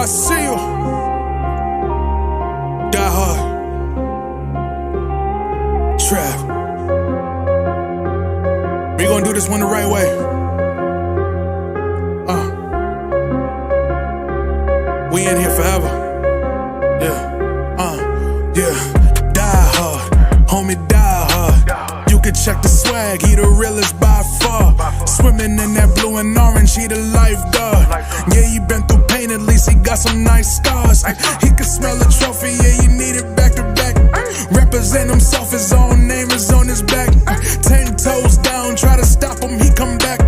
I see you. Die hard. Trap. We gonna do this one the right way. We in here forever. Yeah. Die hard. Homie, die hard. You can check the swag, he the realest by far. Swimming in that blue and orange, he the lifeguard. Yeah, he been through pain, at least he got some nice scars. He can smell a trophy, yeah, you need it back to back. Represent himself, his own name is on his back. 10 toes down, try to stop him, he come back.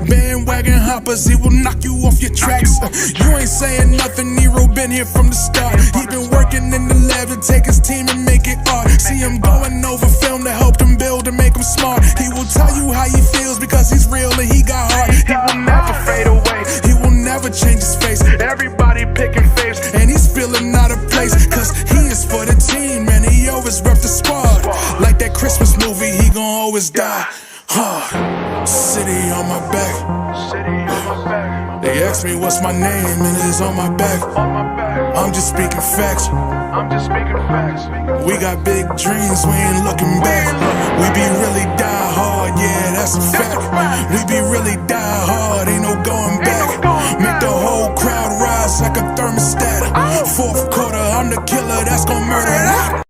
Bandwagon hoppers, he will knock you off your tracks. You ain't saying nothing, Nero been here from the start. He been working in the lab to take his team and make it art. See him going over film to help him build and make him smart. He will tell you how he feels because he's real and he got heart. He will never fade away, he will never change his face. Everybody picking faves and he's feeling out of place. Cause he is for the team and he always rep the squad. Like that Christmas movie, he gon' always die hard. City on my back. They ask me what's my name and it's on my back. I'm just speaking facts. We got big dreams, we ain't looking back. We be really die hard, yeah, that's a fact. We be really die hard, ain't no going back. Make the whole crowd rise like a thermostat. Fourth quarter, I'm the killer that's gon' murder that.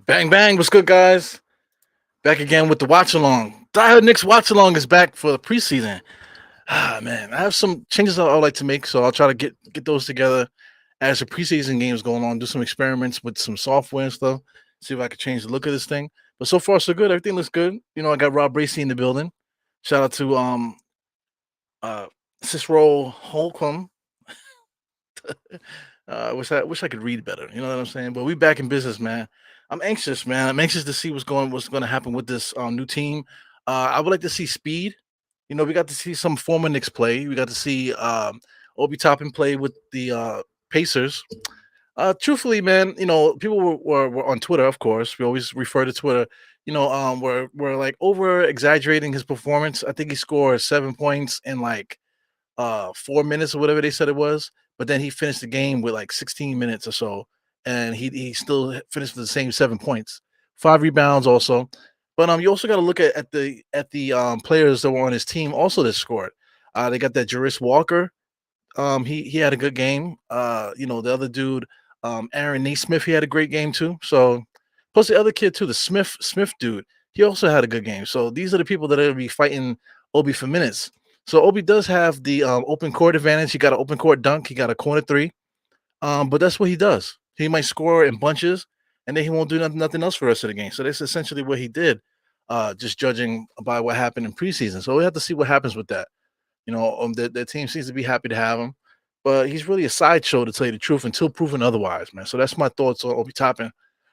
Bang, bang. What's good, guys? Back again with the watch along. Die Knicks watch along is back for the preseason. Man, I have some changes I would like to make, so I'll try to get those together as the preseason games going on. Do some experiments with some software and stuff. See if I can change the look of this thing. But so far, so good. Everything looks good. You know, I got Rob Bracey in the building. Shout out to uh Cicero Holcomb. I wish I could read better. You know what I'm saying? But we back in business, man. I'm anxious, man. I'm anxious to see what's going to happen with this new team. I would like to see speed. You know, we got to see some former Knicks play. We got to see Obi Toppin play with the Pacers. Truthfully, man, you know, people were on Twitter, of course. We always refer to Twitter. You know, we're like over exaggerating his performance. I think he scored 7 points in like 4 minutes or whatever they said it was. But then he finished the game with like 16 minutes or so, and he still finished with the same 7 points, 5 rebounds also. But you also got to look at the players that were on his team also that scored. They got that Jarris Walker. He had a good game. You know, the other dude, Aaron Naismith, he had a great game too. So plus the other kid too, the Smith dude, he also had a good game. So these are the people that are gonna be fighting Obi for minutes. So Obi does have the open court advantage. He got an open court dunk. He got a corner three. But that's what he does. He might score in bunches, and then he won't do nothing else for the rest of the game. So that's essentially what he did, just judging by what happened in preseason. So we have to see what happens with that. You know, the team seems to be happy to have him, but he's really a sideshow to tell you the truth until proven otherwise, man. So that's my thoughts on Obi Toppin.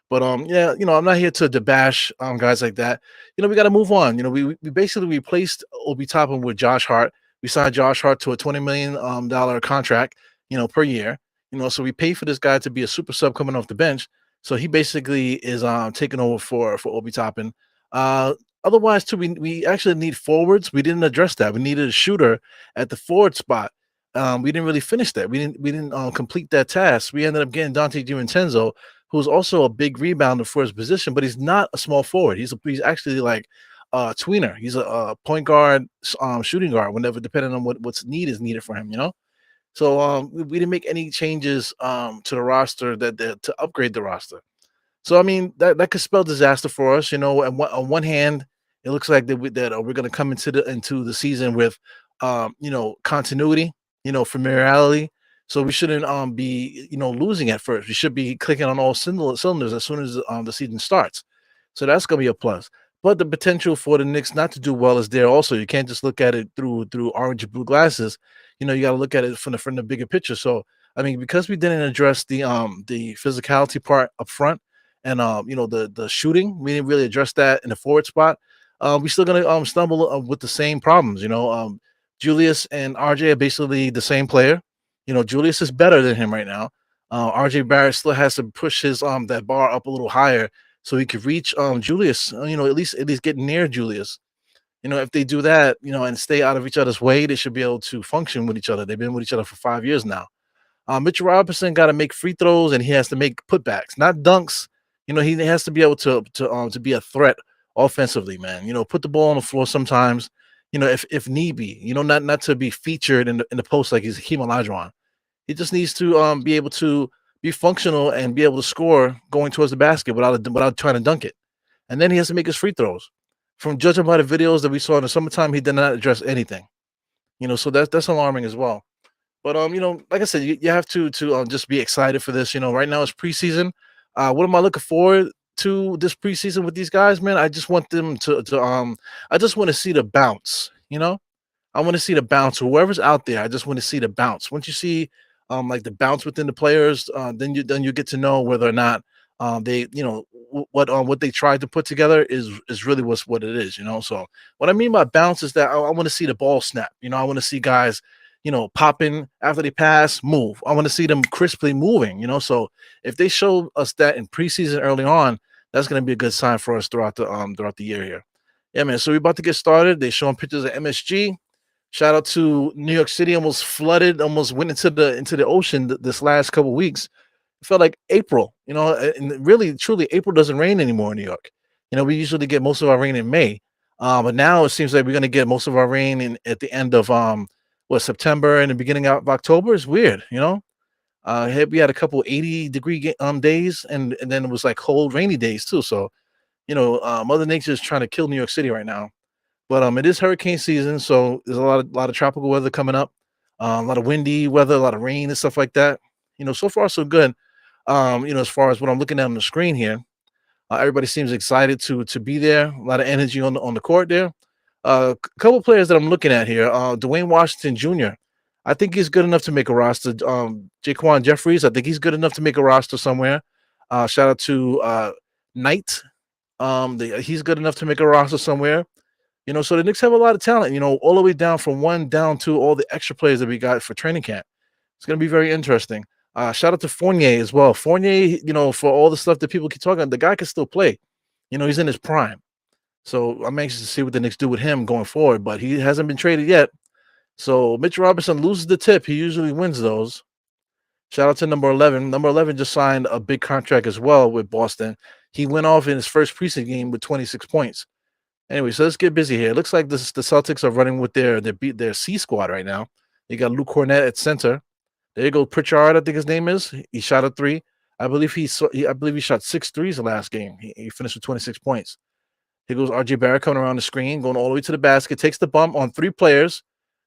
But yeah, you know, I'm not here to bash guys like that. You know, we got to move on. You know, we basically replaced Obi Toppin with Josh Hart. We signed Josh Hart to a $20 million contract, you know, per year. You know, so we pay for this guy to be a super sub coming off the bench. So he basically is taking over for Obi Toppin. Otherwise, too, we actually need forwards. We didn't address that. We needed a shooter at the forward spot. We didn't really finish that. We didn't complete that task. We ended up getting Dante DiVincenzo, who's also a big rebounder for his position, but he's not a small forward. He's actually like a tweener. He's a point guard, shooting guard, whenever depending on what's needed for him. You know. So we didn't make any changes to the roster to upgrade the roster. So I mean that could spell disaster for us. You know, on one hand, it looks like that we're going to come into the season with you know, continuity, you know, familiarity. So we shouldn't be, you know, losing at first. We should be clicking on all cylinders as soon as the season starts. So that's going to be a plus. But the potential for the Knicks not to do well is there also. You can't just look at it through orange and blue glasses. You know, you got to look at it from the bigger picture. So I mean, because we didn't address the physicality part up front, and you know, the shooting, we didn't really address that in the forward spot. We still gonna stumble with the same problems. You know, Julius and RJ are basically the same player. Julius is better than him right now. RJ Barrett still has to push his that bar up a little higher so he could reach Julius. At least get near Julius. If they do that, and stay out of each other's way, they should be able to function with each other. They've been with each other for 5 years now. Mitchell Robinson got to make free throws and he has to make putbacks, not dunks. He has to be able to be a threat offensively, man. Put the ball on the floor sometimes. If need be. Not to be featured in the post like he's Hakeem Olajuwon. He just needs to be able to be functional and be able to score going towards the basket without trying to dunk it. And then he has to make his free throws. From judging by the videos that we saw in the summertime, he did not address anything. So that's alarming as well. But like I said, you have to just be excited for this. Right now it's preseason. What am I looking forward to this preseason with these guys, man? I just want them to I just want to see the bounce. I want to see the bounce. Whoever's out there, I just want to see the bounce. Once you see like the bounce within the players, then you get to know whether or not they what they tried to put together is really what it is. So what I mean by bounce is that I want to see the ball snap. I want to see guys popping after they pass, move. I want to see them crisply moving. So if they show us that in preseason early on, that's going to be a good sign for us throughout the year here. Yeah, man. So we're about to get started. They showing pictures of MSG. Shout out to New York City, almost flooded, almost went into the ocean this last couple weeks. It felt like April, and really, truly, April doesn't rain anymore in New York. We usually get most of our rain in May, but now it seems like we're going to get most of our rain at the end of September and the beginning of October. Is weird. We had a couple 80-degree days, and then it was like cold, rainy days too. So, Mother Nature is trying to kill New York City right now. But it is hurricane season, so there's a lot of tropical weather coming up, a lot of windy weather, a lot of rain and stuff like that. So far so good. As far as what I'm looking at on the screen here, everybody seems excited to be there. A lot of energy on the court there. A couple players that I'm looking at here. Dwayne Washington Jr. I think he's good enough to make a roster. Jaquan Jeffries, I think he's good enough to make a roster somewhere. Shout out to Knight. He's good enough to make a roster somewhere. So the Knicks have a lot of talent, all the way down from one down to all the extra players that we got for training camp. It's going to be very interesting. Shout out to Fournier as well. Fournier, for all the stuff that people keep talking about, the guy can still play. He's in his prime. So I'm anxious to see what the Knicks do with him going forward, but he hasn't been traded yet. So Mitch Robinson loses the tip. He usually wins those. Shout out to number 11. Number 11 just signed a big contract as well with Boston. He went off in his first preseason game with 26 points. Anyway, so let's get busy here. It looks like the Celtics are running with their C squad right now. They got Luke Cornett at center. There you go, Pritchard, I think his name is. He shot a three. I believe he shot 6 threes the last game. He finished with 26 points. Here goes RJ Barrett coming around the screen, going all the way to the basket, takes the bump on 3 players,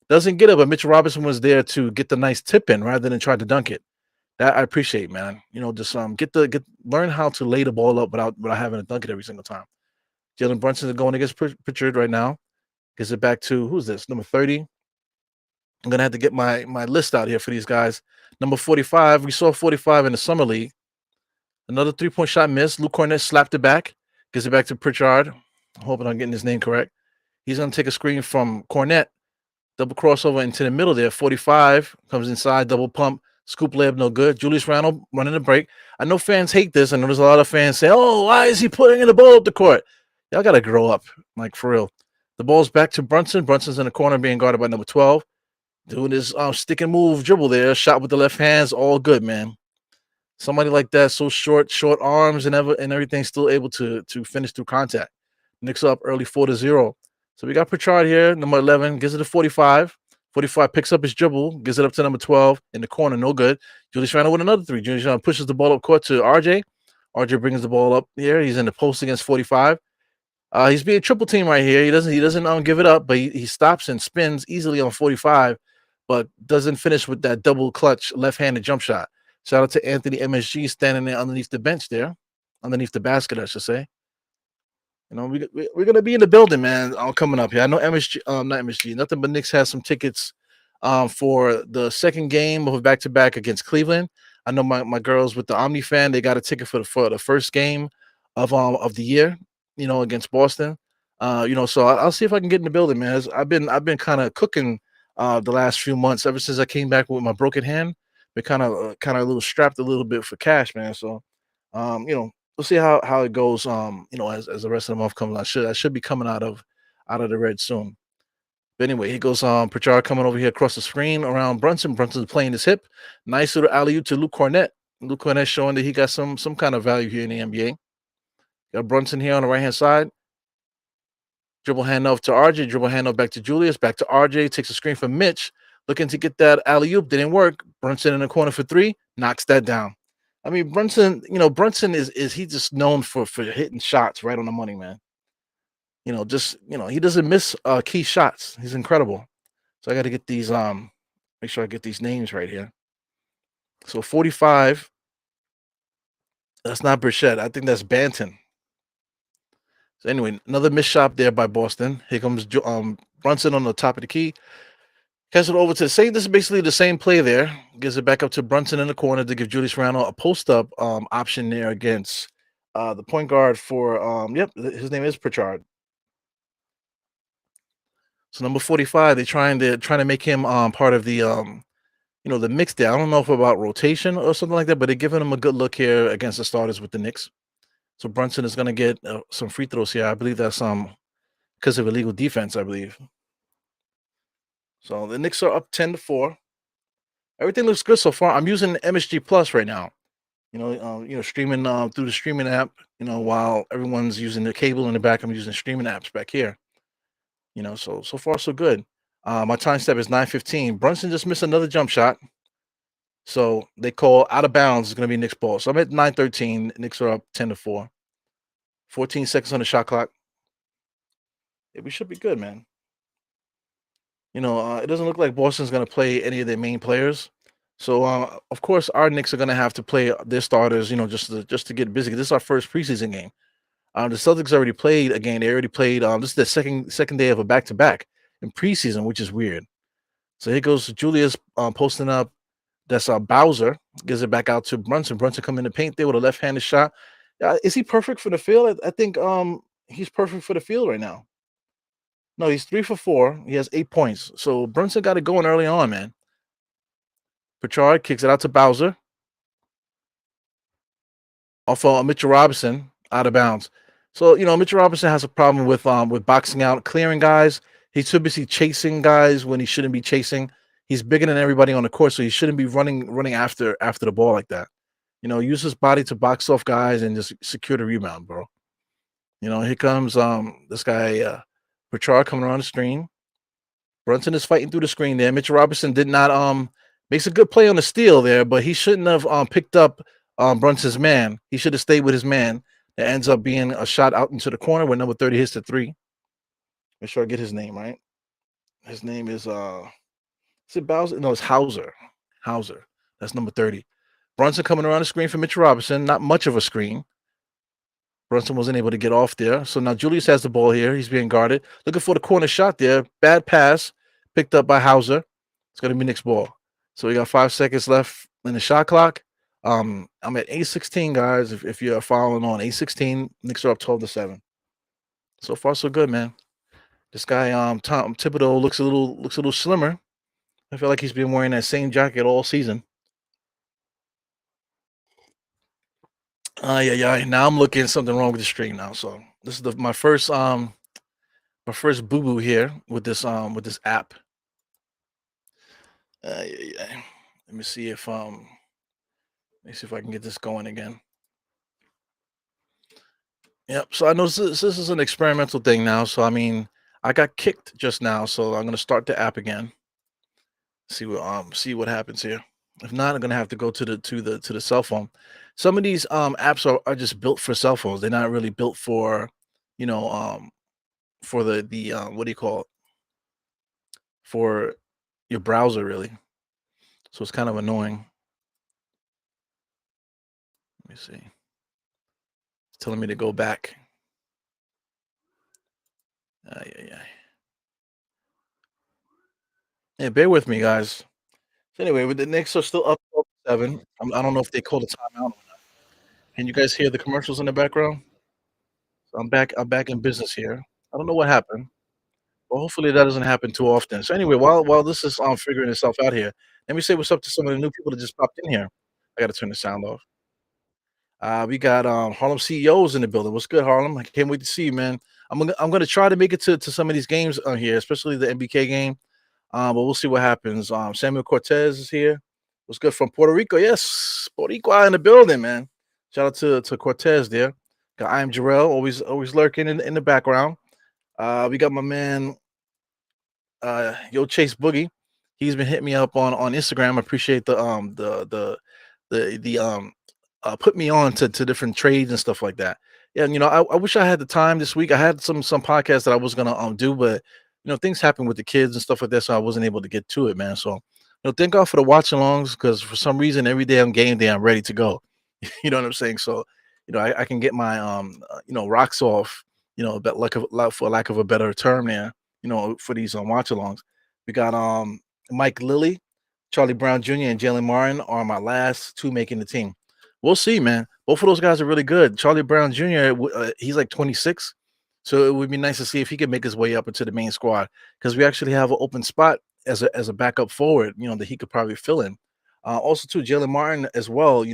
doesn't get it, but Mitchell Robinson was there to get the nice tip in rather than try to dunk it. That I appreciate, man. Just learn how to lay the ball up without having to dunk it every single time. Jalen Brunson is going against Pritchard right now. Gives it back to, who's this? Number 30. I'm going to have to get my list out here for these guys. Number 45. We saw 45 in the Summer League. Another 3-point shot missed. Luke Cornett slapped it back. Gives it back to Pritchard. I'm hoping I'm getting his name correct. He's going to take a screen from Cornett. Double crossover into the middle there. 45. Comes inside. Double pump. Scoop layup, no good. Julius Randle running the break. I know fans hate this. I know there's a lot of fans say, oh, why is he putting the ball up the court? Y'all got to grow up, like for real. The ball's back to Brunson. Brunson's in the corner being guarded by number 12. Doing his stick and move dribble there. Shot with the left hands. All good, man. Somebody like that, so short arms and everything, still able to finish through contact. Knicks up early 4-0. So we got Pritchard here, number 11. Gives it to 45. 45 picks up his dribble. Gives it up to number 12 in the corner. No good. Julius Randle with another 3. Julius Randle pushes the ball up court to RJ. RJ brings the ball up here. He's in the post against 45. He's being triple team right here. He doesn't give it up, but he stops and spins easily on 45, but doesn't finish with that double clutch left-handed jump shot. Shout out to Anthony MSG standing there underneath the bench there, underneath the basket, I should say. We're gonna be in the building, man. All coming up here. I know MSG, not MSG, nothing but Knicks has some tickets for the second game of a back-to-back against Cleveland. I know my girls with the Omni fan, they got a ticket for the first game of the year. Against Boston. So I'll see if I can get in the building, man. I've been kind of cooking the last few months. Ever since I came back with my broken hand, been kind of a little strapped a little bit for cash, man. So, we'll see how it goes. As the rest of the month comes, I should be coming out of the red soon. But anyway, he goes Pritchard coming over here across the screen around Brunson. Brunson's playing his hip. Nice little alley oop to Luke Cornett. Luke Cornett showing that he got some kind of value here in the NBA. Got Brunson here on the right hand side. Dribble handoff to RJ. Dribble handoff back to Julius. Back to RJ. Takes a screen from Mitch. Looking to get that alley oop. Didn't work. Brunson in the corner for three. Knocks that down. I mean, Brunson is he just known for hitting shots right on the money, man. He doesn't miss key shots. He's incredible. So I got to get these make sure I get these names right here. So 45. That's not Burchett. I think that's Banton. So anyway, another missed shot there by Boston. Here comes Brunson on the top of the key. Pass it over to the same. This is basically the same play there. Gives it back up to Brunson in the corner to give Julius Randle a post up option there against the point guard for his name is Pritchard. So number 45, they're trying to make him part of the mix there. I don't know if about rotation or something like that, but they're giving him a good look here against the starters with the Knicks. So Brunson is going to get some free throws here. I believe that's because of illegal defense, I believe. So the Knicks are up 10-4. Everything looks good so far. I'm using MSG Plus right now. Streaming through the streaming app. While everyone's using the cable in the back, I'm using streaming apps back here. So far so good. My time step is 9:15. Brunson just missed another jump shot. So they call out of bounds is going to be Knicks ball. So I'm at 9:13. Knicks are up 10-4. 14 seconds on the shot clock. Yeah, we should be good, man. It doesn't look like Boston's going to play any of their main players. So of course our Knicks are going to have to play their starters. Just to get busy. This is our first preseason game. The Celtics already played a game. They already played. This is the second day of a back to back in preseason, which is weird. So here goes Julius posting up. That's Bowser. Gives it back out to Brunson. Brunson coming in the paint there with a left-handed shot. Is he perfect for the field? I think he's perfect for the field right now. No, he's 3 for 4. He has 8 points. So Brunson got it going early on, man. Pritchard kicks it out to Bowser. Off Mitchell Robinson out of bounds. So Mitchell Robinson has a problem with boxing out, clearing guys. He's too busy chasing guys when he shouldn't be chasing. He's bigger than everybody on the court, so he shouldn't be running after the ball like that. Use his body to box off guys and just secure the rebound, bro. Here comes this guy Pritchard coming around the screen. Brunson is fighting through the screen there. Mitchell Robinson did not makes a good play on the steal there, but he shouldn't have picked up Brunson's man. He should have stayed with his man. It ends up being a shot out into the corner where number 30 hits the three. Make sure I get his name right. His name is it Bowser? No, it's Hauser. Hauser. That's number 30. Brunson coming around the screen for Mitchell Robinson. Not much of a screen. Brunson wasn't able to get off there. So now Julius has the ball here. He's being guarded. Looking for the corner shot there. Bad pass. Picked up by Hauser. It's going to be Knicks ball. So we got 5 seconds left in the shot clock. I'm at 8:16, guys. If you're following on 8:16, Knicks are up 12-7. So far, so good, man. This guy, Tom Thibodeau, looks a little slimmer. I feel like he's been wearing that same jacket all season. Yeah. Now I'm looking something wrong with the stream now. So this is my first boo boo here with this app. Yeah. Let me see if I can get this going again. Yep. So I know this is an experimental thing now. So I mean, I got kicked just now, so I'm gonna start the app again. See what happens here. If not, I'm gonna have to go to the cell phone. Some of these apps are just built for cell phones. They're not really built for, you know, for the what do you call it? For your browser really. So it's kind of annoying. Let me see. It's telling me to go back. Yeah. Yeah, bear with me, guys. So anyway, with the Knicks are still up 7. I don't know if they called a timeout or not. Can you guys hear the commercials in the background? So I'm back in business here. I don't know what happened. Well, hopefully that doesn't happen too often. So anyway, while this is figuring itself out here, let me say what's up to some of the new people that just popped in here. I got to turn the sound off. We got Harlem CEOs in the building. What's good, Harlem? I can't wait to see you, man. I'm gonna try to make it to some of these games on here, especially the NBK game. But we'll see what happens. Samuel Cortez is here. What's good from Puerto Rico? Yes, Puerto Rico in the building, man. Shout out to Cortez there. Got I am Jarrell, always lurking in the background. We got my man Yo Chase Boogie. He's been hitting me up on Instagram. I appreciate the put me on to different trades and stuff like that. Yeah, and I wish I had the time this week. I had some podcasts that I was gonna do, but things happen with the kids and stuff like that, so I wasn't able to get to it, man. So thank God for the watch alongs because for some reason every day on game day I'm ready to go. You know what I'm saying? So I can get my rocks off, but for lack of a better term there, for these watch alongs. We got Mike Lilly, Charlie Brown Jr. and Jalen Martin are my last two making the team. We'll see, man. Both of those guys are really good. Charlie Brown Jr. He's like 26, so it would be nice to see if he could make his way up into the main squad because we actually have an open spot as a backup forward, that he could probably fill in. Also, too, Jalen Martin as well,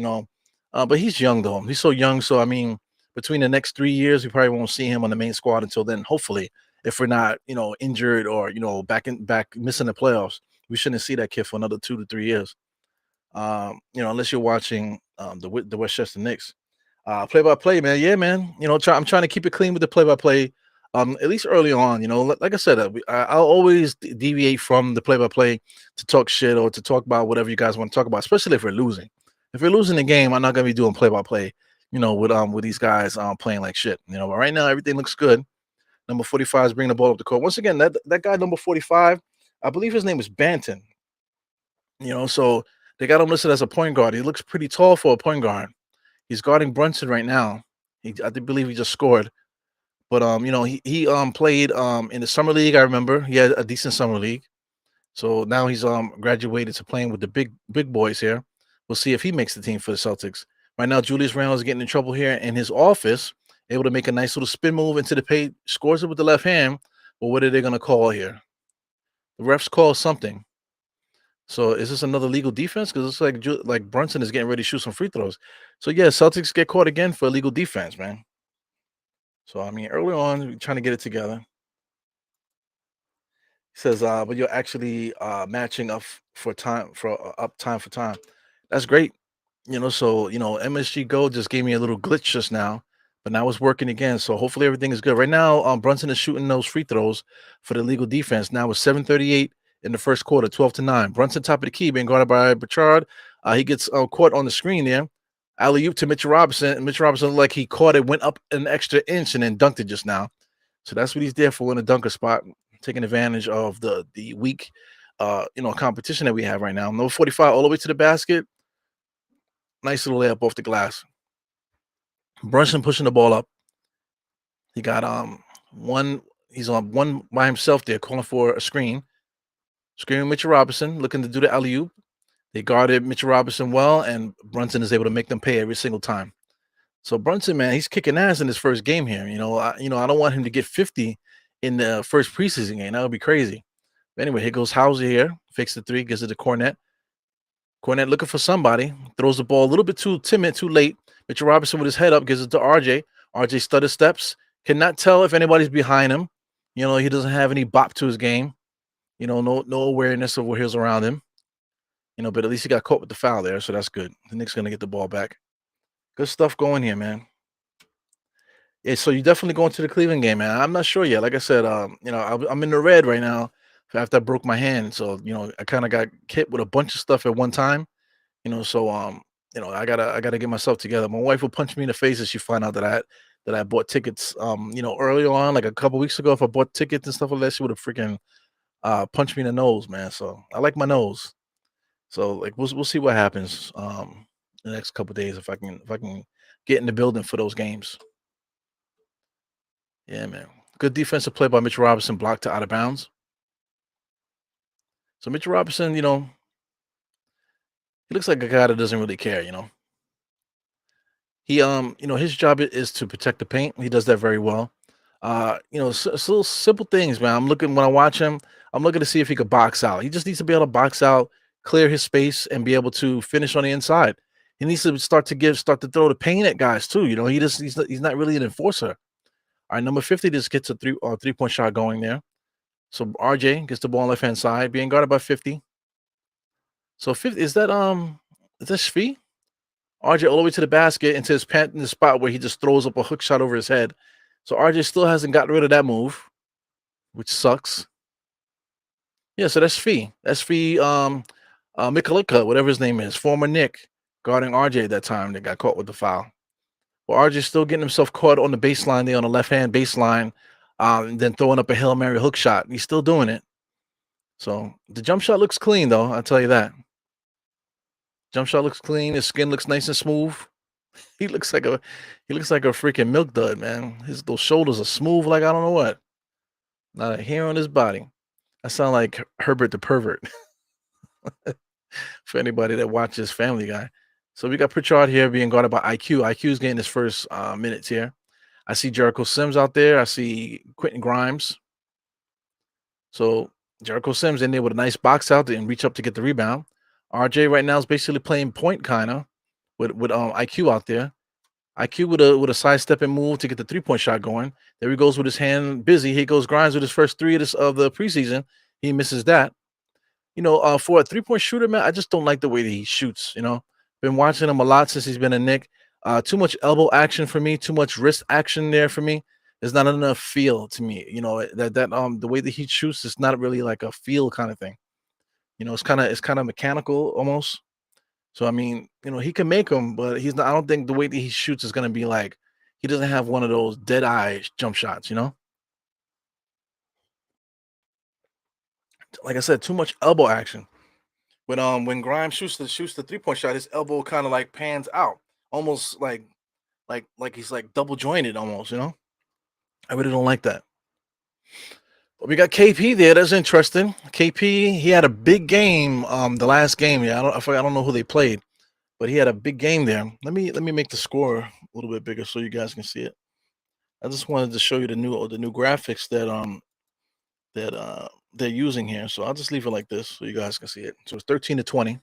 but he's young though. He's so young, so I mean, between the next 3 years, we probably won't see him on the main squad until then. Hopefully, if we're not, injured or back missing the playoffs, we shouldn't see that kid for another 2 to 3 years. Unless you're watching the Westchester Knicks. Play by play, man. Yeah, man. I'm trying to keep it clean with the play by play. At least early on, like I said, I'll always deviate from the play by play to talk shit or to talk about whatever you guys want to talk about, especially if we're losing. If we're losing the game, I'm not gonna be doing play by play. With these guys playing like shit. But right now everything looks good. Number 45 is bringing the ball up the court. Once again, that guy number 45, I believe his name is Banton. So they got him listed as a point guard. He looks pretty tall for a point guard. He's guarding Brunson right now. I believe he just scored. But he played in the summer league. I remember he had a decent summer league. So now he's graduated to playing with the big boys here. We'll see if he makes the team for the Celtics. Right now, Julius Randle is getting in trouble here in his office, able to make a nice little spin move into the paint, scores it with the left hand. But what are they gonna call here? The refs call something. So is this another legal defense? Because it's like Brunson is getting ready to shoot some free throws. So yeah, Celtics get caught again for illegal defense, man. So I mean, early on, we're trying to get it together. He says, but you're actually matching up for time up time for time. That's great. So MSG Go just gave me a little glitch just now, but now it's working again. So hopefully everything is good. Right now, Brunson is shooting those free throws for the legal defense. Now it's 7:38 in the first quarter, 12-9. Brunson top of the key, being guarded by Bouchard. He gets caught on the screen there. Alley oop to Mitchell Robinson. And Mitchell Robinson, like he caught it, went up an extra inch and then dunked it just now. So that's what he's there for in the dunker spot, taking advantage of the weak competition that we have right now. Number 45 all the way to the basket. Nice little layup off the glass. Brunson pushing the ball up. He got one. He's on one by himself there, calling for a screen. Screening Mitchell Robinson, looking to do the alley oop. They guarded Mitchell Robinson well, and Brunson is able to make them pay every single time. So Brunson, man, he's kicking ass in his first game here. I don't want him to get 50 in the first preseason game. That would be crazy. But anyway, here goes Hauser here. Fakes the three, gives it to Cornette. Cornette looking for somebody. Throws the ball a little bit too timid, too late. Mitchell Robinson with his head up gives it to RJ. RJ stutter steps. Cannot tell if anybody's behind him. He doesn't have any bop to his game. No awareness of what here's around him. But at least he got caught with the foul there, so that's good. The Knicks gonna get the ball back. Good stuff going here, man. Yeah, so you definitely going to the Cleveland game, man. I'm not sure yet. Like I said, I'm in the red right now after I broke my hand. So, I kind of got hit with a bunch of stuff at one time. So I gotta get myself together. My wife will punch me in the face if she find out that I bought tickets early on, like a couple weeks ago. If I bought tickets and stuff like that, she would have freaking punched me in the nose, man. So I like my nose. So like we'll see what happens the next couple days if I can get in the building for those games. Yeah, man. Good defensive play by Mitchell Robinson, blocked to out of bounds. So Mitchell Robinson, he looks like a guy that doesn't really care. He his job is to protect the paint. He does that very well. It's little simple things, man. I'm looking when I watch him. I'm looking to see if he could box out. He just needs to be able to box out, clear his space, and be able to finish on the inside. He needs to start to throw the pain at guys too. He's not really an enforcer. All right, number 50 just gets a 3-point shot going there. So RJ gets the ball on left hand side, being guarded by 50. So 50 is that Shvi? RJ all the way to the basket into his pant in the spot where he just throws up a hook shot over his head. So RJ still hasn't gotten rid of that move, which sucks. Yeah, so that's Fee. That's Fee Mikalika, whatever his name is, former Nick, guarding RJ at that time that got caught with the foul. Well, RJ's still getting himself caught on the baseline there on the left-hand baseline, and then throwing up a Hail Mary hook shot. He's still doing it. So the jump shot looks clean, though, I'll tell you that. Jump shot looks clean. His skin looks nice and smooth. He looks like a freaking milk dud, man. Those shoulders are smooth like I don't know what. Not a hair on his body. I sound like Herbert the pervert for anybody that watches Family Guy. So we got Pritchard here being guarded by IQ. IQ's getting his first minutes here. I see Jericho Sims out there. I see Quentin Grimes. So Jericho Sims in there with a nice box out and reach up to get the rebound. RJ right now is basically playing point kind of with IQ out there. IQ with a sidestepping move to get the 3-point shot going. There he goes with his hand busy. Here goes Grimes with his first three of the preseason. He misses that. For a 3-point shooter, man, I just don't like the way that he shoots. Been watching him a lot since he's been a Knick. Too much elbow action for me, too much wrist action there for me. There's not enough feel to me. The way that he shoots is not really like a feel kind of thing. It's kind of mechanical almost. So I mean, he can make them, but he's not. I don't think the way that he shoots is gonna be like he doesn't have one of those dead eye jump shots. Like I said, too much elbow action. When Grimes shoots the 3-point shot, his elbow kind of like pans out, almost like he's like double jointed almost. I really don't like that. But we got KP there. That's interesting. KP, he had a big game the last game. Yeah, I don't know who they played, but he had a big game there. Let me make the score a little bit bigger so you guys can see it. I just wanted to show you the new graphics that they're using here. So I'll just leave it like this so you guys can see it. So it's 13-20.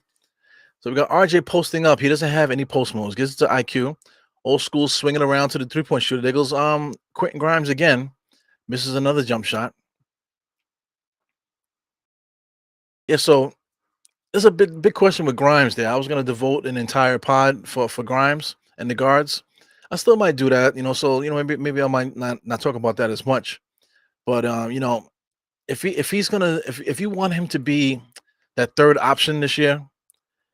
So we got RJ posting up. He doesn't have any post moves. Gives it to IQ. Old school swinging around to the 3-point shooter. There goes Quentin Grimes again. Misses another jump shot. Yeah, so there's a big question with Grimes there. I was gonna devote an entire pod for Grimes and the guards. I still might do that, So maybe I might not talk about that as much. But if you want him to be that third option this year,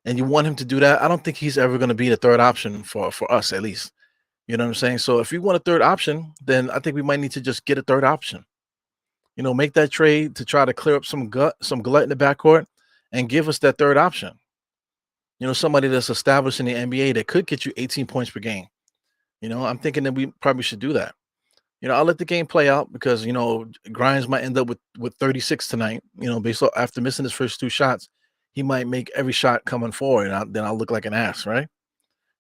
and you want him to do that, I don't think he's ever gonna be the third option for us at least. You know what I'm saying? So if you want a third option, then I think we might need to just get a third option. Make that trade to try to clear up some glut in the backcourt and give us that third option. Somebody that's established in the NBA that could get you 18 points per game. I'm thinking that we probably should do that. I'll let the game play out because, Grimes might end up with 36 tonight, based off after missing his first 2 shots. He might make every shot coming forward, and then I'll look like an ass, right?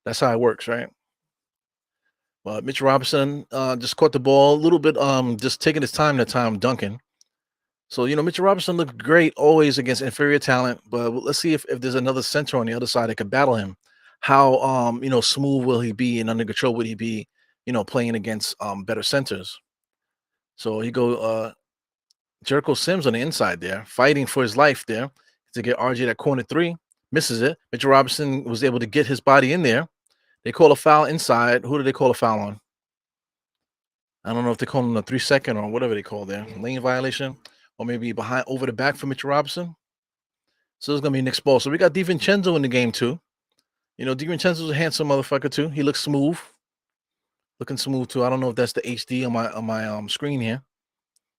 That's how it works, right? But Mitch Robinson just caught the ball a little bit, just taking his time that time dunking. So, Mitchell Robinson looked great always against inferior talent, but let's see if there's another center on the other side that could battle him. How, smooth will he be and under control would he be, playing against better centers? So he go Jericho Sims on the inside there, fighting for his life there to get RJ that corner 3, misses it. Mitchell Robinson was able to get his body in there. They call a foul inside. Who did they call a foul on? I don't know if they call him a 3-second or whatever they call there. Lane violation. Or maybe behind over the back for Mitchell Robinson. So it's gonna be Knicks ball. So we got DiVincenzo in the game too. DiVincenzo's a handsome motherfucker too. He looks smooth. Looking smooth too. I don't know if that's the HD on my screen here.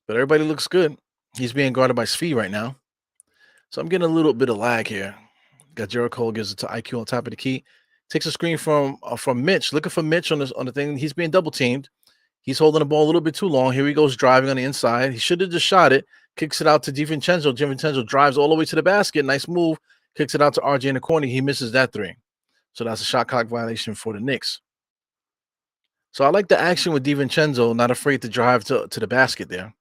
But everybody looks good. He's being guarded by Svi right now. So I'm getting a little bit of lag here. Got Jericho, gives it to IQ on top of the key. Takes a screen from Mitch. Looking for Mitch on the thing. He's being double teamed. He's holding the ball a little bit too long. Here he goes driving on the inside. He should have just shot it. Kicks it out to DiVincenzo. DiVincenzo drives all the way to the basket. Nice move. Kicks it out to RJ in the corner. He misses that 3. So that's a shot clock violation for the Knicks. So I like the action with DiVincenzo, not afraid to drive to the basket there.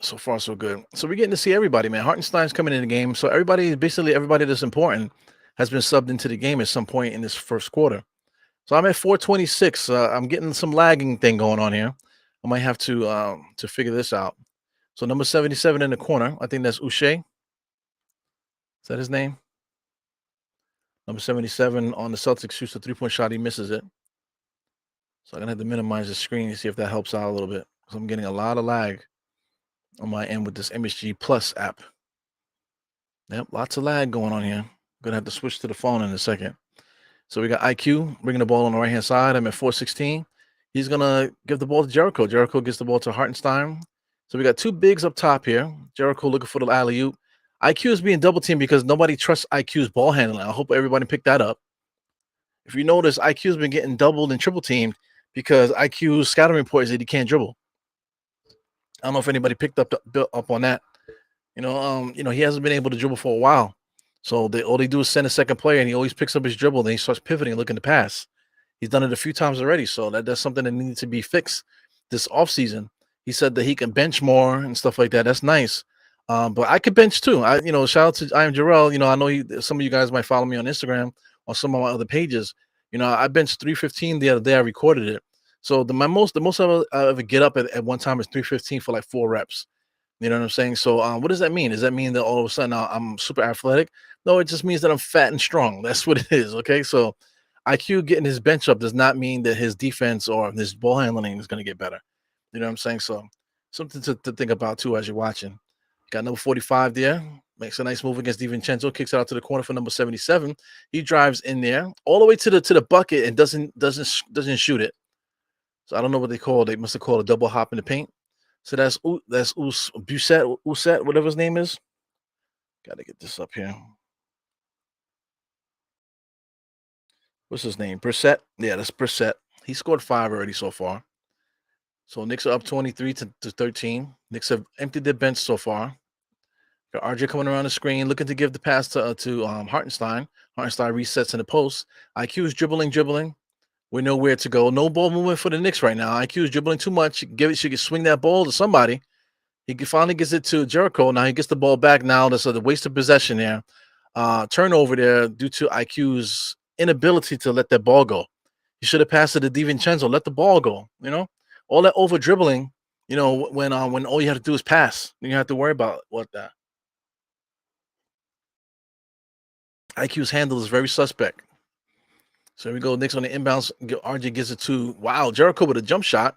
So far, so good. So we're getting to see everybody, man. Hartenstein's coming in the game. So everybody, basically everybody that's important has been subbed into the game at some point in this first quarter. So I'm at 426. I'm getting some lagging thing going on here. I might have to figure this out. So number 77 in the corner. I think that's Uche. Is that his name? Number 77 on the Celtics shoots a three-point shot. He misses it. So I'm gonna have to minimize the screen to see if that helps out a little bit. Because I'm getting a lot of lag on my end with this MSG Plus app. Yep, lots of lag going on here. Gonna have to switch to the phone in a second. So we got IQ bringing the ball on the right hand side. I'm at 416. He's gonna give the ball to Jericho. Jericho gets the ball to Hartenstein. So we got two bigs up top here. Jericho looking for the alley oop. IQ is being double teamed because nobody trusts IQ's ball handling. I hope everybody picked that up. If you notice, IQ's been getting doubled and triple teamed because IQ's scouting report is that he can't dribble. I don't know if anybody picked up on that. He hasn't been able to dribble for a while. So all they do is send a second player, and he always picks up his dribble. Then he starts pivoting and looking to pass. He's done it a few times already, so that's something that needs to be fixed this offseason. He said that he can bench more and stuff like that. That's nice. But I could bench too. Shout out to I am Jarrell. I know some of you guys might follow me on Instagram or some of my other pages. I benched 315 the other day. I recorded it. So the most I ever get up at one time is 315 for like 4 reps. You know what I'm saying? So what does that mean? Does that mean that all of a sudden I'm super athletic? No, it just means that I'm fat and strong. That's what it is. Okay. So IQ getting his bench up does not mean that his defense or his ball handling is going to get better. You know what I'm saying? So something to think about too as you're watching. Got number 45 there. Makes a nice move against DiVincenzo. Kicks it out to the corner for number 77. He drives in there all the way to the bucket and doesn't shoot it. So I don't know what they call. They must have called a double hop in the paint. So that's Uset, whatever his name is. Got to get this up here. What's his name? Brissett. Yeah, that's Brissett. He scored 5 already so far. So Knicks are up 23 to 13. Knicks have emptied their bench so far. Got RJ coming around the screen, looking to give the pass to Hartenstein. Hartenstein resets in the post. IQ is dribbling. We know where to go. No ball movement for the Knicks right now. IQ is dribbling too much. She can swing that ball to somebody. He finally gets it to Jericho. Now he gets the ball back. Now there's a waste of possession there. Turnover there due to IQ's inability to let that ball go. He should have passed it to DiVincenzo. Let the ball go. All that over dribbling. When all you have to do is pass, then you have to worry about what that. IQ's handle is very suspect. So here we go. Knicks on the inbounds. RJ gets it to Jericho with a jump shot.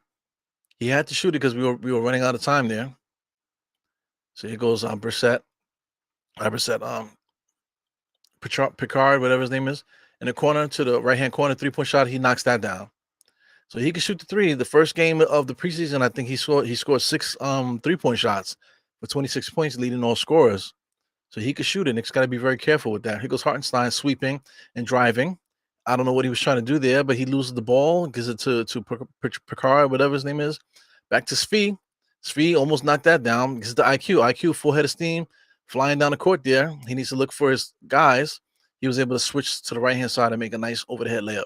He had to shoot it because we were running out of time there. So here goes Brissett. Picard, whatever his name is, in the corner to the right hand corner, 3-point shot. He knocks that down. So he can shoot the 3. The first game of the preseason, I think he scored 6 3-point shots for 26 points, leading all scorers. So he could shoot it. Nick's got to be very careful with that. Here goes Hartenstein sweeping and driving. I don't know what he was trying to do there, but he loses the ball, gives it to Picard, whatever his name is. Back to Svi. Svi almost knocked that down. Gives it to IQ. IQ, full head of steam, flying down the court there. He needs to look for his guys. He was able to switch to the right-hand side and make a nice over-the-head layup.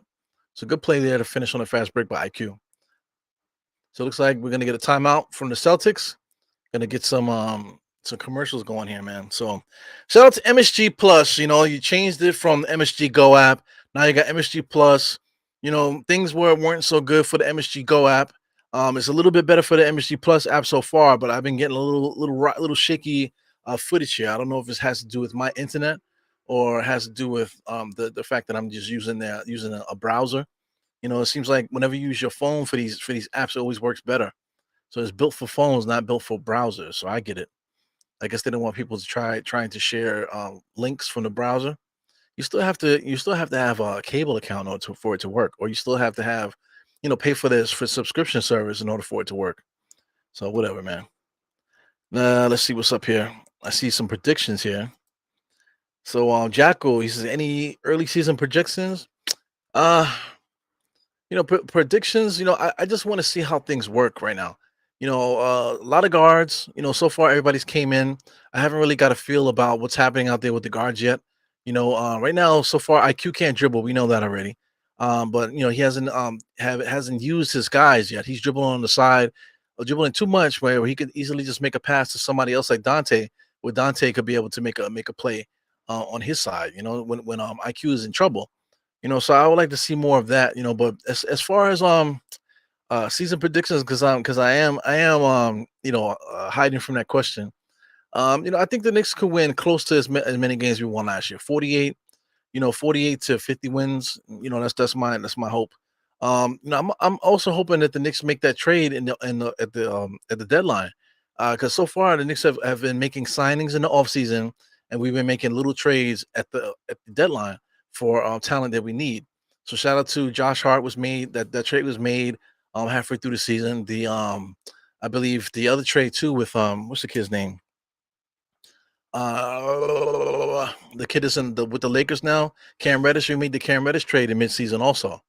So good play there to finish on a fast break by IQ. So it looks like we're going to get a timeout from the Celtics. Going to get some commercials going here, man. So shout out to MSG Plus. You changed it from the MSG Go app. Now you got MSG Plus. Things weren't so good for the MSG Go app. It's a little bit better for the MSG Plus app so far, but I've been getting a little shaky footage here. I don't know if this has to do with my internet or it has to do with the fact that I'm just using a browser. It seems like whenever you use your phone for these apps, it always works better. So it's built for phones, not built for browsers. So I get it. I guess they don't want people to trying to share links from the browser. You still have to have a cable account for it to work, or you still have to have, pay for subscription service in order for it to work. So whatever, man. Let's see what's up here. I see some predictions here. So Jacko, he says, any early season predictions? Predictions. I just want to see how things work right now. A lot of guards. So far everybody's came in. I haven't really got a feel about what's happening out there with the guards yet. Right now, so far IQ can't dribble. We know that already. But he hasn't used his guys yet. He's dribbling on the side, or dribbling too much, where he could easily just make a pass to somebody else like Dante, where Dante could be able to make a play on his side. When IQ is in trouble. So I would like to see more of that. But as far as season predictions, because I am hiding from that question. I think the Knicks could win close to as many games we won last year. 48, 48 to 50 wins. That's my hope. I'm also hoping that the Knicks make that trade at the deadline. Because so far the Knicks have been making signings in the offseason, and we've been making little trades at the deadline for talent that we need. So shout out to Josh Hart was made that trade was made halfway through the season. I believe the other trade too with what's the kid's name? The kid is with the Lakers now. Cam Reddish, we made the Cam Reddish trade in midseason also.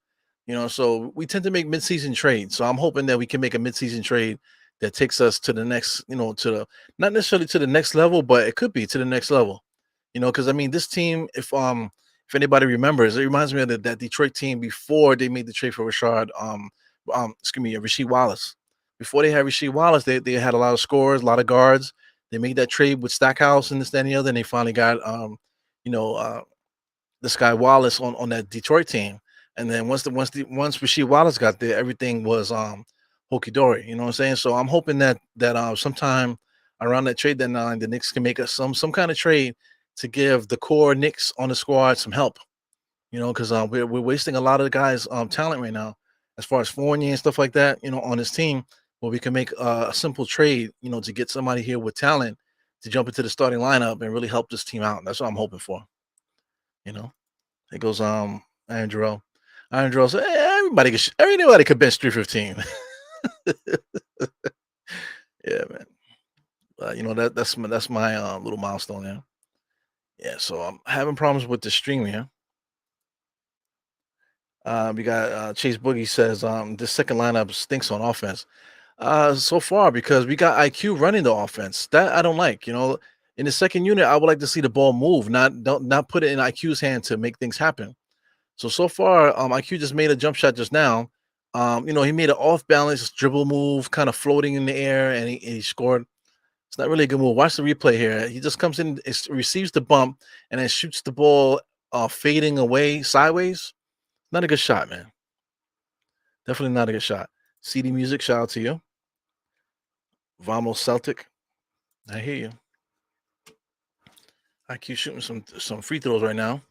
So we tend to make midseason trades. So I'm hoping that we can make a midseason trade that takes us to the next, not necessarily to the next level, but it could be to the next level. Because I mean, this team, if anybody remembers, it reminds me of that Detroit team before they made the trade for Rasheed Wallace. Before they had Rasheed Wallace, they had a lot of scorers, a lot of guards. They made that trade with Stackhouse and this, that, and the other, and they finally got you know, uh, this guy Wallace on that Detroit team. And then once Rasheed Wallace got there, everything was hokey dory. You know what I'm saying? So I'm hoping that sometime around that trade deadline, the Knicks can make us some kind of trade to give the core Knicks on the squad some help. Because we're wasting a lot of the guys' talent right now, as far as Fournier and stuff like that. On his team, where we can make a simple trade. To get somebody here with talent to jump into the starting lineup and really help this team out. That's what I'm hoping for. You know, it goes Iron Jarrell. Iron Jarrell said, everybody could bench 315. Yeah, man. That's my little milestone there. Yeah, so I'm having problems with the stream here. We got Chase Boogie says this second lineup stinks on offense. So far, because we got IQ running the offense. That I don't like. In the second unit, I would like to see the ball move, not put it in IQ's hand to make things happen. So far, IQ just made a jump shot just now. He made an off balance dribble move, kind of floating in the air, and he scored. It's not really a good move. Watch the replay here. He just comes in, receives the bump, and then shoots the ball fading away sideways. Not a good shot, man. Definitely not a good shot. CD Music, shout out to you. Vamos Celtic. I hear you. I keep shooting some free throws right now.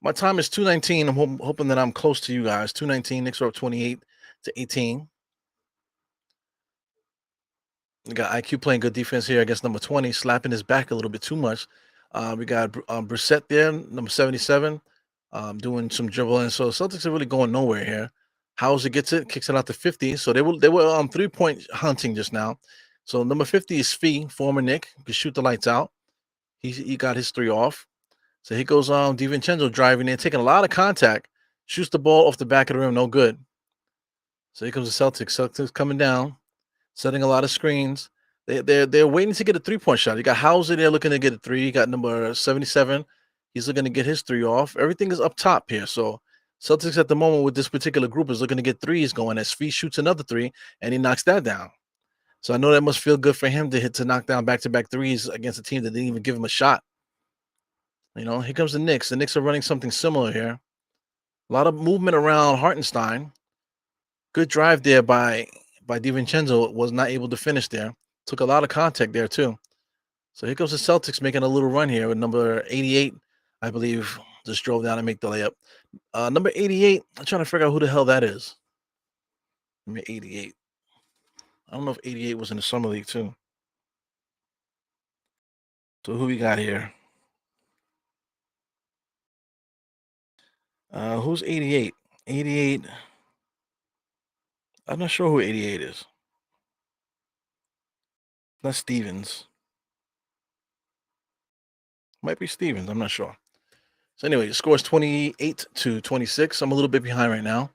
My time is 2:19. I'm hoping that I'm close to you guys. 2:19. Knicks are up 28-18. We got IQ playing good defense here against number 20, slapping his back a little bit too much. We got Brissett there, number 77, doing some dribbling. So Celtics are really going nowhere here. Hauser gets it, kicks it out to 50. So they were 3-point hunting just now. So number 50 is Fee, former Knick, can shoot the lights out. He got his three off. So here goes DiVincenzo driving in, taking a lot of contact, shoots the ball off the back of the rim, no good. So here comes the Celtics. Celtics coming down, setting a lot of screens. They're waiting to get a 3-point shot. You got Hauser there looking to get a three. You got number 77. He's looking to get his three off. Everything is up top here. So Celtics at the moment with this particular group is looking to get threes going as Fee shoots another three and he knocks that down. So I know that must feel good for him to knock down back-to-back threes against a team that didn't even give him a shot. Here comes the Knicks. The Knicks are running something similar here. A lot of movement around Hartenstein. Good drive there by DiVincenzo. Was not able to finish there. Took a lot of contact there too. So here comes the Celtics making a little run here with number 88, I believe, just drove down and make the layup. Number 88, I'm trying to figure out who the hell that is. Number 88. I don't know if 88 was in the summer league too. So who we got here? Who's 88? 88. I'm not sure who 88 is. That's Stevens. Might be Stevens. I'm not sure. So anyway, the score is 28-26. I'm a little bit behind right now.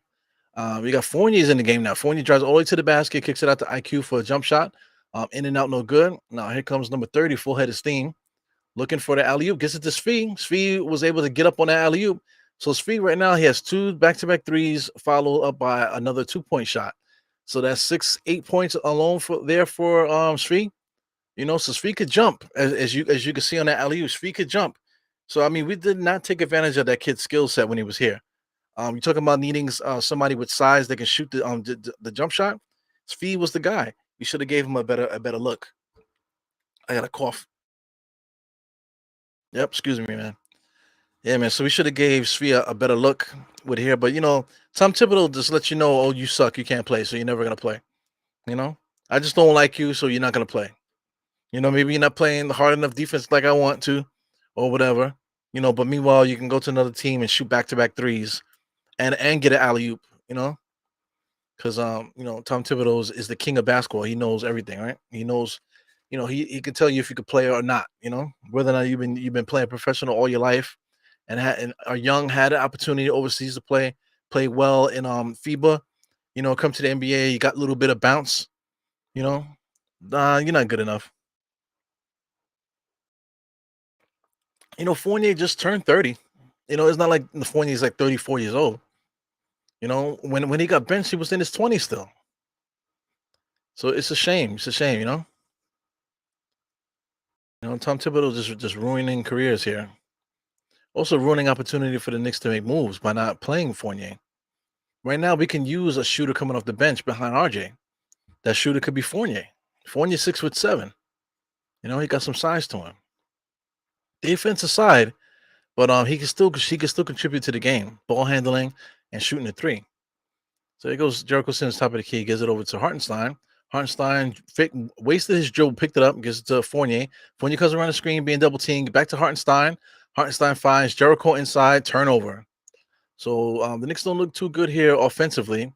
We got Fournier's in the game now. Fournier drives all the way to the basket, kicks it out to IQ for a jump shot. In and out, no good. Now here comes number 30, full head of steam. Looking for the alley-oop. Gets it to Svi. Svi was able to get up on the alley-oop. So Svi right now he has two back-to-back threes, followed up by another 2-point shot. So that's 8 points alone for Svi. So Svi could jump, as you can see on that alley. Svi could jump. So I mean, we did not take advantage of that kid's skill set when he was here. You're talking about needing somebody with size that can shoot the jump shot. Svi was the guy. You should have gave him a better look. I got a cough. Yep, excuse me, man. Yeah, man. So we should have gave Svi a better look with here, but Tom Thibodeau just let you know, oh, you suck, you can't play, so you're never gonna play. You know, I just don't like you, so you're not gonna play. Maybe you're not playing hard enough defense like I want to, or whatever. But meanwhile, you can go to another team and shoot back-to-back threes and get an alley oop. Because Tom Thibodeau is the king of basketball. He knows everything, right? He knows, he can tell you if you could play or not. Whether or not you've been playing professional all your life, and are young, had an opportunity overseas to play well in FIBA. Come to the NBA, you got a little bit of bounce. You're not good enough. Fournier just turned 30. It's not like Fournier is like 34 years old. When he got benched, he was in his 20s still. So it's a shame. It's a shame. Tom Thibodeau just ruining careers here. Also ruining opportunity for the Knicks to make moves by not playing Fournier. Right now, we can use a shooter coming off the bench behind RJ. That shooter could be Fournier. Fournier's 6'7". He got some size to him. Defense aside, but he can still contribute to the game, ball handling and shooting the three. So here goes Jericho Sims, top of the key, gives it over to Hartenstein. Hartenstein wasted his dribble, picked it up, gives it to Fournier. Fournier comes around the screen, being double teamed. Back to Hartenstein. Hartenstein finds Jericho inside, turnover. So the Knicks don't look too good here offensively.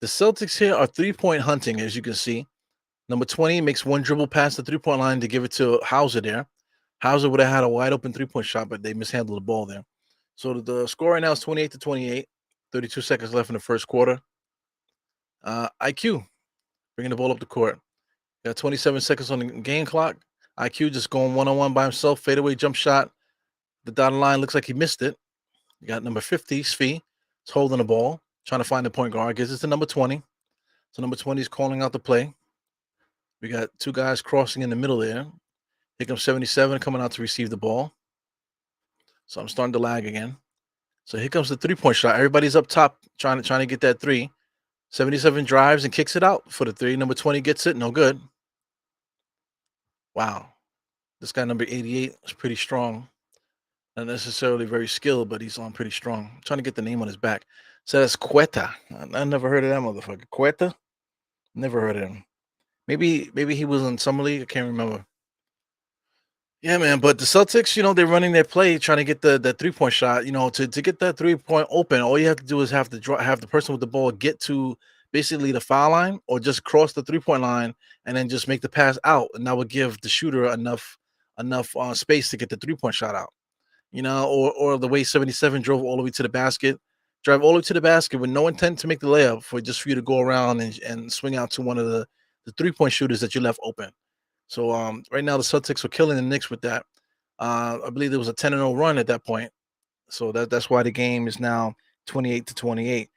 The Celtics here are 3-point hunting, as you can see. Number 20 makes one dribble past the 3-point line to give it to Hauser there. Hauser would have had a wide open 3-point shot, but they mishandled the ball there. So the score right now is 28-28. 32 seconds left in the first quarter. IQ bringing the ball up the court. Got 27 seconds on the game clock. IQ just going one-on-one by himself. Fadeaway jump shot. The dotted line looks like he missed it. You got number 50, Svi. He's holding the ball, trying to find the point guard. Gives it to number 20. So number 20 is calling out the play. We got two guys crossing in the middle there. Here comes 77 coming out to receive the ball. So I'm starting to lag again. So here comes the 3-point shot. Everybody's up top trying to get that three. 77 drives and kicks it out for the three. Number 20 gets it. No good. Wow. This guy, number 88, is pretty strong. Not necessarily very skilled, but he's on pretty strong. I'm trying to get the name on his back. So that's Quetta. I never heard of that motherfucker. Quetta? Never heard of him. Maybe he was in summer league. I can't remember. Yeah, man. But the Celtics, they're running their play, trying to get the 3-point shot. To get that 3-point open, all you have to do is have the person with the ball get to basically the foul line, or just cross the 3-point line and then just make the pass out, and that would give the shooter enough space to get the 3-point shot out. Or the way 77 drove all the way to the basket, drive all the way to the basket with no intent to make the layup, for you to go around and swing out to one of the 3-point shooters that you left open. So right now the Celtics were killing the Knicks with that. I believe there was a 10-0 run at that point. So that's why the game is now 28-28.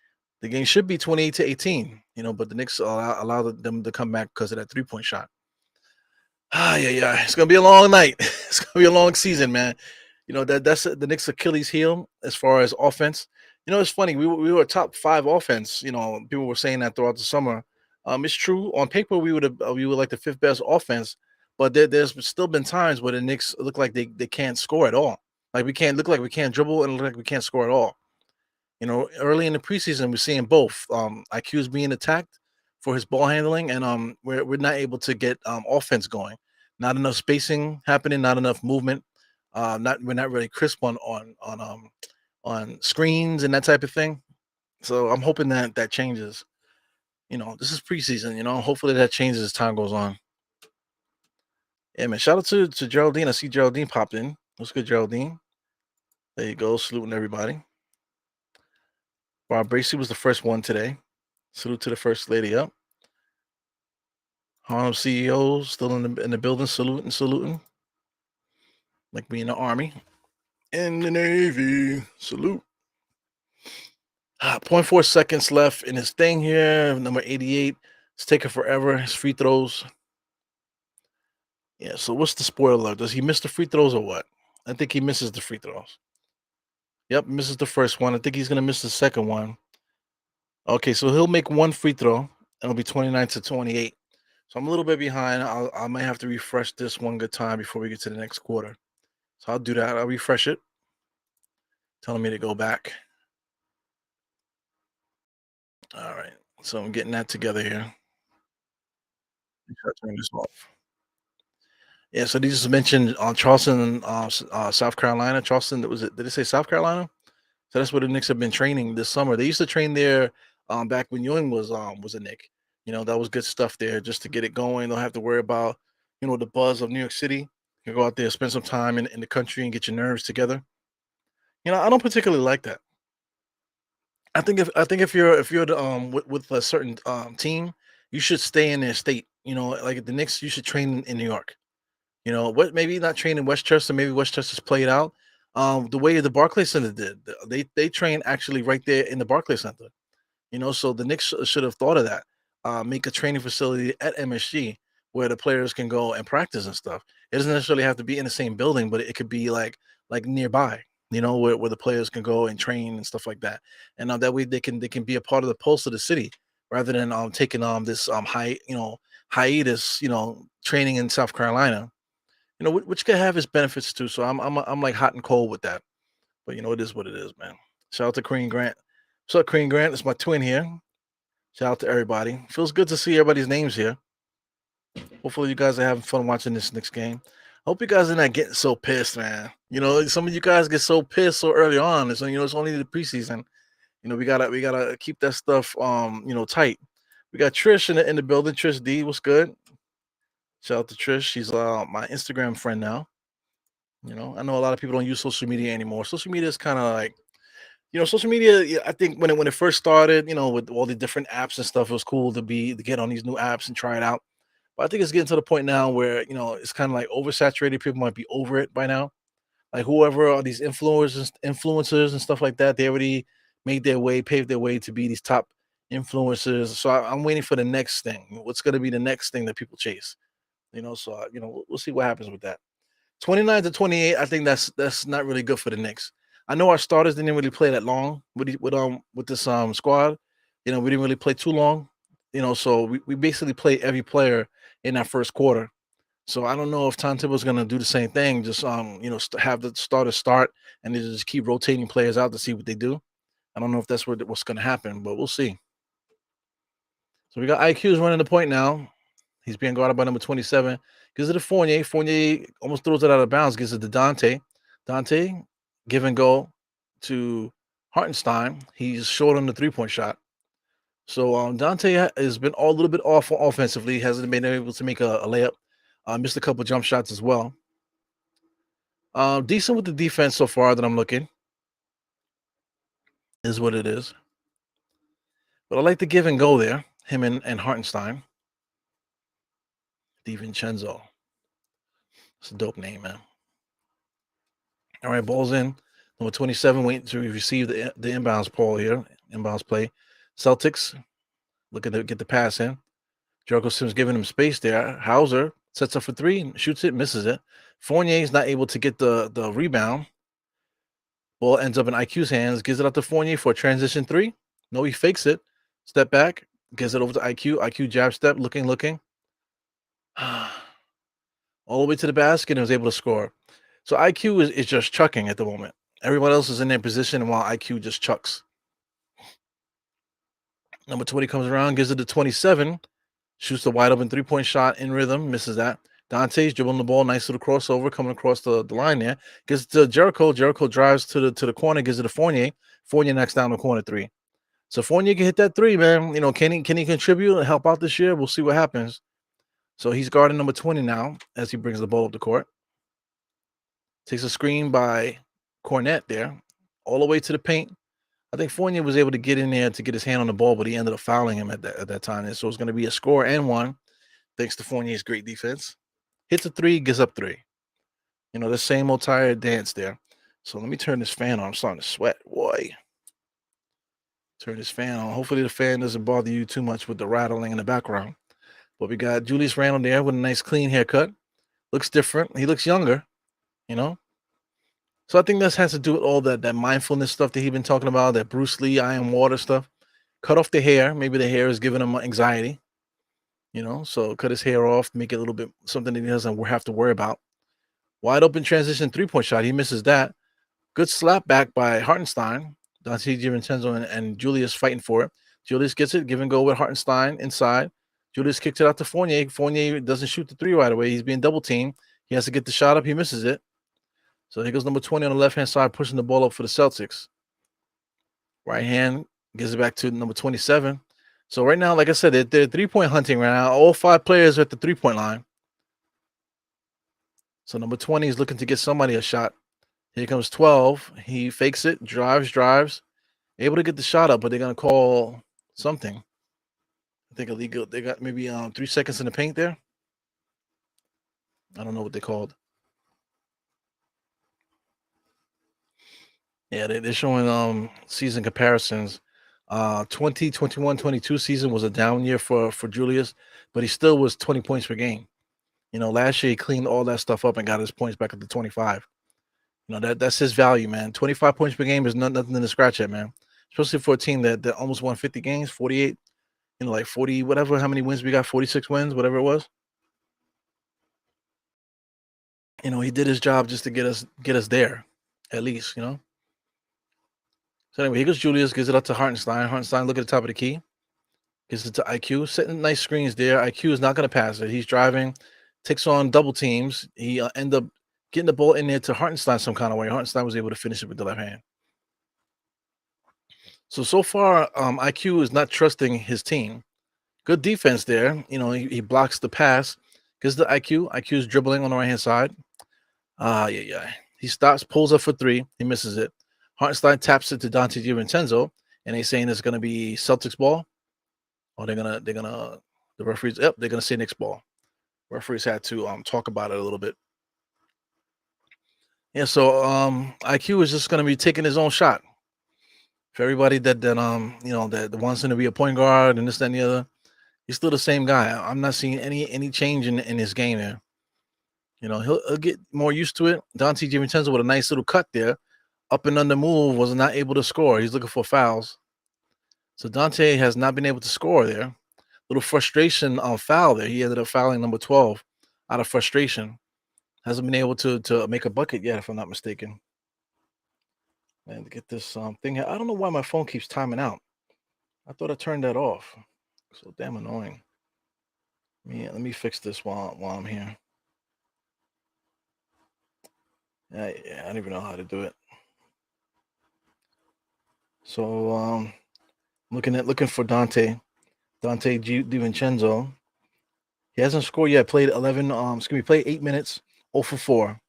The game should be 28-18, but the Knicks allowed them to come back because of that 3-point shot. Yeah. It's gonna be a long night. It's gonna be a long season, man. That's the Knicks' Achilles heel as far as offense. It's funny. We were a top 5 offense. People were saying that throughout the summer. It's true. On paper, we were like the 5th best offense, but there's still been times where the Knicks look like they can't score at all. Like we can't dribble, and look like we can't score at all. Early in the preseason, we're seeing both. IQ's being attacked for his ball handling, and we're not able to get offense going. Not enough spacing happening, not enough movement. We're not really crisp on screens and that type of thing. So I'm hoping that changes. This is preseason. Hopefully that changes as time goes on. Yeah, man. Shout out to Geraldine. I see Geraldine popped in. What's good, Geraldine? There you go, saluting everybody. Bob Bracey was the first one today. Salute to the first lady up. Harlem CEOs still in the building, saluting. Like me in the Army. In the Navy. Salute. Point 0.4 seconds left in his thing here. Number 88. It's taking forever. His free throws. Yeah. So what's the spoiler alert? Does he miss the free throws or what? I think he misses the free throws. Yep, misses the first one. I think he's gonna miss the second one. Okay, so he'll make one free throw. It'll be 29-28. So I'm a little bit behind. I might have to refresh this one good time before we get to the next quarter. So I'll do that. I'll refresh it, telling me to go back. All right. So I'm getting that together here. Make sure I turn this off. Yeah. So they just mentioned Charleston, South Carolina. Charleston. Was it? Did they say South Carolina? So that's where the Knicks have been training this summer. They used to train there back when Ewing was a Knick. That was good stuff there just to get it going. Don't have to worry about the buzz of New York City. You can go out there, spend some time in the country, and get your nerves together. I don't particularly like that. I think if you're with a certain team, you should stay in their state. Like the Knicks, you should train in New York. What, maybe not train in Westchester, maybe Westchester's played out. The way the Barclays Center did. They train actually right there in the Barclays Center. So the Knicks should have thought of that. Make a training facility at MSG where the players can go and practice and stuff. It doesn't necessarily have to be in the same building, but it could be like nearby. Where the players can go and train and stuff like that. And that way they can be a part of the pulse of the city rather than taking this hiatus training in South Carolina. Which could have its benefits too. So I'm like hot and cold with that. But it is what it is, man. Shout out to Crean Grant. What's up, Crean Grant? It's my twin here. Shout out to everybody. Feels good to see everybody's names here. Hopefully, you guys are having fun watching this next game. I hope you guys are not getting so pissed, man. Some of you guys get so pissed so early on. So it's only the preseason. We gotta keep that stuff tight. We got Trish in the building. Trish D, what's good? Shout out to Trish. She's my Instagram friend now. I know a lot of people don't use social media anymore. Social media is kind of like social media. Yeah, I think when it first started, with all the different apps and stuff, it was cool to get on these new apps and try it out. But I think it's getting to the point now where it's kind of like oversaturated. People might be over it by now. Like whoever are these influencers and stuff like that, they already made their way, paved their way to be these top influencers. So I'm waiting for the next thing. What's going to be the next thing that people chase? So we'll see what happens with that. 29-28. I think that's not really good for the Knicks. I know our starters didn't really play that long with this squad. We didn't really play too long. So we basically play every player in that first quarter. So I don't know if Tom Thibodeau's gonna do the same thing. Just have the starters start and then just keep rotating players out to see what they do. I don't know if that's what's gonna happen, but we'll see. So we got IQ's running the point now. He's being guarded by number 27. Gives it to Fournier. Fournier almost throws it out of bounds. Gives it to Dante. Dante, give and go to Hartenstein. He's short on the three-point shot. So Dante has been a little bit off offensively. Hasn't been able to make a layup. Missed a couple jump shots as well. Decent with the defense so far that I'm looking. Is what it is. But I like the give and go there. Him and Hartenstein. DiVincenzo. It's a dope name, man. All right, ball's in. Number 27 waiting to receive the inbounds ball here. Inbounds play. Celtics looking to get the pass in. Jericho Sims giving him space there. Hauser sets up for three, shoots it, misses it. Fournier is not able to get the rebound. Ball ends up in IQ's hands. Gives it up to Fournier for a transition three. No, he fakes it. Step back. Gives it over to IQ. IQ jab step. Looking. All the way to the basket and was able to score. So IQ is just chucking at the moment. Everyone else is in their position while IQ just chucks. Number 20 comes around, gives it to 27, shoots the wide open three-point shot in rhythm, misses that. Dante's dribbling the ball, nice little crossover coming across the line there. Gives it to Jericho. Jericho drives to the corner, gives it to Fournier. Fournier knocks down the corner three. So Fournier can hit that three, man. Can he contribute and help out this year? We'll see what happens. So he's guarding number 20 now as he brings the ball up the court. Takes a screen by Cornette there, all the way to the paint. I think Fournier was able to get in there to get his hand on the ball, but he ended up fouling him at that time. And so it's going to be a score and one, thanks to Fournier's great defense. Hits a three, gives up three. The same old tired dance there. So let me turn this fan on. I'm starting to sweat. Boy. Turn this fan on. Hopefully the fan doesn't bother you too much with the rattling in the background. But we got Julius Randle there with a nice clean haircut. Looks different. He looks younger, you know. So I think this has to do with all that mindfulness stuff that he's been talking about, that Bruce Lee, I am water stuff. Cut off the hair. Maybe the hair is giving him anxiety, you know. So cut his hair off, make it a little bit something that he doesn't have to worry about. Wide open transition 3-point shot. He misses that. Good slap back by Hartenstein. Dante DiVincenzo and Julius fighting for it. Julius gets it, give and go with Hartenstein inside. Julius kicks it out to Fournier. Fournier doesn't shoot the three right away. He's being double teamed. He has to get the shot up. He misses it. So here goes number 20 on the left-hand side, pushing the ball up for the Celtics. Right hand gives it back to number 27. So right now, like I said, they're three-point hunting right now. All 5 players are at the three-point line. So number 20 is looking to get somebody a shot. Here comes 12. He fakes it, drives. Able to get the shot up, but they're going to call something. I think illegal. They got maybe 3 seconds in the paint there. I don't know what they called. Yeah, they're showing season comparisons. 2021 22 season was a down year for Julius, but he still was 20 points per game. You know, last year he cleaned all that stuff up and got his points back up to 25. You know, that's his value, man. 25 points per game is nothing to scratch at, man. Especially for a team that almost won 50 games, 48, you know, like 40, whatever, how many wins we got, 46 wins, whatever it was. You know, he did his job just to get us there, at least, you know. So anyway, here goes Julius, gives it up to Hartenstein. Hartenstein, look at the top of the key. Gives it to IQ, setting nice screens there. IQ is not going to pass it. He's driving, takes on double teams. He end up getting the ball in there to Hartenstein some kind of way. Hartenstein was able to finish it with the left hand. So far, IQ is not trusting his team. Good defense there. You know, he blocks the pass. Gives the IQ. IQ is dribbling on the right-hand side. Yeah. He stops, pulls up for 3. He misses it. Hartenstein taps it to Dante DiVincenzo, and they're saying it's going to be Celtics ball. Or the referees, they're going to say Knicks ball. Referees had to talk about it a little bit. Yeah, so IQ is just going to be taking his own shot. For everybody that you know that wants him to be a point guard and this, that, and the other, he's still the same guy. I'm not seeing any change in his game there. You know, he'll get more used to it. Dante DiVincenzo with a nice little cut there. Up and under move, was not able to score. He's looking for fouls. So Dante has not been able to score there. Little frustration on foul there. He ended up fouling number 12 out of frustration. Hasn't been able to make a bucket yet, if I'm not mistaken. Man, to get this thing here. I don't know why my phone keeps timing out. I thought I turned that off. So damn annoying. Let me fix this while I'm here. Yeah, I don't even know how to do it. So looking for Dante DiVincenzo. He hasn't scored yet. Played 8 minutes, 0 for 4.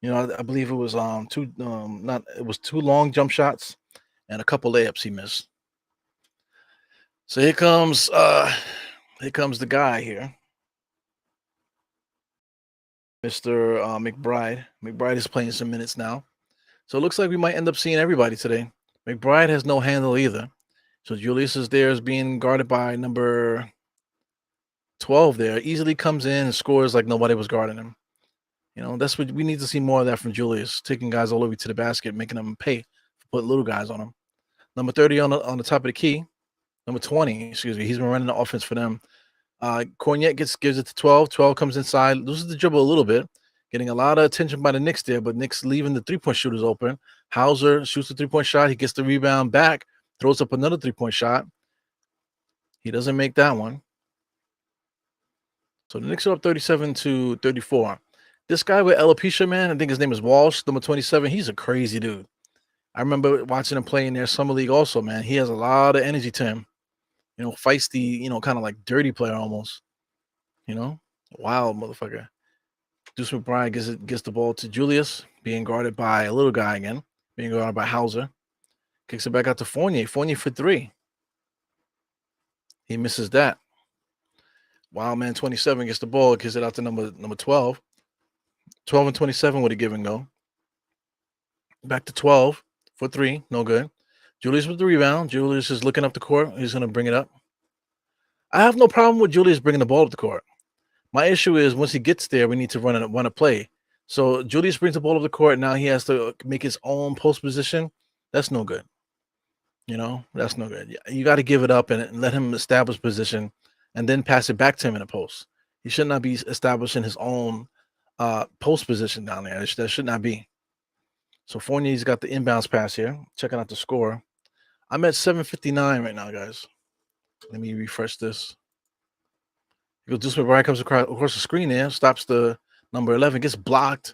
You know, I believe it was it was 2 long jump shots and a couple layups he missed. So here comes the guy here. Mr. McBride. McBride is playing some minutes now. So it looks like we might end up seeing everybody today. McBride has no handle either. So Julius is there, is being guarded by number 12 there. Easily comes in and scores like nobody was guarding him. You know, that's what we need to see more of that from Julius, taking guys all the way to the basket, making them pay for putting little guys on them. Number 30 on the top of the key. Number 20, excuse me. He's been running the offense for them. Cornette gives it to 12. 12 comes inside, loses the dribble a little bit, getting a lot of attention by the Knicks there, but Knicks leaving the 3-point shooters open. Hauser shoots the 3-point shot. He gets the rebound back, throws up another 3-point shot. He doesn't make that one. So the Knicks are up 37-34. This guy with alopecia, man, I think his name is Walsh, number 27. He's a crazy dude. I remember watching him play in their summer league also, man. He has a lot of energy to him. You know, feisty, you know, kind of like dirty player almost. You know, wild motherfucker. Deuce McBride gets the ball to Julius, being guarded by a little guy again, being guarded by Hauser. Kicks it back out to Fournier. Fournier for 3. He misses that. Wild man 27 gets the ball, gives it out to number 12. 12 and 27 with a give and go. Back to 12 for 3, no good. Julius with the rebound. Julius is looking up the court. He's going to bring it up. I have no problem with Julius bringing the ball up the court. My issue is once he gets there, we need to run a play. So Julius brings the ball up the court. Now he has to make his own post position. That's no good. That's no good. You got to give it up and let him establish position and then pass it back to him in a post. He should not be establishing his own post position down there. That should not be. So Fournier's got the inbounds pass here. Checking out the score. I'm at 7:59 right now, guys. Let me refresh this. Deuce McBride comes across the screen there, stops the number 11, gets blocked.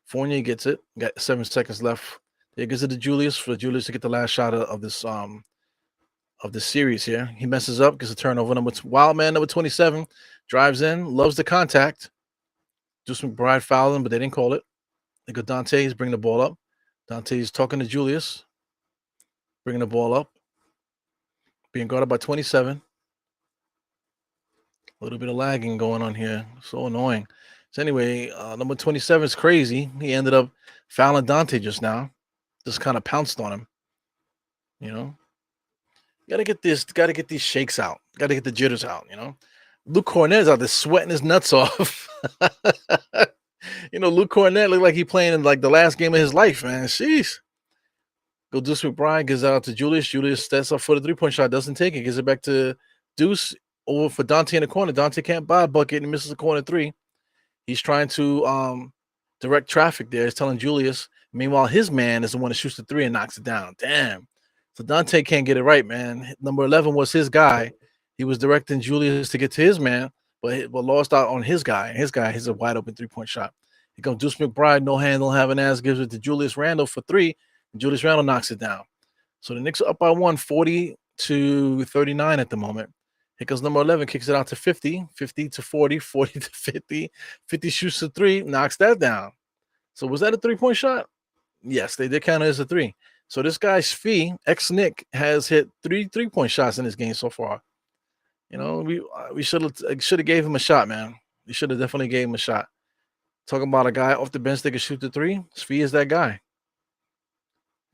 Fournier gets it. Got 7 seconds left. There gives it to Julius for Julius to get the last shot of this series here. He messes up, gets a turnover. Wildman number 27 drives in, loves the contact. Deuce McBride fouled him, but they didn't call it. They go Dante's bringing the ball up. Dante's talking to Julius, bringing the ball up. Being guarded by 27. A little bit of lagging going on here. So annoying. So anyway, number 27 is crazy. He ended up fouling Dante just now. Just kind of pounced on him. You gotta get these shakes out. Gotta get the jitters out, Luke Cornett's out there sweating his nuts off. Luke Cornett looked like he playing in like the last game of his life, man. Jeez. Go Deuce McBride, gives out to Julius. Julius steps up for the 3-point shot, doesn't take it, gives it back to Deuce over for Dante in the corner. Dante can't buy a bucket and misses the corner 3. He's trying to direct traffic there. He's telling Julius. Meanwhile, his man is the one that shoots the 3 and knocks it down. Damn. So Dante can't get it right, man. Number 11 was his guy. He was directing Julius to get to his man, but lost out on his guy. His guy has a wide open 3-point shot. Here comes Deuce McBride, no handle, have an ass, gives it to Julius Randle for 3. And Julius Randle knocks it down. So the Knicks are up by 1, 40-39 at the moment. Here comes number 11, kicks it out to 50, 50 to 40, 40 to 50. 50 shoots the 3, knocks that down. So was that a 3-point shot? Yes, they did count it as a 3. So this guy, Svi, ex-Knick, has hit 3 3-point shots in this game so far. We should have gave him a shot, man. We should have definitely gave him a shot. Talking about a guy off the bench that can shoot the 3, Svi is that guy.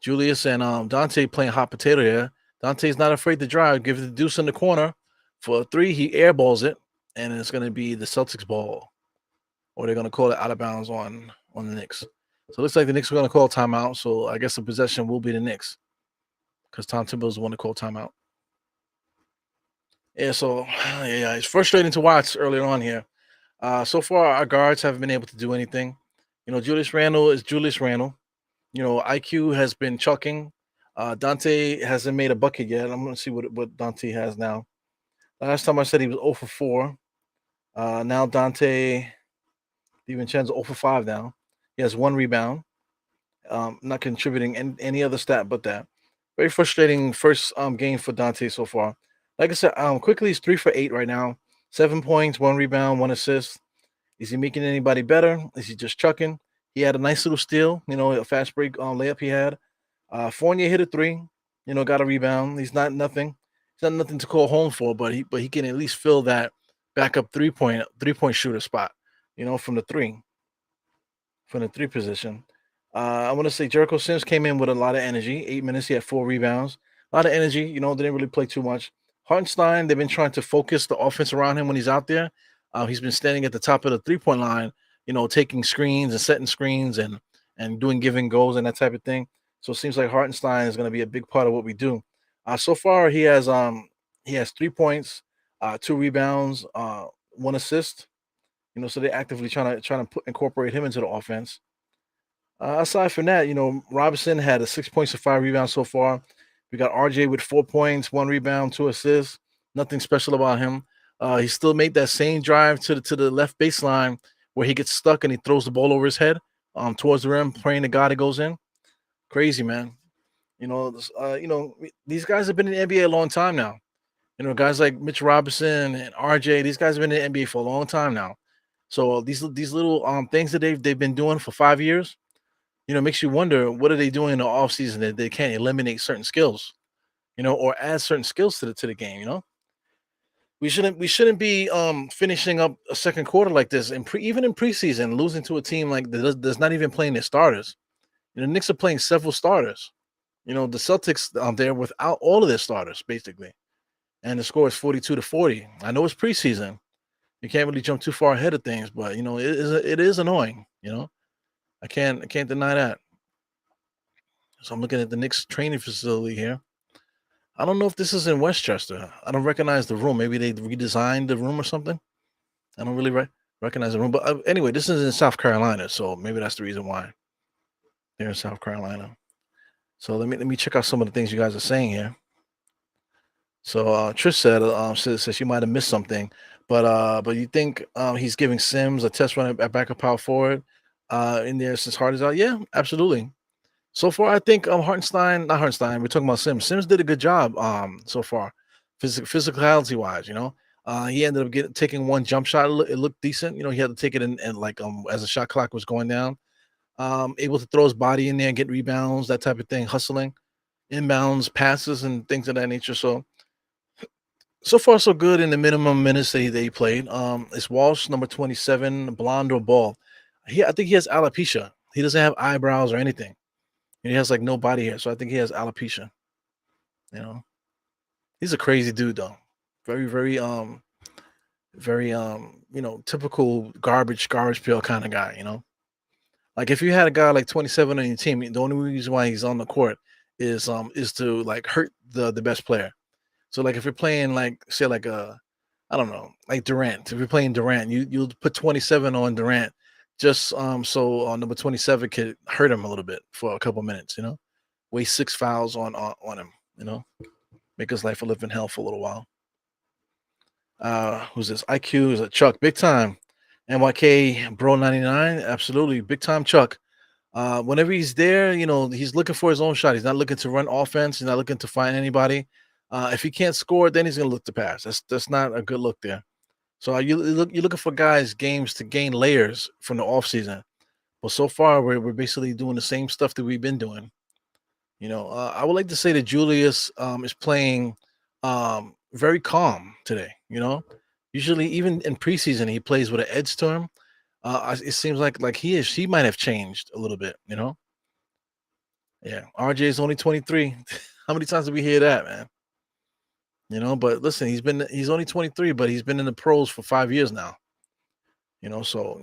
Julius and Dante playing hot potato here. Dante's not afraid to drive. Give it to Deuce in the corner. For a 3, he airballs it, and it's going to be the Celtics ball. Or they're going to call it out of bounds on the Knicks. So it looks like the Knicks are going to call timeout. So I guess the possession will be the Knicks. Because Tom Thibodeau's the one to call timeout. Yeah, so it's frustrating to watch earlier on here. So far, our guards haven't been able to do anything. Julius Randle is Julius Randle. IQ has been chucking. Dante hasn't made a bucket yet. I'm going to see what Dante has now. Last time I said he was 0 for 4. Now Dante DiVincenzo 0 for 5 now. He has 1 rebound. Not contributing any other stat but that. Very frustrating first game for Dante so far. Like I said, quickly he's 3 for 8 right now. 7 points, 1 rebound, 1 assist. Is he making anybody better? Is he just chucking? He had a nice little steal, a fast break layup he had. Fournier hit a 3, got a rebound. He's not nothing. He's not nothing to call home for, but he can at least fill that backup 3-point shooter spot, from the 3 position. I want to say Jericho Sims came in with a lot of energy. 8 minutes, he had 4 rebounds. A lot of energy, didn't really play too much. Hartenstein, they've been trying to focus the offense around him when he's out there. He's been standing at the top of the 3-point line, taking screens and setting screens and doing give and goes and that type of thing. So it seems like Hartenstein is going to be a big part of what we do. So far, he has 3 points, 2 rebounds, 1 assist. So they're actively trying to incorporate him into the offense. Aside from that, Robinson had 6 points and 5 rebounds so far. We got RJ with 4 points, 1 rebound, 2 assists. Nothing special about him. He still made that same drive to the left baseline where he gets stuck and he throws the ball over his head towards the rim, praying to God it goes in. Crazy, man. These guys have been in the NBA a long time now. Guys like Mitch Robinson and RJ, these guys have been in the NBA for a long time now. So these little things that they've been doing for 5 years, makes you wonder what are they doing in the offseason that they can't eliminate certain skills, or add certain skills to the game, We shouldn't be finishing up a second quarter like this, and even in preseason, losing to a team like that's not even playing their starters. The Knicks are playing several starters. The Celtics there without all of their starters basically, and the score is 42-40. I know it's preseason. You can't really jump too far ahead of things, but it is annoying. I can't deny that. So I'm looking at the Knicks training facility here. I don't know if this is in Westchester. I don't recognize the room. Maybe they redesigned the room or something. I don't really recognize the room. But anyway, this is in South Carolina, so maybe that's the reason why they're in South Carolina. So let me check out some of the things you guys are saying here. So Trish said she might have missed something, but you think he's giving Sims a test run at backup power forward in there since Harden's out? Yeah, absolutely. So far, I think Hartenstein, not Hartenstein, we're talking about Sims. Sims did a good job so far, physicality wise. He ended up taking one jump shot. It looked decent. He had to take it in and like as the shot clock was going down. Able to throw his body in there and get rebounds, that type of thing, hustling, inbounds, passes, and things of that nature. So far so good in the minimum minutes that he played. It's Walsh, number 27, blonde or bald. I think he has alopecia. He doesn't have eyebrows or anything. He has like no body hair, so I think he has alopecia. You know, he's a crazy dude though. Very, very typical garbage pail kind of guy. Like if you had a guy like 27 on your team, the only reason why he's on the court is to like hurt the best player. So like if you're playing like say like I don't know, like Durant. If you're playing Durant, you'll put 27 on Durant just so number 27 could hurt him a little bit for a couple minutes. Waste 6 fouls on him, make his life a living hell for a little while. Who's this? IQ is a Chuck, big time. NYK Bro 99, absolutely, big time Chuck. Whenever he's there, he's looking for his own shot. He's not looking to run offense. He's not looking to find anybody. If he can't score, then he's gonna look to pass. That's not a good look there. So you're looking for games to gain layers from the offseason. But so far, we're basically doing the same stuff that we've been doing. I would like to say that Julius is playing very calm today. Usually even in preseason he plays with an edge to him. It seems like he might have changed a little bit. Yeah, RJ is only 23. How many times did we hear that, man? But listen, he's only 23, but he's been in the pros for 5 years now. So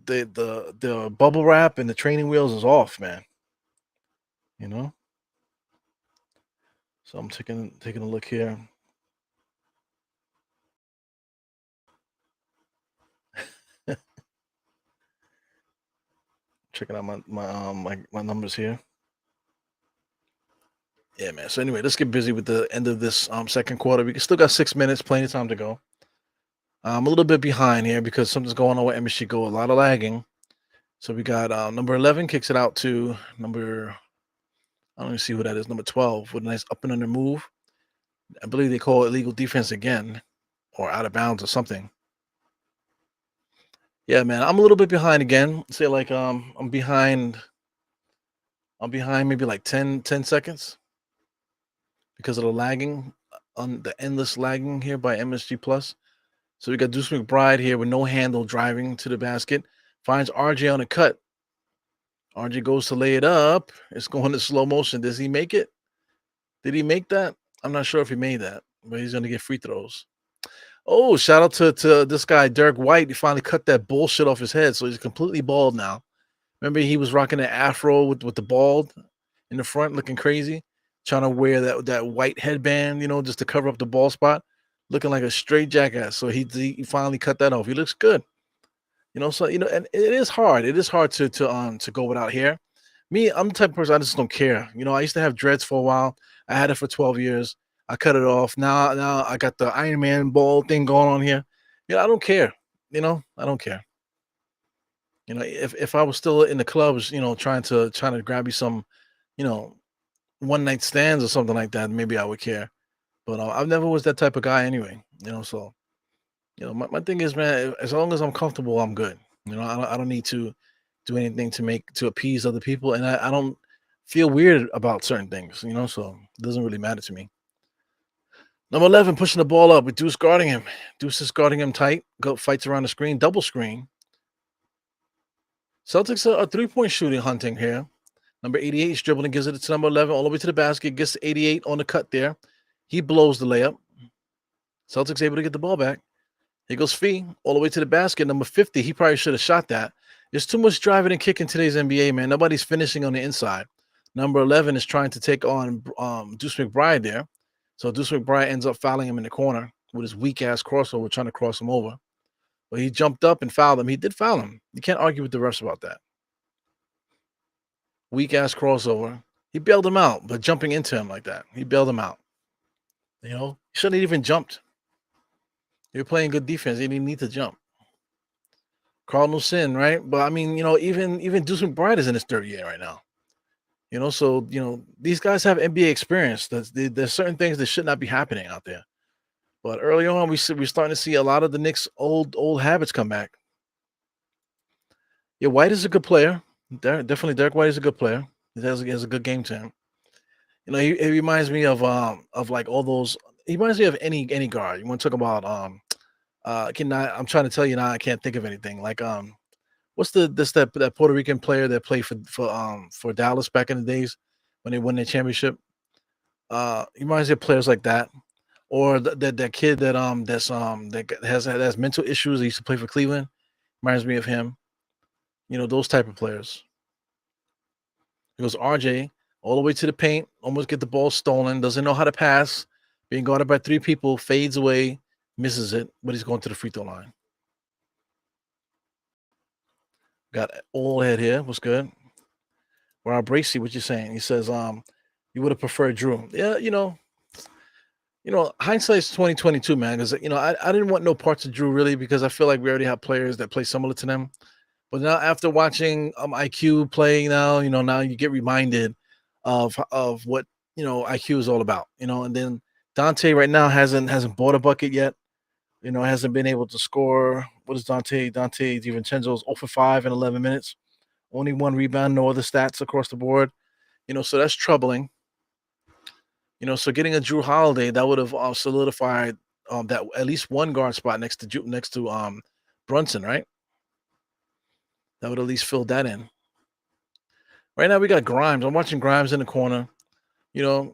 the bubble wrap and the training wheels is off, man. So I'm taking a look here. Checking out my numbers here. Yeah, man. So anyway, let's get busy with the end of this second quarter. We still got 6 minutes, plenty of time to go. I'm a little bit behind here because something's going on with MSG Go, a lot of lagging. So we got number 11 kicks it out to number, I don't even see who that is, number 12 with a nice up and under move. I believe they call it illegal defense again or out of bounds or something. Yeah, man, I'm a little bit behind again. Say like I'm behind maybe like 10 seconds because of the lagging on the endless lagging here by MSG Plus. So we got Deuce McBride here with no handle driving to the basket. Finds RJ on a cut. RJ goes to lay it up. It's going to slow motion. Does he make it? Did he make that? I'm not sure if he made that, but he's going to get free throws. Oh, shout out to this guy, Derek White. He finally cut that bullshit off his head, so he's completely bald now. Remember he was rocking an afro with the bald in the front, looking crazy, trying to wear that white headband, just to cover up the bald spot, looking like a straight jackass. So he finally cut that off. He looks good. So and it is hard. It is hard to go without hair. Me, I'm the type of person I just don't care. I used to have dreads for a while. I had it for 12 years. I cut it off. Now I got the Iron Man bald thing going on here. I don't care. I don't care. If I was still in the clubs, trying to grab you some, one night stands or something like that, maybe I would care. But I never was that type of guy anyway. So my thing is, man, as long as I'm comfortable, I'm good. I don't need to do anything to appease other people, and I don't feel weird about certain things. So it doesn't really matter to me. Number 11 pushing the ball up with Deuce guarding him. Deuce is guarding him tight. Fights around the screen, double screen. Celtics are 3-point shooting hunting here. Number 88 is dribbling, gives it to number 11 all the way to the basket, gets to 88 on the cut there. He blows the layup. Celtics able to get the ball back. Here goes Fee all the way to the basket. Number 50, he probably should have shot that. There's too much driving and kicking today's NBA, man. Nobody's finishing on the inside. Number 11 is trying to take on Deuce McBride there. So Deuce McBride ends up fouling him in the corner with his weak-ass crossover, trying to cross him over. But he jumped up and fouled him. He did foul him. You can't argue with the refs about that. Weak-ass crossover. He bailed him out, but jumping into him like that, he bailed him out. You know, he shouldn't have even jumped. You're playing good defense. You didn't need to jump. Cardinal sin, right? But I mean, you know, even Deuce McBride is in his third year right now. You know, so you know these guys have NBA experience. There's certain things that should not be happening out there. But early on, we're starting to see a lot of the Knicks' old habits come back. Yeah, White is a good player. Definitely, Derek White is a good player. He has a good game to him. You know, he reminds me of like all those. He reminds me of any guard. You want to talk about I'm trying to tell you now. I can't think of anything. Like what's that Puerto Rican player that played for Dallas back in the days when they won their championship? He reminds me of players like that, or that kid that has mental issues. He used to play for Cleveland. Reminds me of him. You know, those type of players. It goes RJ all the way to the paint, almost get the ball stolen, doesn't know how to pass, being guarded by three people, fades away, misses it, but he's going to the free throw line. Got all head here. What's good? Rob Bracey, what you saying? He says, you would have preferred Drew. Yeah, you know, hindsight's 2022, man. Because I didn't want no parts of Drew really because I feel like we already have players that play similar to them. But now after watching IQ play now you get reminded of what IQ is all about. And then Dante right now hasn't bought a bucket yet. Hasn't been able to score. What is Dante? Dante DiVincenzo's 0 for 5 in 11 minutes. Only 1 rebound, no other stats across the board. So that's troubling. So getting a Drew Holiday, that would have solidified that at least one guard spot next to Brunson, right? That would at least fill that in. Right now we got Grimes. I'm watching Grimes in the corner.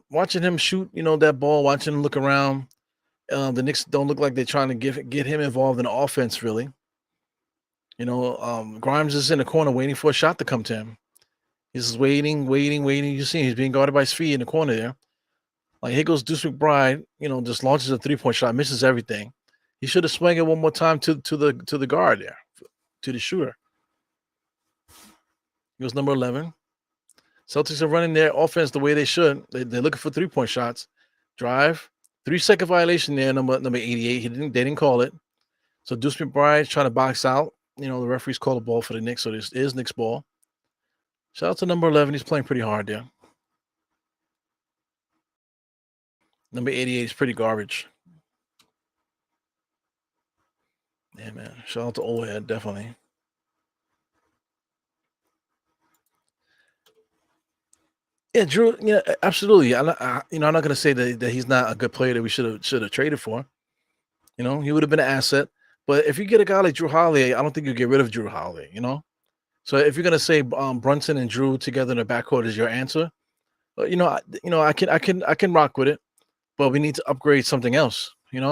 Watching him shoot, that ball, watching him look around. The Knicks don't look like they're trying to get him involved in the offense, really. Grimes is in the corner waiting for a shot to come to him. He's just waiting. You see he's being guarded by Svi in the corner there. Like, here goes Deuce McBride, just launches a 3-point shot, misses everything. He should have swung it one more time to the guard there, to the shooter. He was number 11. Celtics are running their offense the way they should. They're looking for 3-point shots. Drive. 3-second violation there, number 88. They didn't call it. So Deuce McBride trying to box out. The referees call the ball for the Knicks, so this is Knicks ball. Shout out to number 11. He's playing pretty hard there. Number 88 is pretty garbage. Yeah, man. Shout out to old head, definitely. Yeah, Drew. Yeah, absolutely. I'm not going to say that he's not a good player that we should have traded for. He would have been an asset. But if you get a guy like Drew Holiday, I don't think you get rid of Drew Holiday. So if you're going to say Brunson and Drew together in the backcourt is your answer, I can rock with it. But we need to upgrade something else. Getting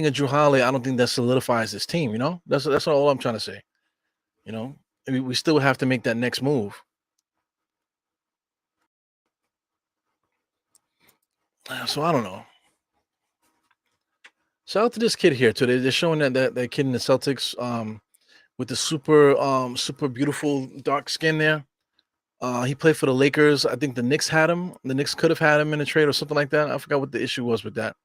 a Drew Holiday, I don't think that solidifies this team. That's all I'm trying to say. We still have to make that next move. So I don't know. Shout out to this kid here today. They're showing that kid in the Celtics with the super beautiful dark skin there. He played for the Lakers. I think the Knicks had him. The Knicks could have had him in a trade or something like that. I forgot what the issue was with that.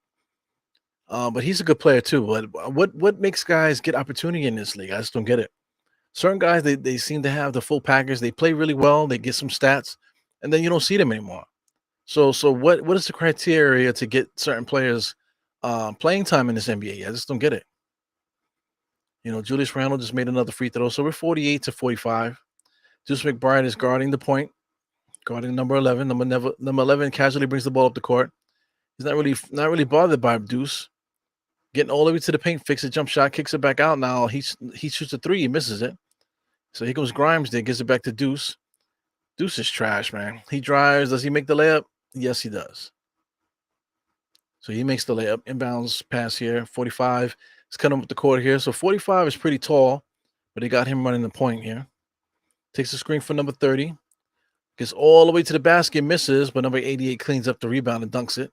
But he's a good player too. But what makes guys get opportunity in this league? I just don't get it. Certain guys, they seem to have the full package. They play really well. They get some stats, and then you don't see them anymore. So what is the criteria to get certain players playing time in this NBA? I just don't get it. Julius Randle just made another free throw. So we're 48-45. Deuce McBride is guarding the point, guarding number 11. Number 11 casually brings the ball up the court. He's not really bothered by Deuce. Getting all the way to the paint, fixes a jump shot, kicks it back out. Now he shoots a 3, he misses it. So here goes Grimes there, gives it back to Deuce. Deuce is trash, man. He drives. Does he make the layup? Yes, he does. So he makes the layup. Inbounds pass here. 45. It's cutting up the court here. So 45 is pretty tall, but they got him running the point here. Takes the screen for number 30. Gets all the way to the basket, misses, but number 88 cleans up the rebound and dunks it.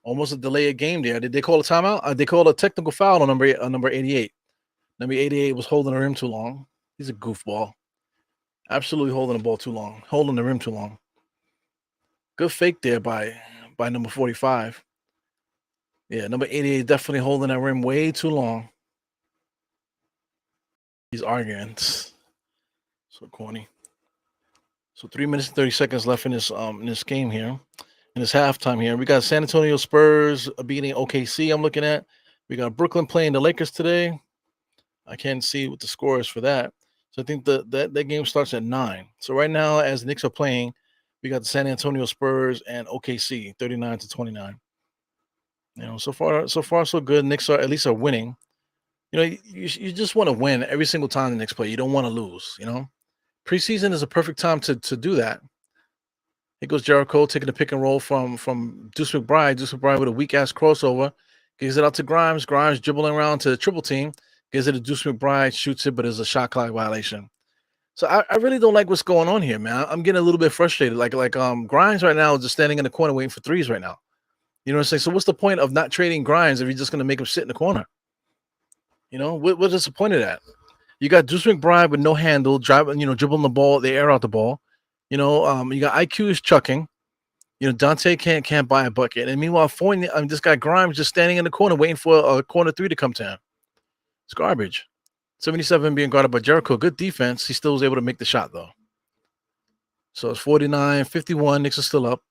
Almost a delay of game there. Did they call a timeout? They called a technical foul on number 88. Number 88 was holding the rim too long. He's a goofball. Absolutely holding the ball too long. Holding the rim too long. Good fake there by number 45. Yeah, number 88 definitely holding that rim way too long. He's arguing. So corny. So 3 minutes and 30 seconds left in this game here. In this halftime here. We got San Antonio Spurs beating OKC I'm looking at. We got Brooklyn playing the Lakers today. I can't see what the score is for that. So I think that game starts at 9. So right now, as the Knicks are playing, we got the San Antonio Spurs and OKC 39-29. So far so good. Knicks are at least winning. You just want to win every single time the Knicks play. You don't want to lose. Preseason is a perfect time to do that. Here goes Jericho taking the pick and roll from Deuce McBride. Deuce McBride with a weak ass crossover. Gives it out to Grimes. Grimes dribbling around to the triple team. Gives it to Deuce McBride. Shoots it, but it's a shot clock violation. So I really don't like what's going on here, man. I'm getting a little bit frustrated. Like Grimes right now is just standing in the corner waiting for threes right now. You know what I'm saying? So what's the point of not trading Grimes if you're just going to make him sit in the corner? What is the point of that? You got Deuce McBride with no handle, dribbling the ball, they air out the ball. You got IQ is chucking. Dante can't buy a bucket. And meanwhile, this guy Grimes just standing in the corner waiting for a corner three to come to him. It's garbage. 77 being guarded by Jericho. Good defense. He still was able to make the shot, though. So it's 49-51. Knicks are still up.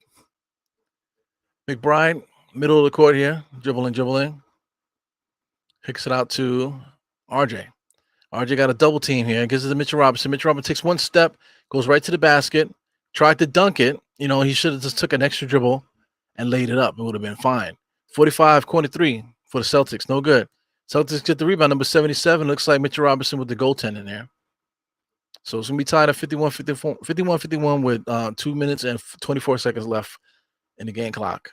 McBride, middle of the court here. Dribbling. Kicks it out to RJ. RJ got a double team here. Gives it to Mitchell Robinson. Mitchell Robinson takes one step, goes right to the basket, tried to dunk it. He should have just took an extra dribble and laid it up. It would have been fine. 45, corner three for the Celtics. No good. Celtics get the rebound. Number 77. Looks like Mitchell Robinson with the goaltend in there. So it's going to be tied at 51-51 with 2 minutes and 24 seconds left in the game clock.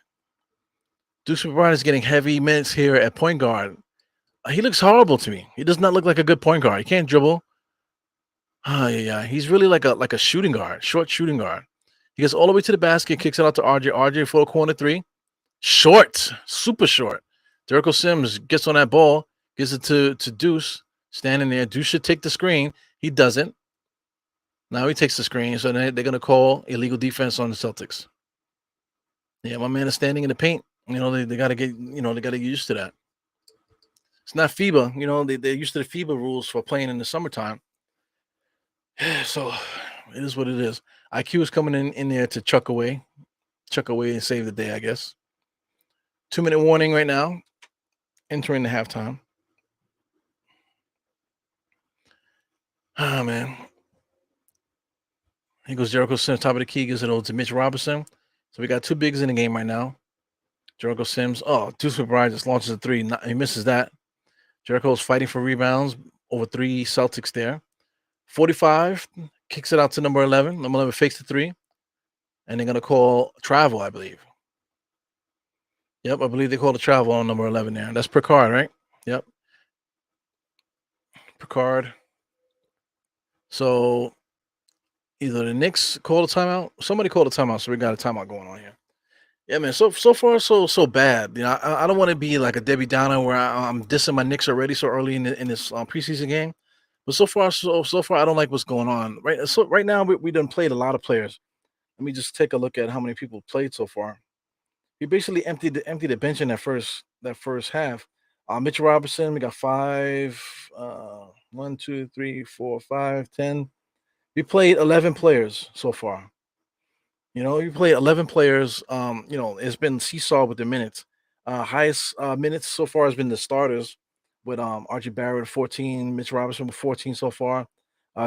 Deuce McBride is getting heavy minutes here at point guard. He looks horrible to me. He does not look like a good point guard. He can't dribble. Yeah. He's really like a shooting guard, short shooting guard. He gets all the way to the basket, kicks it out to RJ. RJ for a corner three. Short, super short. Jericho Sims gets on that ball, gives it to Deuce, standing there. Deuce should take the screen. He doesn't. Now he takes the screen, so they're going to call illegal defense on the Celtics. Yeah, my man is standing in the paint. They got to get, they got to get used to that. It's not FIBA. They're used to the FIBA rules for playing in the summertime. So it is what it is. IQ is coming in there to chuck away and save the day, I guess. 2-minute warning right now. Entering the halftime. Oh, man. Here goes Jericho Sims, top of the key, gives it over to Mitch Robinson. So we got two bigs in the game right now. Jericho Sims. Oh, Deuce McBride just launches a three. He misses that. Jericho's fighting for rebounds over 3 Celtics there. 45 kicks it out to number 11. Number 11 fakes the three. And they're going to call travel, I believe. Yep, I believe they called a travel on number 11 there. That's Picard, right? Yep. Picard. So either the Knicks called a timeout. Somebody called a timeout, so we got a timeout going on here. Yeah, man. So far, so bad. I don't want to be like a Debbie Downer where I'm dissing my Knicks already so early in this preseason game. But so far, I don't like what's going on. Right. So right now, we done played a lot of players. Let me just take a look at how many people played so far. We basically emptied the bench in that first half. Mitchell Robinson, we got 5. 1, 2, 3, 4, 5, 10. We played 11 players so far. We played 11 players. It's been seesaw with the minutes. Highest minutes so far has been the starters with RJ Barrett 14, Mitch Robinson with 14 so far.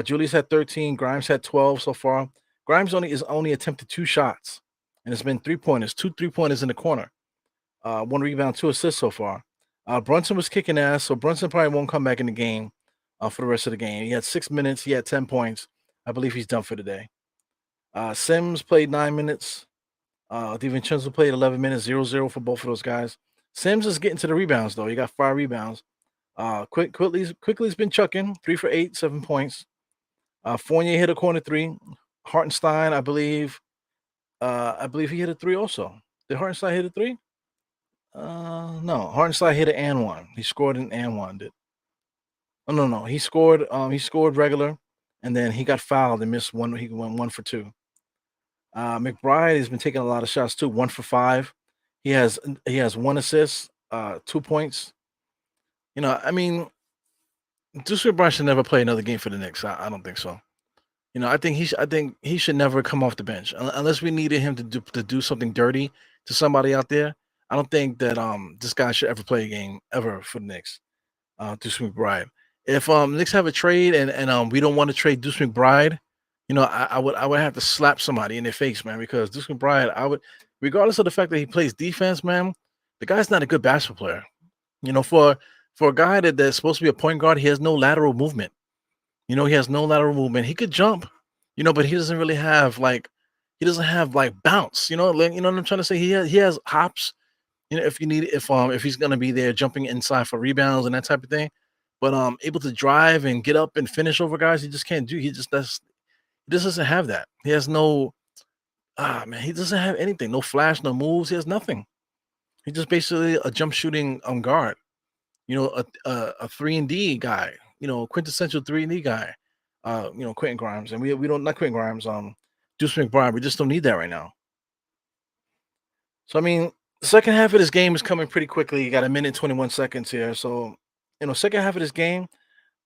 Julius had 13, Grimes had 12 so far. Grimes only attempted 2 shots, and it's been 3-pointers, 2 3-pointers in the corner. 1 rebound, 2 assists so far. Brunson was kicking ass, so Brunson probably won't come back in the game. for the rest of the game. He had 6 minutes. He had 10 points. I believe he's done for the day. Sims played 9 minutes. DiVincenzo played 11 minutes, 0-0 for both of those guys. Sims is getting to the rebounds, though. He got 5 rebounds. Quickly's been chucking 3 for 8, 7 points. Fournier hit a corner three. Hartenstein, I believe he hit a three also. Did Hartenstein hit a three? No. Hartenstein hit an and one. He scored an and one. Oh, no. He scored regular, and then he got fouled and missed one. He went 1 for 2. McBride has been taking a lot of shots too, 1 for 5. He has 1 assist, 2 points. I mean, Deuce McBride should never play another game for the Knicks. I don't think so. I think he should never come off the bench unless we needed him to do something dirty to somebody out there. I don't think that this guy should ever play a game ever for the Knicks. Deuce McBride. If Knicks have a trade and we don't want to trade Deuce McBride, I would have to slap somebody in their face, man, because Deuce McBride, regardless of the fact that he plays defense, man, the guy's not a good basketball player. For a guy that's supposed to be a point guard, he has no lateral movement. He has no lateral movement. He could jump, but he doesn't really have bounce. You know what I'm trying to say? He has hops. If he's gonna be there jumping inside for rebounds and that type of thing, but able to drive and get up and finish over guys, he just can't do. He just doesn't have that. He has no he doesn't have anything. No flash, no moves. He has nothing. He's just basically a jump shooting guard. A 3-and-D guy. Quintessential 3-and-D guy. Quentin Grimes, and we don't not Quentin Grimes. Deuce McBride. We just don't need that right now. So I mean, the second half of this game is coming pretty quickly. You got 1 minute 21 seconds here. So second half of this game.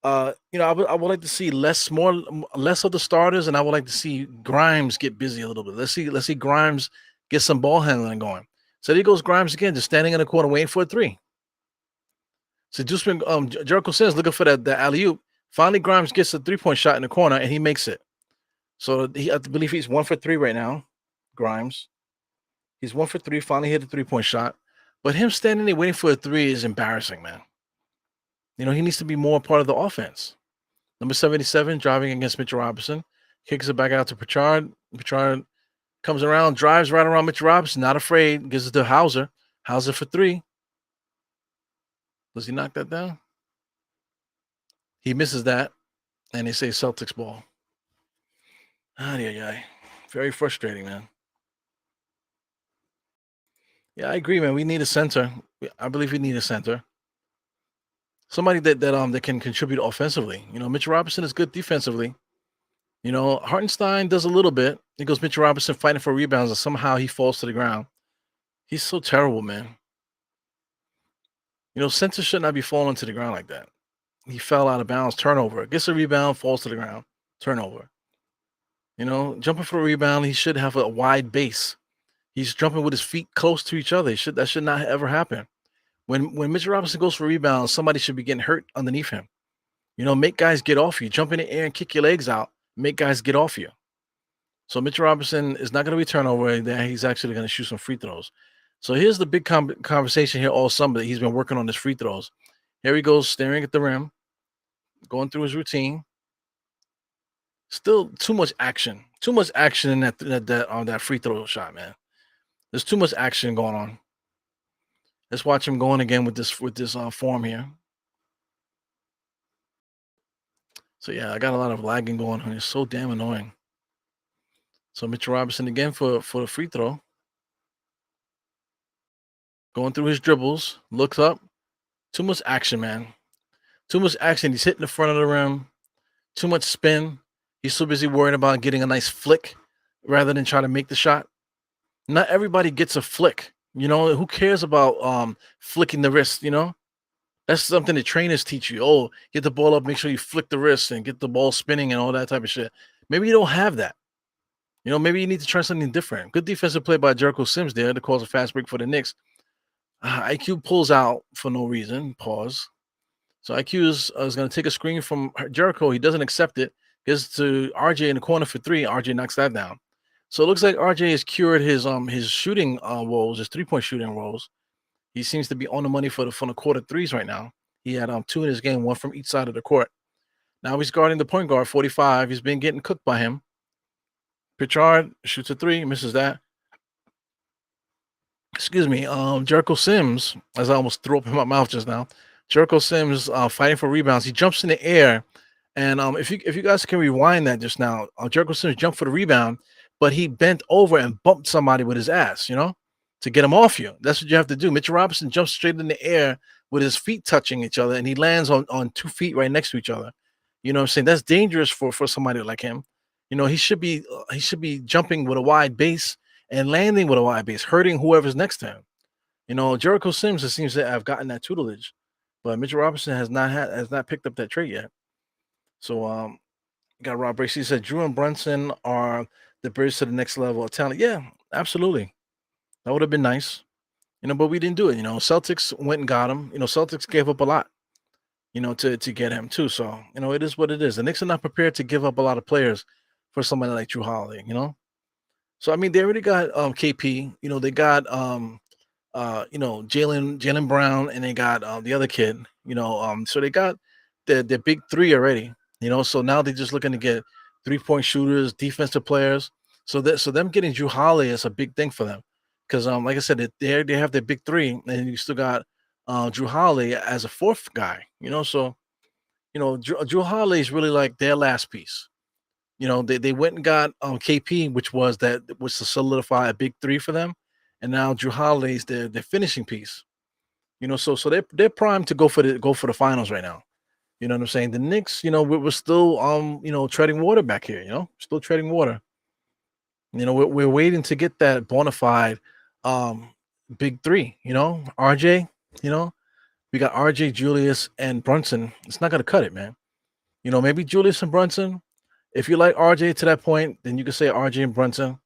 I would like to see less of the starters, and I would like to see Grimes get busy a little bit. Let's see Grimes get some ball handling going. So there goes Grimes again, just standing in the corner waiting for a three. So Jericho Sims looking for the alley-oop. Finally, Grimes gets a 3-point shot in the corner, and he makes it. So I believe he's 1 for 3 right now. Grimes, he's 1 for 3. Finally hit a 3-point shot, but him standing there waiting for a three is embarrassing, man. He needs to be more part of the offense. Number 77, driving against Mitchell Robinson. Kicks it back out to Pritchard. Pritchard comes around, drives right around Mitchell Robinson, not afraid, gives it to Hauser. Hauser for 3. Does he knock that down? He misses that, and they say Celtics ball. Yeah. Very frustrating, man. Yeah, I agree, man. We need a center. I believe we need a center. Somebody that can contribute offensively. Mitchell Robinson is good defensively. Hartenstein does a little bit. It goes Mitchell Robinson fighting for rebounds, and somehow he falls to the ground. He's so terrible, man. Center should not be falling to the ground like that. He fell out of bounds, turnover. Gets a rebound, falls to the ground, turnover. Jumping for a rebound, he should have a wide base. He's jumping with his feet close to each other. That should not ever happen. When Mitchell Robinson goes for rebounds, somebody should be getting hurt underneath him. Make guys get off you. Jump in the air and kick your legs out. Make guys get off you. So Mitchell Robinson is not going to be turnover. He's actually going to shoot some free throws. So here's the big conversation here all summer that he's been working on his free throws. Here he goes, staring at the rim, going through his routine. Still too much action. Too much action in that free throw shot, man. There's too much action going on. Let's watch him going again with this form here. So yeah, I got a lot of lagging going on. It's so damn annoying. So Mitchell Robinson again for the free throw. Going through his dribbles, looks up. Too much action, man. Too much action. He's hitting the front of the rim. Too much spin. He's so busy worrying about getting a nice flick rather than trying to make the shot. Not everybody gets a flick. Who cares about flicking the wrist, That's something that trainers teach you. Oh, get the ball up, make sure you flick the wrist and get the ball spinning and all that type of shit. Maybe you don't have that. Maybe you need to try something different. Good defensive play by Jericho Sims there to cause a fast break for the Knicks. IQ pulls out for no reason. Pause. So IQ is going to take a screen from Jericho. He doesn't accept it. Gets to RJ in the corner for 3. RJ knocks that down. So it looks like RJ has cured his shooting woes, his 3-point shooting woes. He seems to be on the money from the quarter threes right now. He had 2 in his game, 1 from each side of the court. Now he's guarding the point guard, 45. He's been getting cooked by him. Pritchard shoots a three, misses that. Excuse me. Jericho Sims, as I almost threw up in my mouth just now. Jericho Sims fighting for rebounds. He jumps in the air, and if you guys can rewind that just now, Jericho Sims jumped for the rebound, but he bent over and bumped somebody with his ass. To get him off you. That's what you have to do. Mitchell Robinson jumps straight in the air with his feet touching each other, and he lands on 2 feet right next to each other. You know what I'm saying? That's dangerous for somebody like him. He should be jumping with a wide base and landing with a wide base, hurting whoever's next to him. Jericho Sims, it seems to have gotten that tutelage, but Mitchell Robinson has not picked up that trait yet. So got Rob Bracey said Drew and Brunson are the bridge to the next level of talent. Yeah, absolutely. That would have been nice. But we didn't do it. Celtics went and got him. Celtics gave up a lot, to get him too. So, it is what it is. The Knicks are not prepared to give up a lot of players for somebody like Drew Holiday. So I mean they already got KP, they got Jalen Brown, and they got the other kid, so they got the big three already, so now they're just looking to get 3-point shooters, defensive players. So them getting Drew Holiday is a big thing for them. Because like I said, they have their big three, and you still got Drew Holiday as a fourth guy, so Drew Holiday is really like their last piece. They went and got KP, which was to solidify a big three for them, and now Drew Holiday's their finishing piece. So they're primed to go for the finals right now. You know what I'm saying? The Knicks, we're still treading water back here. Still treading water. We're waiting to get that bona fide um big three. RJ. You know, we got RJ, Julius, and Brunson. It's not gonna cut it, man. Maybe Julius and Brunson. If you like RJ to that point, then you can say RJ and Brunson.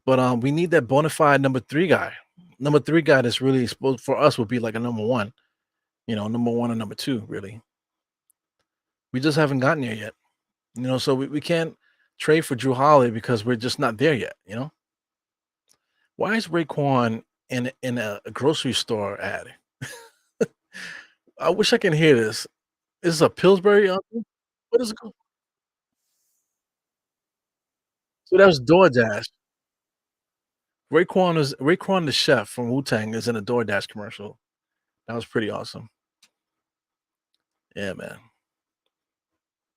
But we need that bona fide number three guy. Number three guy that's really supposed for us would be like a number one. Number one and number two, really. We just haven't gotten there yet. So we can't trade for Drew Holiday because we're just not there yet. Why is Raekwon in a grocery store ad? I wish I can hear this. Is this a Pillsbury uncle? What is it called? So that was DoorDash. Raekwon the chef from Wu-Tang is in a DoorDash commercial. That was pretty awesome. Yeah, man.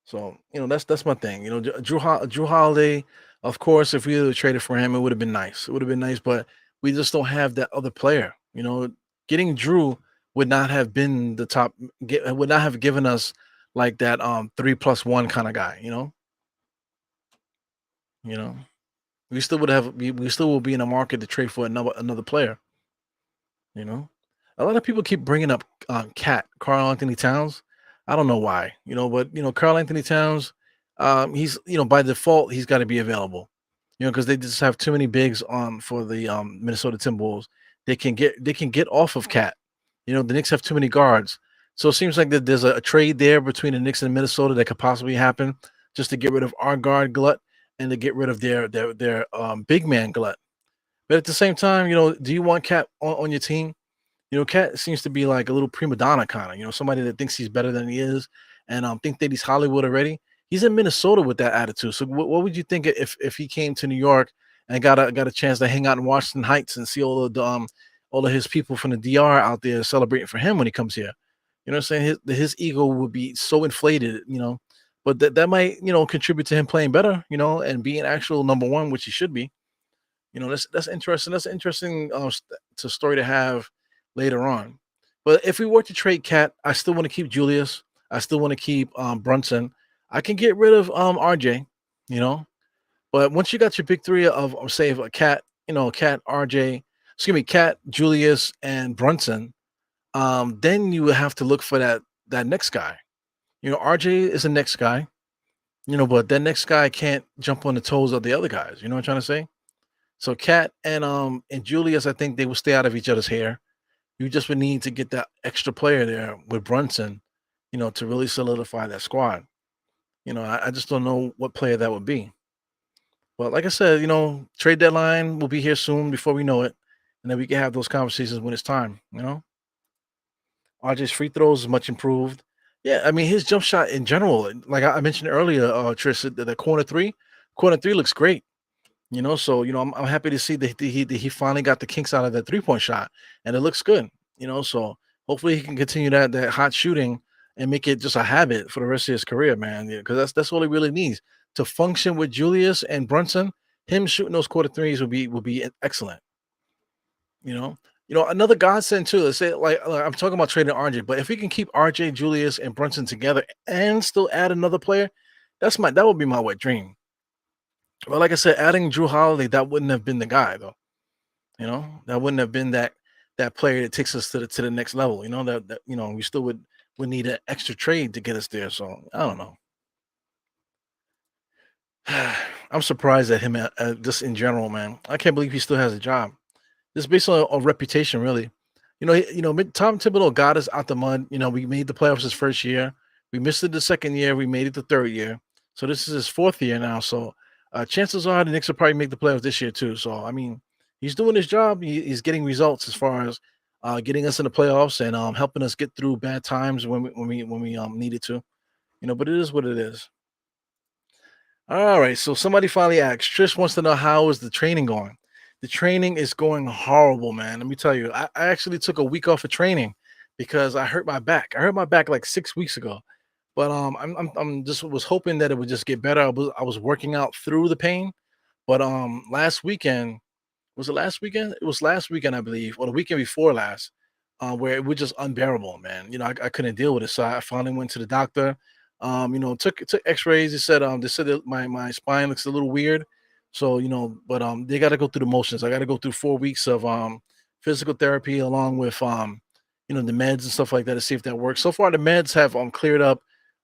So, that's my thing. Drew Holiday, of course, if we had traded for him, it would have been nice. It would have been nice, but we just don't have that other player. Getting Drew would not have been the top. Would not have given us like that 3+1 kind of guy. You know. We still will be in a market to trade for another player. You know, a lot of people keep bringing up Cat Carl Anthony Towns. I don't know why, but Carl Anthony Towns, he's by default he's got to be available, because they just have too many bigs on for the Minnesota Timberwolves. They can get off of Cat. The Knicks have too many guards, so it seems like that there's a trade there between the Knicks and Minnesota that could possibly happen just to get rid of our guard glut and to get rid of their big man glut. But at the same time, do you want Cat on your team? Cat seems to be like a little prima donna kind of, somebody that thinks he's better than he is, and think that he's Hollywood already. He's in Minnesota with that attitude. So what would you think if he came to New York and got a chance to hang out in Washington Heights and see all of his people from the DR out there celebrating for him when he comes here? You know what I'm saying? His ego would be so inflated, but that might contribute to him playing better, and being actual number one, which he should be. That's interesting. That's an interesting story to have later on. But if we were to trade Cat, I still want to keep Julius. I still want to keep Brunson. I can get rid of RJ, you know. But once you got your big three of say a Cat, Cat, RJ, excuse me, Cat, Julius, and Brunson, then you would have to look for that next guy. RJ is the next guy, but that next guy can't jump on the toes of the other guys. You know what I'm trying to say? So Cat and Julius, I think they will stay out of each other's hair. You just would need to get that extra player there with Brunson, to really solidify that squad. I just don't know what player that would be. But like I said, trade deadline will be here soon before we know it. And then we can have those conversations when it's time. RJ's free throws is much improved. Yeah, I mean his jump shot in general, like I mentioned earlier, Trish, the corner three looks great. So I'm happy to see that he finally got the kinks out of that 3-point shot, and it looks good. So hopefully he can continue that hot shooting and make it just a habit for the rest of his career, man. Because that's all he really needs to function with Julius and Brunson. Him shooting those quarter threes would be excellent. You know, another godsend too. Let's say like I'm talking about trading RJ, but if we can keep RJ, Julius, and Brunson together and still add another player, that would be my wet dream. Well, like I said, adding Drew Holiday, that wouldn't have been the guy though. That wouldn't have been that player that takes us to the next level. That we still would need an extra trade to get us there. So I don't know. I'm surprised at him just in general, man. I can't believe he still has a job. Just based on reputation, really. Tom Thibodeau got us out the mud. We made the playoffs his first year. We missed it the second year. We made it the third year. So this is his fourth year now. So chances are the Knicks will probably make the playoffs this year too. So I mean, he's doing his job. He's getting results as far as getting us in the playoffs and helping us get through bad times when we needed to. But it is what it is. All right. So somebody finally asked. Trish wants to know how is the training going. The training is going horrible, man. Let me tell you. I actually took a week off of training because I hurt my back. I hurt my back like 6 weeks ago. But I'm just was hoping that it would just get better. I was working out through the pain. But last weekend, was it last weekend? It was last weekend, I believe, or the weekend before last, where it was just unbearable, man. I couldn't deal with it, so I finally went to the doctor. Took X-rays. They said that my spine looks a little weird, so but they got to go through the motions. I got to go through 4 weeks of physical therapy along with the meds and stuff like that to see if that works. So far, the meds have cleared up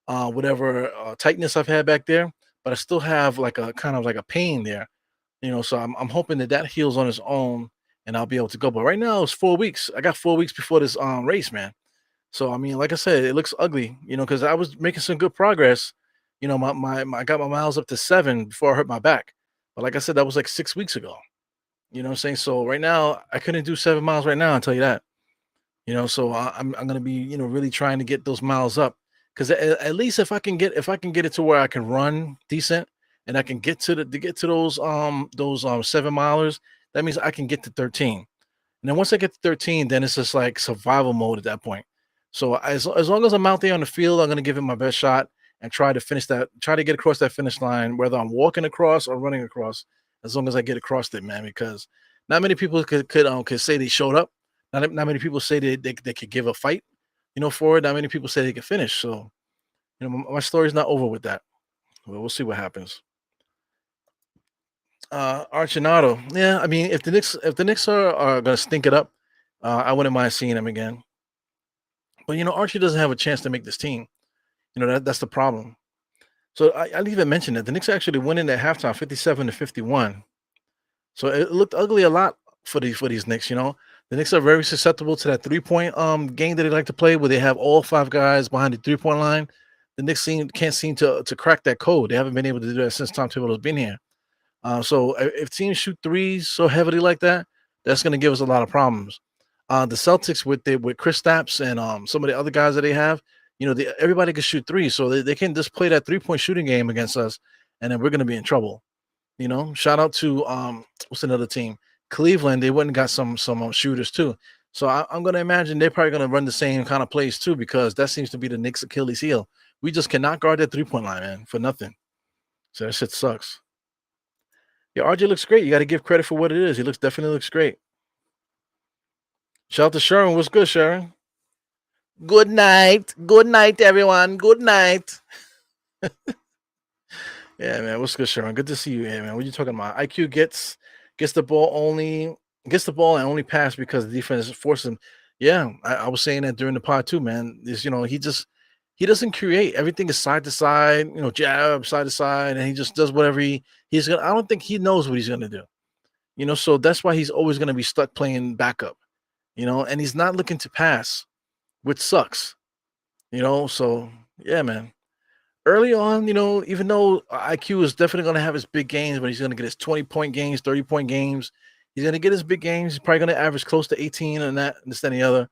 whatever tightness I've had back there, but I still have like a kind of like a pain there. So I'm hoping that heals on its own and I'll be able to go. But right now it's 4 weeks. I got 4 weeks before this race, man. So I mean, like I said, it looks ugly, because I was making some good progress. I got my miles up to 7 before I hurt my back. But like I said, that was like 6 weeks ago. You know what I'm saying? So right now I couldn't do 7 miles right now, I'll tell you that. So I'm gonna be, really trying to get those miles up. Because at least if I can get it to where I can run decent and I can get to those 7 milers, that means I can get to 13. And then once I get to 13, then it's just like survival mode at that point. So as long as I'm out there on the field, I'm gonna give it my best shot and try to get across that finish line, whether I'm walking across or running across, as long as I get across it, man, because not many people could say they showed up. Not many people say they could give a fight, for it. Not many people say they could finish. So, my story's not over with that. Well, we'll see what happens. Archinato. Yeah, I mean, if the Knicks are gonna stink it up, I wouldn't mind seeing him again. But Archie doesn't have a chance to make this team. That's the problem. So I even mentioned that the Knicks actually winning at halftime, 57-51. So it looked ugly a lot for these Knicks. The Knicks are very susceptible to that 3-point game that they like to play, where they have all 5 guys behind the 3-point line. The Knicks can't seem to crack that code. They haven't been able to do that since Tom Thibodeau's been here. So if teams shoot threes so heavily like that, that's going to give us a lot of problems. The Celtics with Chris Stapps and some of the other guys that they have, everybody can shoot threes, so they can just play that 3-point shooting game against us, and then we're going to be in trouble. Shout out to what's another team? Cleveland. They went and got some shooters too. So I'm going to imagine they're probably going to run the same kind of plays too, because that seems to be the Knicks' Achilles heel. We just cannot guard that 3-point line, man, for nothing. So that shit sucks. Yeah, RJ looks great. You got to give credit for what it is. He definitely looks great. Shout out to Sharon. What's good, Sharon? Good night. Good night, everyone. Good night. Yeah, man. What's good, Sharon? Good to see you, man. What are you talking about? IQ gets the ball and only pass because the defense forces him. Yeah, I was saying that during the pod too, man. He doesn't create. Everything is side to side, jab side to side, and he just does whatever he's gonna. I don't think he knows what he's gonna do. So that's why he's always gonna be stuck playing backup. And he's not looking to pass, which sucks. So yeah, man. Early on, even though IQ is definitely going to have his big games, but he's going to get his 20-point games, 30-point games. He's going to get his big games. He's probably going to average close to 18 and that, and this, and the other.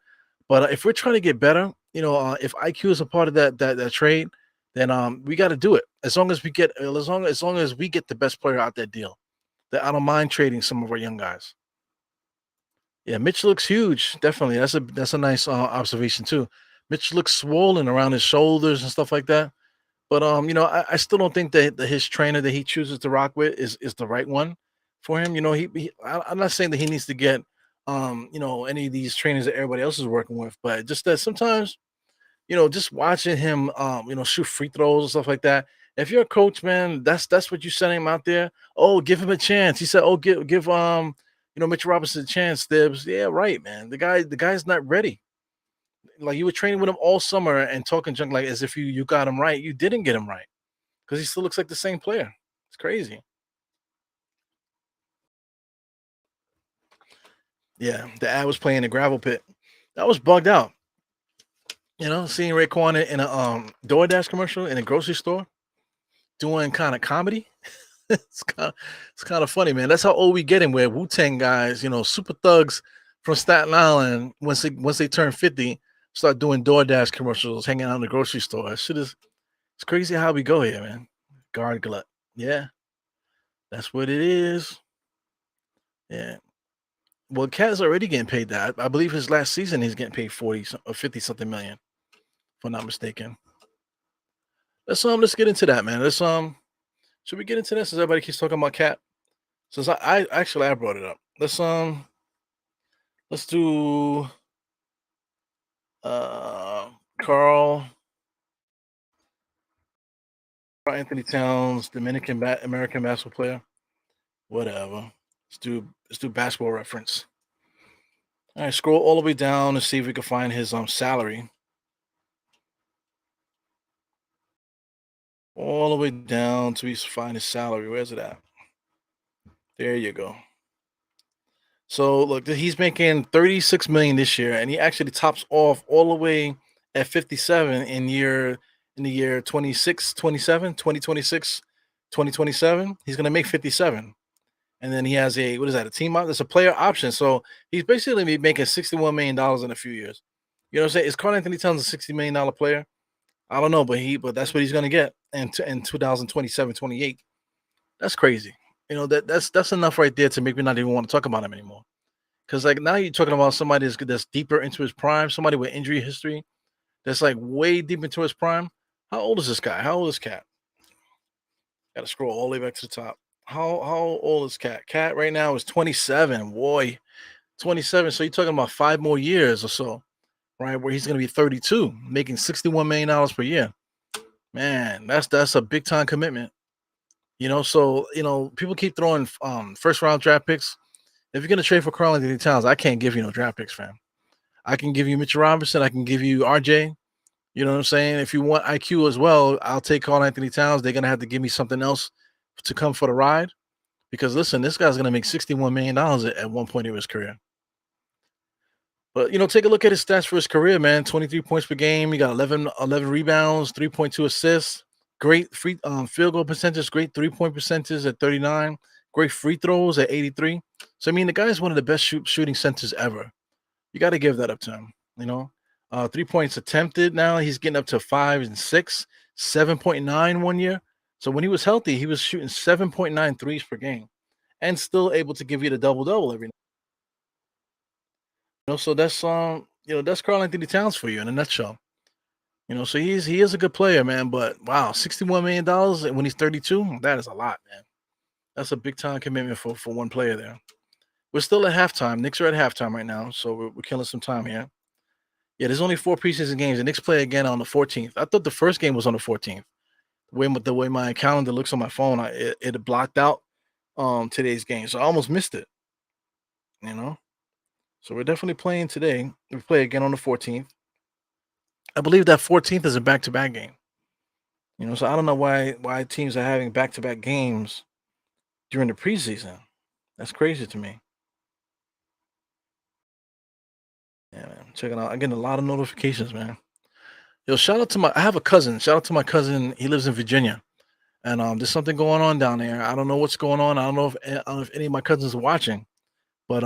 But if we're trying to get better, if IQ is a part of that trade, then we got to do it. As long as we get the best player out that deal, that I don't mind trading some of our young guys. Yeah, Mitch looks huge. Definitely, that's a nice observation too. Mitch looks swollen around his shoulders and stuff like that. But I still don't think that his trainer that he chooses to rock with is the right one for him. I'm not saying that he needs to get any of these trainers that everybody else is working with, but just that sometimes just watching him shoot free throws and stuff like that. If you're a coach, man, that's what you send him out there. Oh, give him a chance. He said, oh, give Mitch Robinson a chance, Dibs. Yeah, right, man. The guy's not ready. Like you were training with him all summer and talking junk like as if you got him right. You didn't get him right because he still looks like the same player. It's crazy. Yeah, the ad was playing the gravel pit. That was bugged out. Seeing Raekwon in a DoorDash commercial in a grocery store doing kind of comedy. it's kind of funny, man. That's how old we getting. Where Wu Tang guys, super thugs from Staten Island, once they turn 50, start doing DoorDash commercials, hanging out in the grocery store. It's crazy how we go here, man. Guard glut. Yeah, that's what it is. Yeah. Well, Cat's already getting paid that. I believe his last season he's getting paid 40 or 50 something million, if I'm not mistaken. Let's get into that, man. Should we get into this? Since everybody keeps talking about Cat. Since I brought it up. Let's do uh Carl Anthony Towns, American basketball player. Whatever. Let's do basketball reference. All right, scroll all the way down and see if we can find his salary. All the way down to find his salary. Where's it at? There you go. So look, he's making 36 million this year, and he actually tops off all the way at 57 in the year 26, 27, 2026, 2027. He's gonna make 57. And then he has a team op? There's a player option. So he's basically be making $61 million in a few years. You know what I'm saying? Is Carl Anthony Towns a $60 million player? I don't know, but that's what he's gonna get in 2027, 28. That's crazy. That's enough right there to make me not even want to talk about him anymore. Because like now you're talking about somebody that's deeper into his prime, somebody with injury history, that's like way deep into his prime. How old is this guy? How old is Cat? Got to scroll all the way back to the top. How old is Cat? Cat right now is 27. Boy, 27. So you're talking about 5 more years or so, right? Where he's gonna be 32, making $61 million per year. Man, that's a big time commitment. So people keep throwing first round draft picks. If you're gonna trade for Karl Anthony Towns, I can't give you no draft picks, fam. I can give you Mitchell Robinson. I can give you RJ. You know what I'm saying? If you want IQ as well, I'll take Karl Anthony Towns. They're gonna have to give me something else to come for the ride. Because listen, this guy's gonna make $61 million at one point in his career. But take a look at his stats for his career, man. 23 points per game. He got 11 rebounds, 3.2 assists. Great free field goal percentage, great 3-point percentage at 39, great free throws at 83. So I mean, the guy is one of the best shooting centers ever. You got to give that up to him. 3 points attempted. Now he's getting up to 5 and 6, 7.9 one year. So when he was healthy, he was shooting 7.9 threes per game, and still able to give you the double double every night. So that's Karl Anthony Towns for you in a nutshell. So he is a good player, man. But wow, $61 million when he's 32, that is a lot, man. That's a big time commitment for one player there. We're still at halftime. Knicks are at halftime right now, so we're killing some time here. Yeah, there's only 4 preseason games. The Knicks play again on the 14th. I thought the first game was on the 14th. The way my calendar looks on my phone, it blocked out today's game, so I almost missed it. So we're definitely playing today. We play again on the 14th. I believe that 14th is a back-to-back game. So I don't know why teams are having back-to-back games during the preseason. That's crazy to me. Yeah, man. Checking out. I'm getting a lot of notifications, man. Yo, shout out to I have a cousin. Shout out to my cousin. He lives in Virginia. And there's something going on down there. I don't know what's going on. I don't know if any of my cousins are watching. But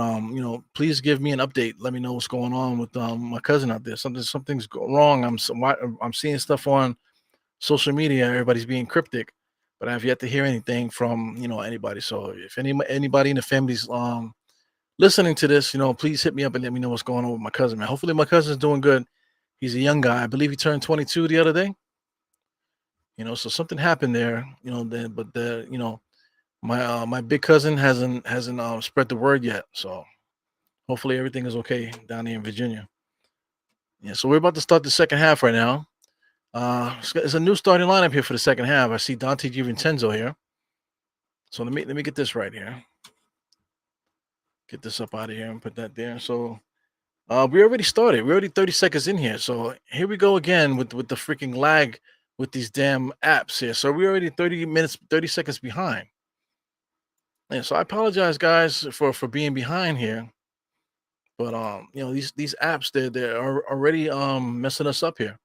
please give me an update. Let me know what's going on with my cousin out there. Something's wrong. I'm seeing stuff on social media. Everybody's being cryptic, but I've yet to hear anything from anybody. So if anybody in the family's listening to this, please hit me up and let me know what's going on with my cousin, man. Hopefully my cousin's doing good. He's a young guy. I believe he turned 22 the other day. So something happened there. Then but the my big cousin hasn't spread the word yet. So hopefully everything is okay down here in Virginia. Yeah. So we're about to start the second half right now. It's a new starting lineup here for the second half. I see Dante DiVincenzo here. So let me get this right here. Get this up out of here and put that there. So we already started. We're already 30 seconds in here. So here we go again with the freaking lag with these damn apps here. So we're already 30 minutes, 30 seconds behind. Yeah, so I apologize, guys, for being behind here. But these apps they're already messing us up here.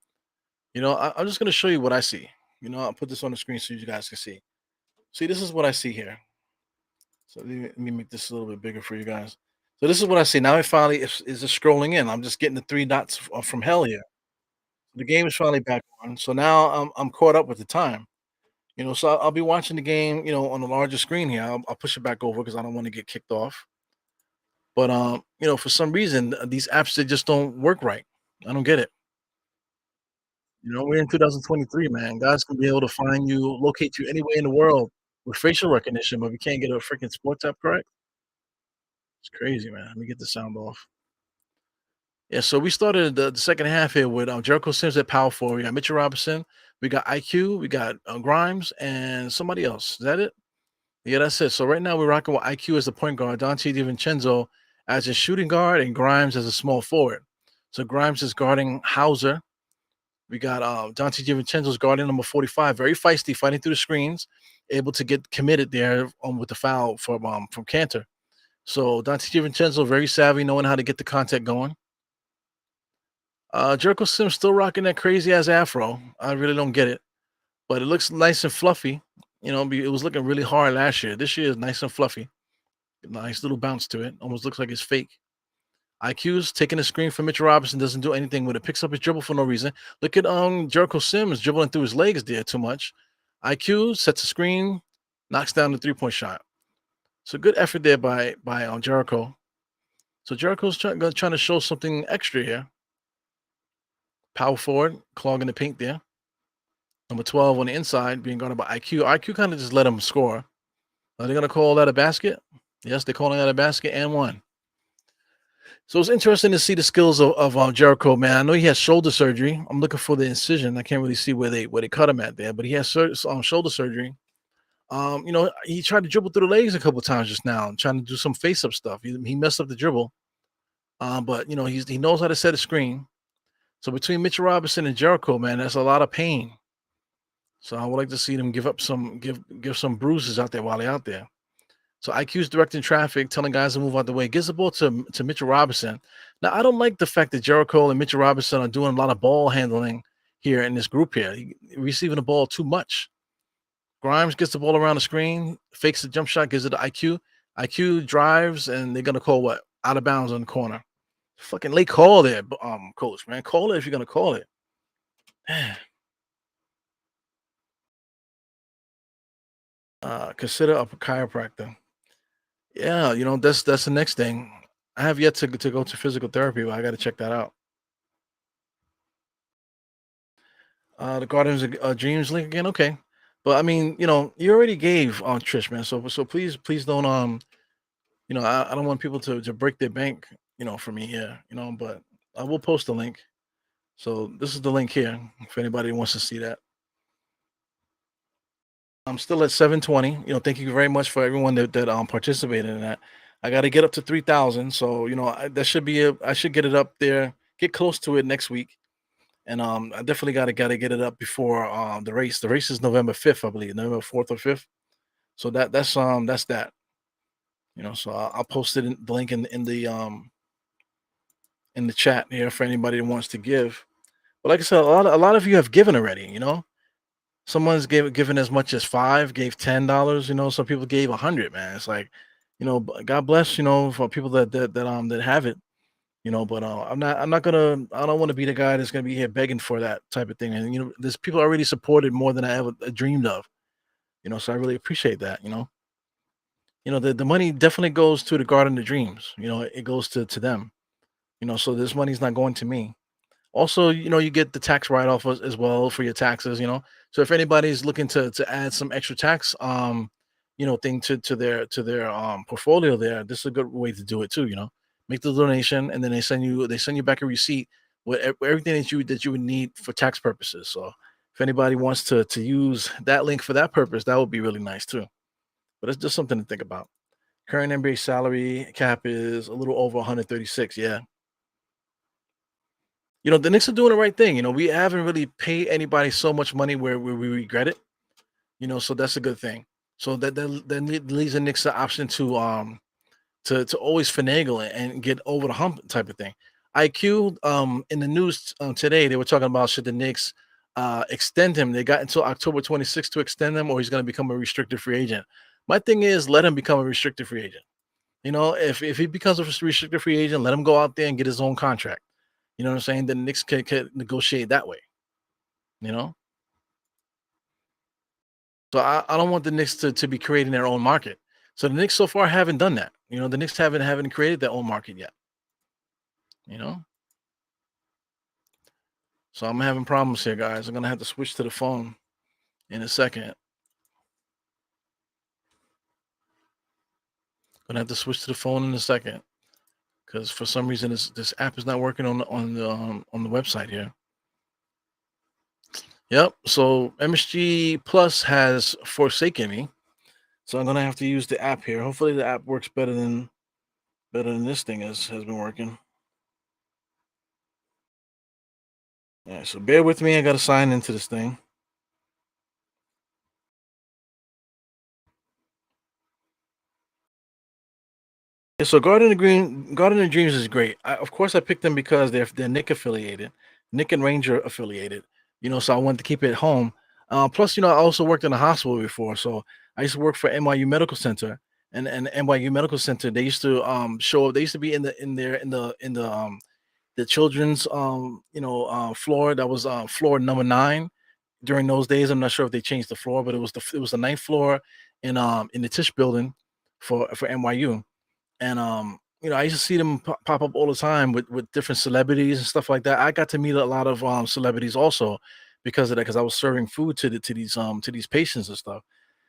I'm just gonna show you what I see. I'll put this on the screen so you guys can see. See, this is what I see here. So let me make this a little bit bigger for you guys. So this is what I see. Now it finally is just scrolling in. I'm just getting the three dots from hell here. The game is finally back on. So now I'm caught up with the time. So I'll be watching the game, on the larger screen here. I'll push it back over because I don't want to get kicked off. But for some reason these apps they just don't work right. I don't get it. We're in 2023, man. Guys can be able to find you, locate you anywhere in the world with facial recognition, but we can't get a freaking sports app correct. It's crazy, man. Let me get the sound off. Yeah, so we started the second half here with Jericho Sims at power forward. We got Mitchell Robinson, we got IQ, we got Grimes, and somebody else. Is that it? Yeah, that's it. So right now we're rocking with IQ as the point guard, Dante DiVincenzo as a shooting guard, and Grimes as a small forward. So Grimes is guarding Hauser. We got Dante DiVincenzo's guarding number 45, very feisty, fighting through the screens, able to get committed there with the foul from Cantor. So Dante DiVincenzo very savvy, knowing how to get the contact going. Jericho Sims still rocking that crazy ass afro. I really don't get it, but it looks nice and fluffy. It was looking really hard last year. This year is nice and fluffy. Nice little bounce to it. Almost looks like it's fake. IQ's taking a screen from Mitchell Robinson, doesn't do anything with it. Picks up his dribble for no reason. Look at Jericho Sims dribbling through his legs there too much. IQ sets a screen, knocks down the 3-point shot. So good effort there by Jericho. So Jericho's trying to show something extra here. Power forward, clogging the paint there. Number 12 on the inside, being guarded by IQ. IQ kind of just let him score. Are they going to call that a basket? Yes, they're calling that a basket and one. So it's interesting to see the skills of Jericho, man. I know he has shoulder surgery. I'm looking for the incision. I can't really see where they cut him at there, but he has shoulder surgery. He tried to dribble through the legs a couple of times just now, trying to do some face-up stuff. He messed up the dribble. But he knows how to set a screen. So between Mitchell Robinson and Jericho, man, that's a lot of pain. So I would like to see them give some bruises out there while they're out there. So IQ's directing traffic, telling guys to move out the way. Gives the ball to Mitchell Robinson. Now, I don't like the fact that Jericho and Mitchell Robinson are doing a lot of ball handling here in this group here. Receiving the ball too much. Grimes gets the ball around the screen, fakes the jump shot, gives it to IQ. IQ drives, and they're going to call what? Out of bounds on the corner. Fucking late call there, coach, man. Call it if you're going to call it. Consider a chiropractor. Yeah, that's the next thing. I have yet to go to physical therapy, but I got to check that out. The Guardians of Dreams link again, okay. But I mean, you already gave on Trish, man. So please don't I don't want people to break their bank, for me here, but I will post the link. So this is the link here if anybody wants to see that. I'm still at 720. Thank you very much for everyone that participated in that. I got to get up to 3,000. So that should be I should get it up there, get close to it next week, and I definitely got to get it up before the race. The race is November 5th, I believe, November 4th or 5th. So that's that. So I'll post it the link in the chat here for anybody that wants to give. But like I said, a lot of you have given already. Someone's given as much as $5, gave $10. Some people gave 100. Man, it's like, God bless, for people that have it, but I'm not gonna I don't want to be the guy that's gonna be here begging for that type of thing. And there's people already supported more than I ever dreamed of. So I really appreciate that. The money definitely goes to the Garden of Dreams. It goes to them. So this money's not going to me. Also, you get the tax write-off as well for your taxes. So if anybody's looking to add some extra tax thing to their portfolio there, this is a good way to do it too. Make the donation and then they send you back a receipt with everything that you would need for tax purposes. So if anybody wants to use that link for that purpose, that would be really nice too. But it's just something to think about. Current NBA salary cap is a little over 136. Yeah. The Knicks are doing the right thing. We haven't really paid anybody so much money where we regret it. So that's a good thing. So that leaves the Knicks the option to always finagle it and get over the hump type of thing. IQ in the news today they were talking about should the Knicks extend him. They got until October 26th to extend him, or he's going to become a restricted free agent. My thing is let him become a restricted free agent. If he becomes a restricted free agent, let him go out there and get his own contract. You know what I'm saying? The Knicks can negotiate that way. You know, so I don't want the Knicks to be creating their own market. So the Knicks so far haven't done that. The Knicks haven't created their own market yet. You know, so I'm having problems here, guys. I'm gonna have to switch to the phone in a second. Gonna have to switch to the phone in a second because for some reason this app is not working on the website here. Yep. So MSG Plus has forsaken me. So I'm gonna have to use the app here. Hopefully the app works better than this thing has been working. Yeah, so bear with me. I gotta sign into this thing. Yeah, so Garden of Dreams is great. Of course, I picked them because they're Nick affiliated, Nick and Ranger affiliated. So I wanted to keep it at home. Plus, I also worked in a hospital before, so I used to work for NYU Medical Center, and NYU Medical Center. They used to show up. They used to be in the children's floor. That was floor number 9 during those days. I'm not sure if they changed the floor, but it was the ninth floor in the Tisch building for NYU. And I used to see them pop up all the time with different celebrities and stuff like that. I got to meet a lot of celebrities also because of that, because I was serving food to these patients and stuff.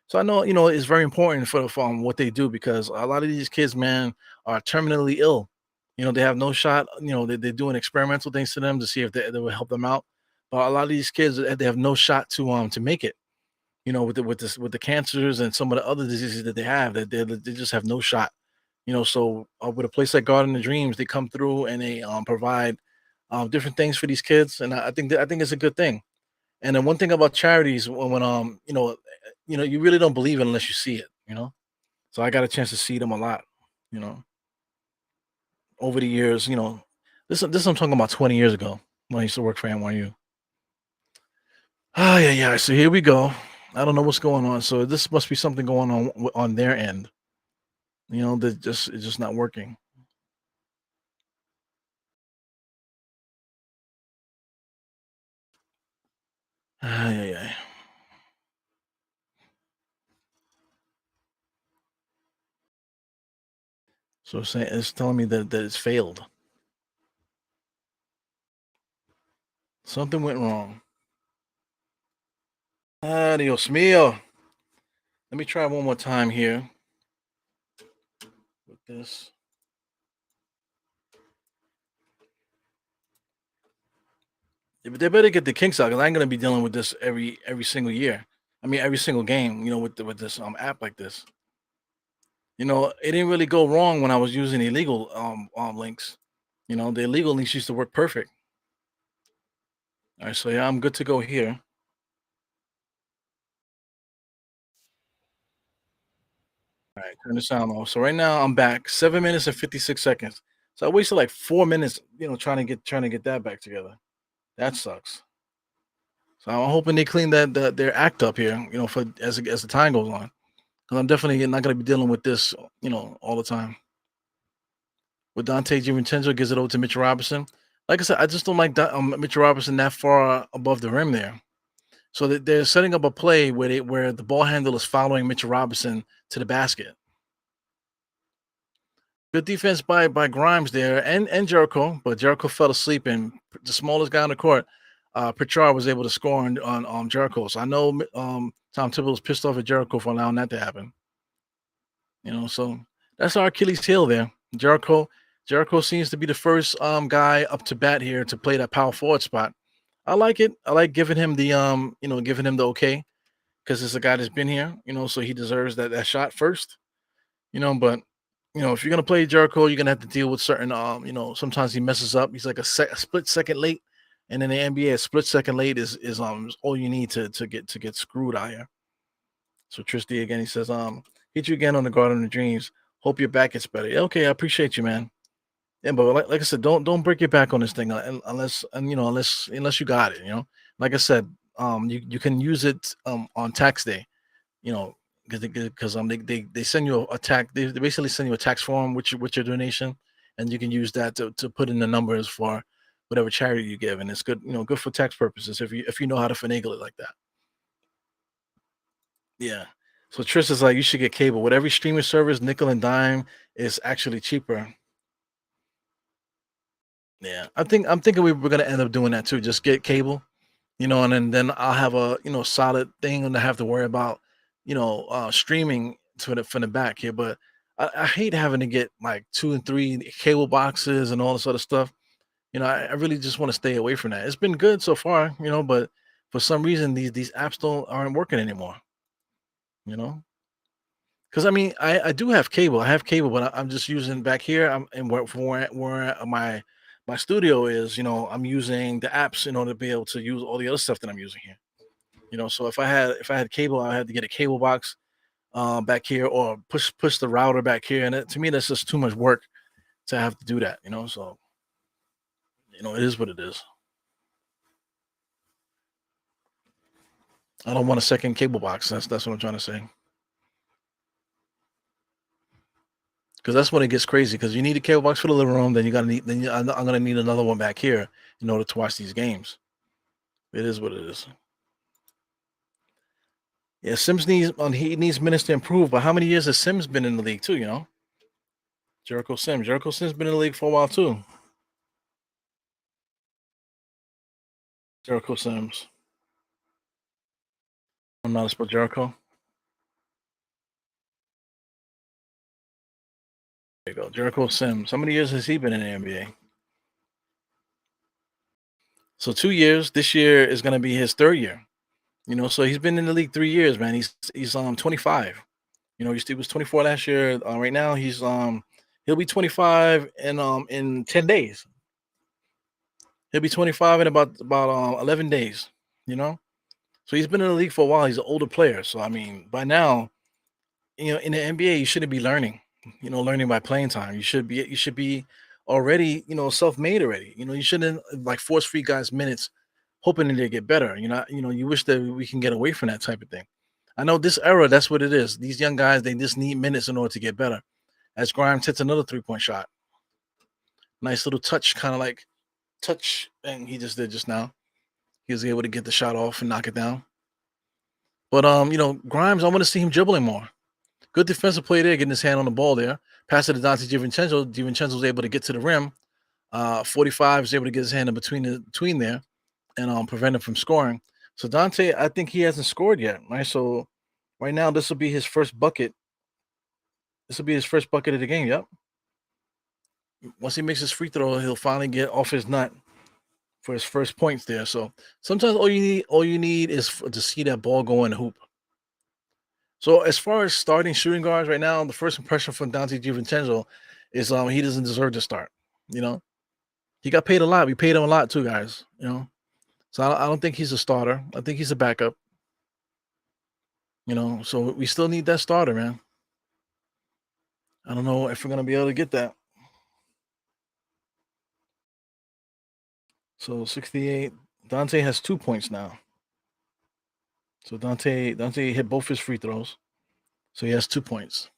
So I know it's very important for what they do, because a lot of these kids, man, are terminally ill. They have no shot. They're doing experimental things to them to see if they will help them out. But a lot of these kids, they have no shot to make it. With the cancers and some of the other diseases that they have, that they just have no shot. So with a place like Garden of Dreams, they come through and they provide different things for these kids, and I think it's a good thing. And then one thing about charities, you really don't believe it unless you see it. So I got a chance to see them a lot, you know, over the years. This I'm talking about 20 years ago when I used to work for NYU. Ah, yeah, yeah. So here we go. I don't know what's going on. So this must be something going on on their end. That it's just not working. Ah, yeah, yeah. So it's telling me that it's failed. Something went wrong. Ah, Dios mío. Let me try one more time here with this. They better get the kinks out, because I ain't gonna be dealing with this every single year. I mean, every single game. With this app like this. It didn't really go wrong when I was using illegal links. The illegal links used to work perfect. All right, so yeah, I'm good to go here. All right, turn the sound off. So right now I'm back. 7 minutes and 56 seconds. So I wasted like 4 minutes, trying to get that back together. That sucks. So I'm hoping they clean their act up here, for as the time goes on. because I'm definitely not going to be dealing with this, all the time. With Dante DiVincenzo gives it over to Mitchell Robinson. Like I said, I just don't like Mitchell Robinson that far above the rim there. So they're setting up a play where the ball handle is following Mitchell Robinson to the basket. Good defense by Grimes there and Jericho, but Jericho fell asleep, and the smallest guy on the court, Pritchard, was able to score on Jericho. So I know Tom Thibodeau was pissed off at Jericho for allowing that to happen. So that's our Achilles heel there. Jericho seems to be the first guy up to bat here to play that power forward spot. I like it. I like giving him the okay, because it's a guy that's been here, so he deserves that shot first. But if you're gonna play Jericho, you're gonna have to deal with certain sometimes he messes up. He's like a split second late, and in the NBA, a split second late is all you need to get screwed out here. So Tristy again, he says, hit you again on the Garden of Dreams. Hope your back gets better. Yeah, okay, I appreciate you, man. Yeah, but like I said, don't break your back on this thing, unless you got it. Like I said, you can use it on tax day. You know, because they send you a tax. They basically send you a tax form with your donation, and you can use that to put in the numbers for whatever charity you give, and it's good. Good for tax purposes if you know how to finagle it like that. Yeah. So Trish is like, you should get cable. With every streaming service, nickel and dime is actually cheaper. Yeah, I'm thinking we're gonna end up doing that too. Just get cable, and then I'll have a solid thing and I have to worry about streaming from the back here. But I hate having to get like 2 and 3 cable boxes and all this other stuff. I really just want to stay away from that. It's been good so far, but for some reason these apps aren't working anymore. You know, because I mean I do have cable. I have cable, but I'm just using back here. I'm and where my studio is. I'm using the apps in order to be able to use all the other stuff that I'm using here. So if I had cable, I had to get a cable box back here, or push the router back here, and to me that's just too much work to have to do that. So it is what it is. I don't want a second cable box. That's what I'm trying to say. Because that's when it gets crazy. Because you need a cable box for the living room, then you gotta need. I'm gonna need another one back here in order to watch these games. It is what it is. Yeah, Sims he needs minutes to improve. But how many years has Sims been in the league too? Jericho Sims. Jericho Sims been in the league for a while too. Jericho Sims. I'm not a spell Jericho. There you go. Jericho Sims. How many years has he been in the NBA? So 2 years. This year is gonna be his third year. So he's been in the league 3 years, man. He's 25. He was 24 last year. Right now he'll be 25 in 10 days. He'll be 25 in about 11 days. You know, so he's been in the league for a while. He's an older player, so I mean, by now, in the NBA, you shouldn't be learning. Learning by playing time. You should be already self-made already. You shouldn't like force feed guys minutes, hoping that they get better. You wish that we can get away from that type of thing. I know this era, that's what it is. These young guys, they just need minutes in order to get better. As Grimes hits another 3-point shot, nice little touch, kind of like touch, and he just did just now. He was able to get the shot off and knock it down. But Grimes, I want to see him dribbling more. Good defensive play there, getting his hand on the ball there. Pass it to Dante DiVincenzo. DiVincenzo was able to get to the rim. 45 is able to get his hand in between there and prevent him from scoring. So Dante, I think he hasn't scored yet, right? So right now, this will be his first bucket. This will be his first bucket of the game. Yep. Once he makes his free throw, he'll finally get off his nut for his first points there. So sometimes all you need is to see that ball go in the hoop. So as far as starting shooting guards right now, the first impression from Dante DiVincenzo is he doesn't deserve to start. You know, he got paid a lot. We paid him a lot too, guys. So I don't think he's a starter. I think he's a backup. So we still need that starter, man. I don't know if we're gonna be able to get that. So 68. Dante has 2 points now. So Dante hit both his free throws. So he has 2 points.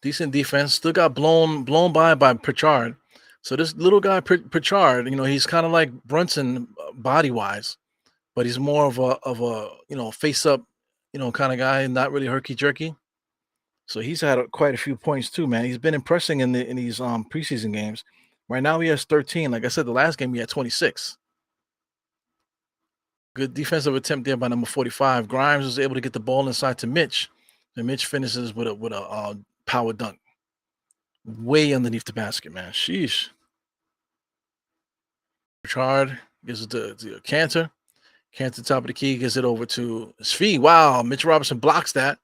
Decent defense. Still got blown by Pritchard. So this little guy Pritchard, he's kind of like Brunson body wise, but he's more of a face up, kind of guy, not really herky jerky. So he's had quite a few points too, man. He's been impressing in these preseason games. Right now he has 13. Like I said, the last game he had 26. Good defensive attempt there by number 45. Grimes was able to get the ball inside to Mitch, and Mitch finishes with a power dunk, way underneath the basket, man. Sheesh. Richard gives it to Cantor. Cantor top of the key, gives it over to Svi. Wow, Mitch Robinson blocks that.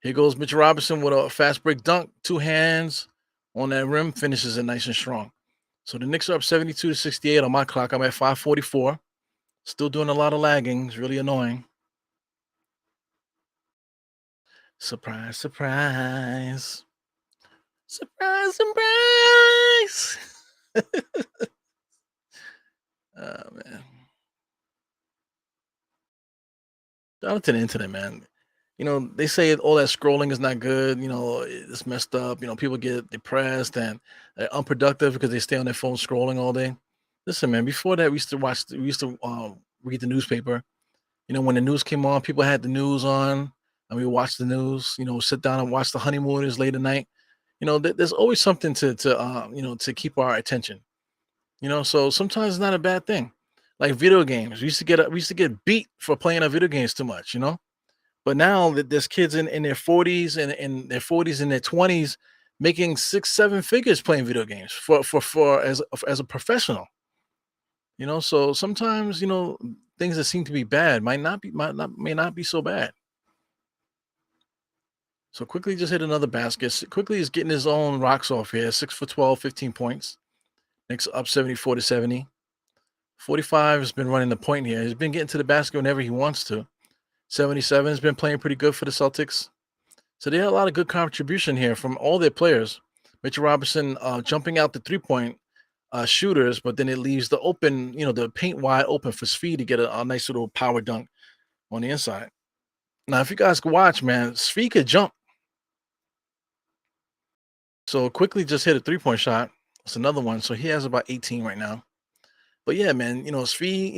Here goes Mitch Robinson with a fast break dunk. 2 hands on that rim, finishes it nice and strong. So the Knicks are up 72-68 on my clock. I'm at 5:44. Still doing a lot of lagging. It's really annoying. Surprise, surprise. Surprise, surprise. Oh, man. Shout out to the internet, man. They say all that scrolling is not good. It's messed up. People get depressed and they're unproductive because they stay on their phone scrolling all day. Listen, man, before that, we used to read the newspaper. When the news came on, people had the news on and we watched the news, sit down and watch the honeymooners late at night. There's always something to keep our attention. So sometimes it's not a bad thing. Like video games, we used to get beat for playing our video games too much. But now that there's kids in their 40s and in their 40s and their 20s making 6-7 figures playing video games for as a professional. So sometimes things that seem to be bad may not be so bad. So quickly just hit another basket. Quickly is getting his own rocks off here. 6 for 12, 15 points. Knicks up 74-70. 45 has been running the point here. He's been getting to the basket whenever he wants to. 77 has been playing pretty good for the Celtics. So they had a lot of good contribution here from all their players. Mitchell Robinson jumping out the 3-point shooters, but then it leaves the open, the paint wide open for Svi to get a nice little power dunk on the inside. Now, if you guys can watch, man, Svi could jump. So quickly just hit a 3-point shot. It's another one. So he has about 18 right now. But yeah, man, Svi,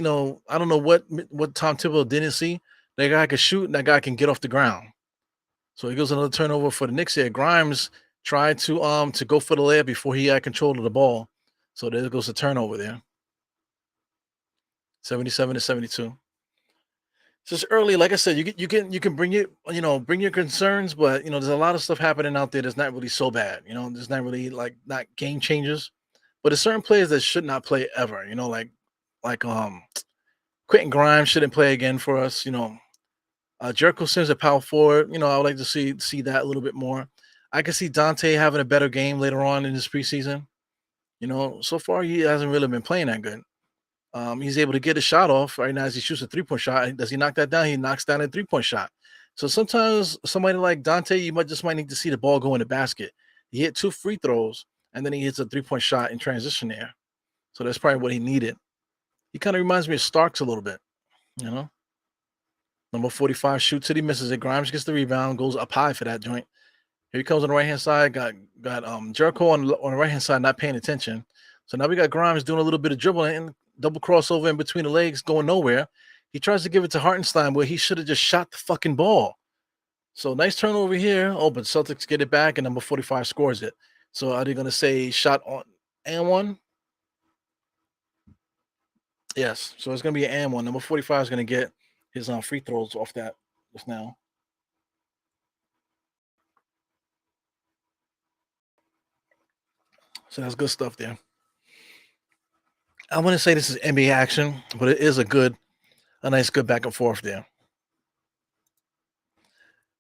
I don't know what Tom Thibodeau didn't see. That guy can shoot and that guy can get off the ground. So he goes another turnover for the Knicks here. Grimes tried to go for the layup before he had control of the ball. So there goes the turnover there. 77-72. It's just early. Like I said, you can bring your concerns, but there's a lot of stuff happening out there that's not really so bad. There's not really not game changers. But there's certain players that should not play ever. Like Quentin Grimes shouldn't play again for us. Jericho Sims at power forward. I would like to see that a little bit more. I can see Dante having a better game later on in this preseason. So far he hasn't really been playing that good. He's able to get a shot off right now as he shoots a 3-point shot. Does he knock that down? He knocks down a 3-point shot. So sometimes somebody like Dante, you might need to see the ball go in the basket. He hit 2 free throws and then he hits a 3-point shot in transition there. So that's probably what he needed. He kind of reminds me of Starks a little bit, Number 45 shoots it, he misses it. Grimes gets the rebound, goes up high for that joint. Here he comes on the right-hand side. Got Jericho on the right-hand side not paying attention. So now we got Grimes doing a little bit of dribbling and double crossover in between the legs, going nowhere. He tries to give it to Hartenstein where he should have just shot the fucking ball. So nice turnover here. Oh, but Celtics get it back and number 45 scores it. So are they going to say shot on and one? Yes. So it's going to be an and one. Number 45 is going to get his free throws off that just now. So that's good stuff there. I wouldn't say this is NBA action, but it is a nice good back and forth there.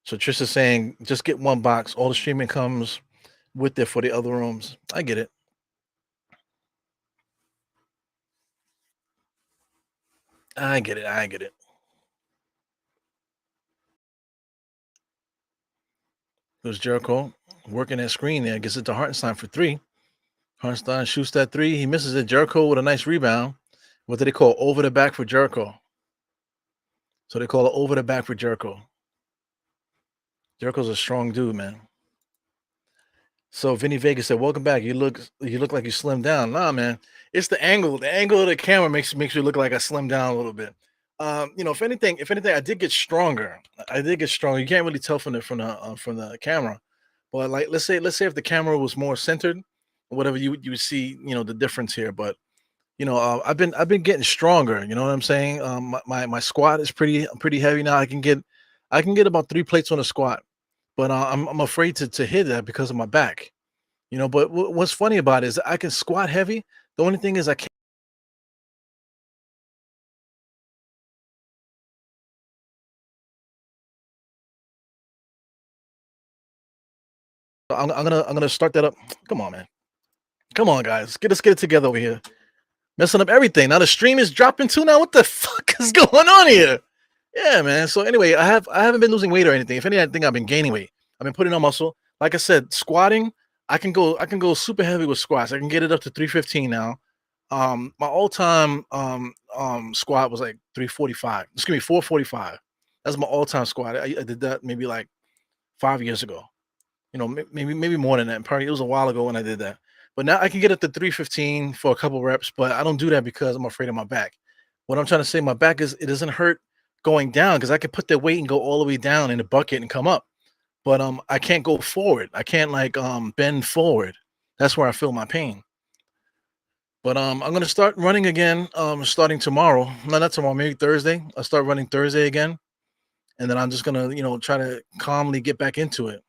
So Trish is saying, just get one box. All the streaming comes with it for the other rooms. I get it. I get it. There's Jericho working that screen there. Gets it to Hartenstein for 3. Hartenstein shoots that 3. He misses it. Jericho with a nice rebound. What do they call over the back for Jericho? So they call it over the back for Jericho. Jericho's a strong dude, man. So Vinny Vegas said, "Welcome back. You look like you slimmed down." Nah, man, it's the angle. The angle of the camera makes you look like I slimmed down a little bit. If anything, I did get stronger. I did get stronger. You can't really tell from the camera, but like let's say if the camera was more centered, or whatever, you would see the difference here. But I've been getting stronger. You know what I'm saying? My squat is pretty heavy now. I can get about 3 plates on a squat, but I'm afraid to hit that because of my back. But what's funny about it is I can squat heavy. The only thing is I can't. I'm gonna start that up. Come on, man. Come on, guys. Let's get it together over here. Messing up everything. Now the stream is dropping too. Now what the fuck is going on here? Yeah, man. So anyway, I haven't been losing weight or anything. If anything, I think I've been gaining weight. I've been putting on muscle. Like I said, squatting. I can go super heavy with squats. I can get it up to 315 now. My all-time squat was like 345. Excuse me, 445. That's my all-time squat. I did that maybe like 5 years ago. Maybe more than that. Probably it was a while ago when I did that. But now I can get up to 315 for a couple reps, but I don't do that because I'm afraid of my back. What I'm trying to say, my back is it doesn't hurt going down because I can put that weight and go all the way down in the bucket and come up. But I can't go forward. I can't like bend forward. That's where I feel my pain. But I'm gonna start running again. Starting tomorrow. No, not tomorrow. Maybe Thursday. I'll start running Thursday again, and then I'm just gonna try to calmly get back into it.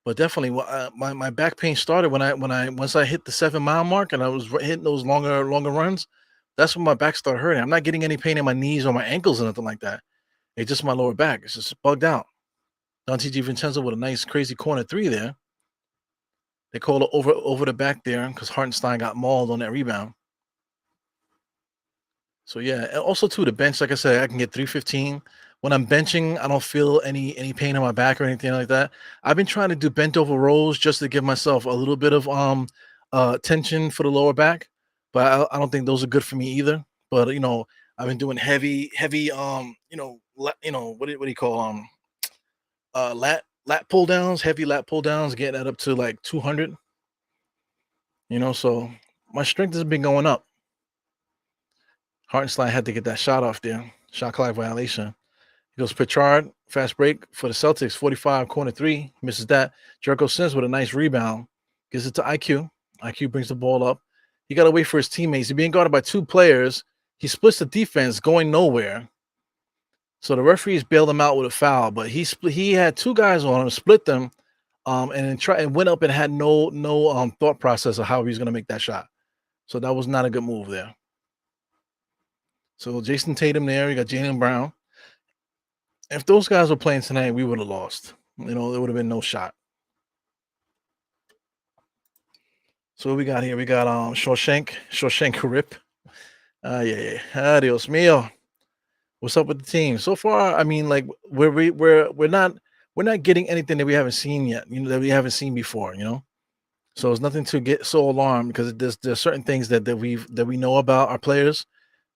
But definitely, my back pain started when I once I hit the 7 mile mark and I was hitting those longer runs. That's when my back started hurting. I'm not getting any pain in my knees or my ankles or nothing like that. It's just my lower back. It's just bugged out. Dante DiVincenzo with a nice crazy corner three there. They call it over the back there because Hartenstein got mauled on that rebound. So yeah, and also too the bench, like I said, I can get 315. When I'm benching, I don't feel any pain in my back or anything like that. I've been trying to do bent over rows just to give myself a little bit of tension for the lower back, but I don't think those are good for me either. But I've been doing heavy what do you call lat pull downs, heavy lat pull downs, getting that up to like 200. So my strength has been going up. Hartenstein had to get that shot off there. Shot clock violation. He goes Pritchard, fast break for the Celtics, 45, corner three. Misses that. Jericho Sims with a nice rebound. Gives it to IQ. IQ brings the ball up. He got to wait for his teammates. He's being guarded by two players. He splits the defense, going nowhere. So the referees bailed him out with a foul, but he had two guys on him, split them, and went up and had no thought process of how he was going to make that shot. So that was not a good move there. So Jason Tatum there, you got Jaylen Brown. If those guys were playing tonight, we would have lost. There would have been no shot. So what we got here? We got Shawshank Rip. Yeah. Adios mio. What's up with the team? So far, I mean, like we're not getting anything that we haven't seen yet, that we haven't seen before, So it's nothing to get so alarmed because there's certain things that we know about our players.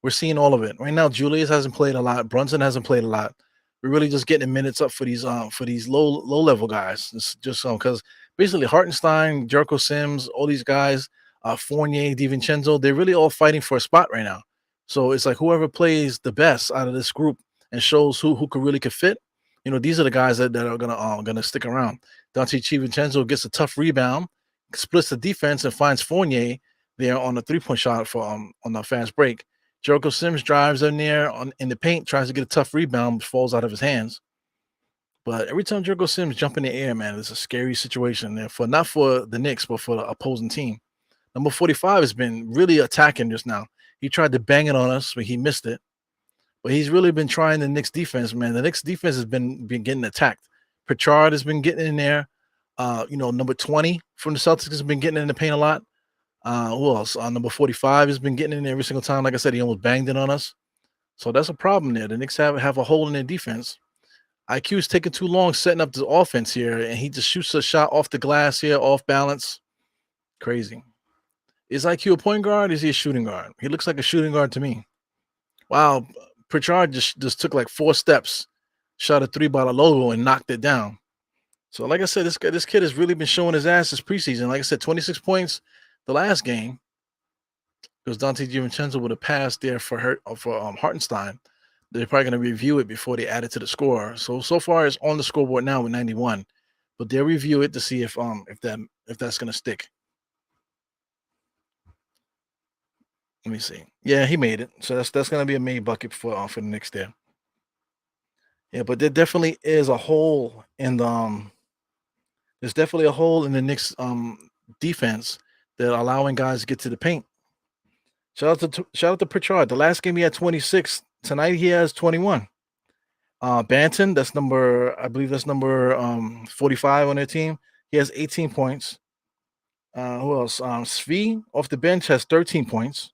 We're seeing all of it. Right now, Julius hasn't played a lot. Brunson hasn't played a lot. We're really just getting minutes up for these low level guys. It's just because basically Hartenstein, Jericho Sims, all these guys, Fournier, DiVincenzo, they're really all fighting for a spot right now. So it's like whoever plays the best out of this group and shows who could fit. These are the guys that are gonna stick around. Dante DiVincenzo gets a tough rebound, splits the defense and finds Fournier there on the 3-point shot for on the fast break. Jericho Sims drives in there in the paint, tries to get a tough rebound, falls out of his hands. But every time Jericho Sims jump in the air, man, it's a scary situation there for not for the Knicks, but for the opposing team. Number 45 has been really attacking just now. He tried to bang it on us, but he missed it. But he's really been trying the Knicks defense, man. The Knicks defense has been getting attacked. Pritchard has been getting in there. Number 20 from the Celtics has been getting in the paint a lot. Who else? Number 45 has been getting in there every single time. Like I said, he almost banged it on us. So that's a problem there. The Knicks have a hole in their defense. IQ is taking too long setting up the offense here, and he just shoots a shot off the glass here, off balance. Crazy. Is IQ a point guard? Is he a shooting guard? He looks like a shooting guard to me. Wow. Pritchard just took like 4 steps shot a three by the logo and knocked it down. So, like I said, this kid has really been showing his ass this preseason. Like I said, 26 points the last game because Dante DiVincenzo would have passed there for Hartenstein. They're probably going to review it before they add it to the score. So far it's on the scoreboard now with 91, but they'll review it to see if that's going to stick. Let me see. Yeah, he made it. So that's going to be a made bucket for the Knicks there. Yeah, but there definitely is a hole in the there's definitely a hole in the Knicks defense that are allowing guys to get to the paint. Shout out to Pritchard. The last game he had 26. Tonight he has 21. Banton, I believe that's number 45 on their team. He has 18 points. Who else? Svi off the bench has 13 points.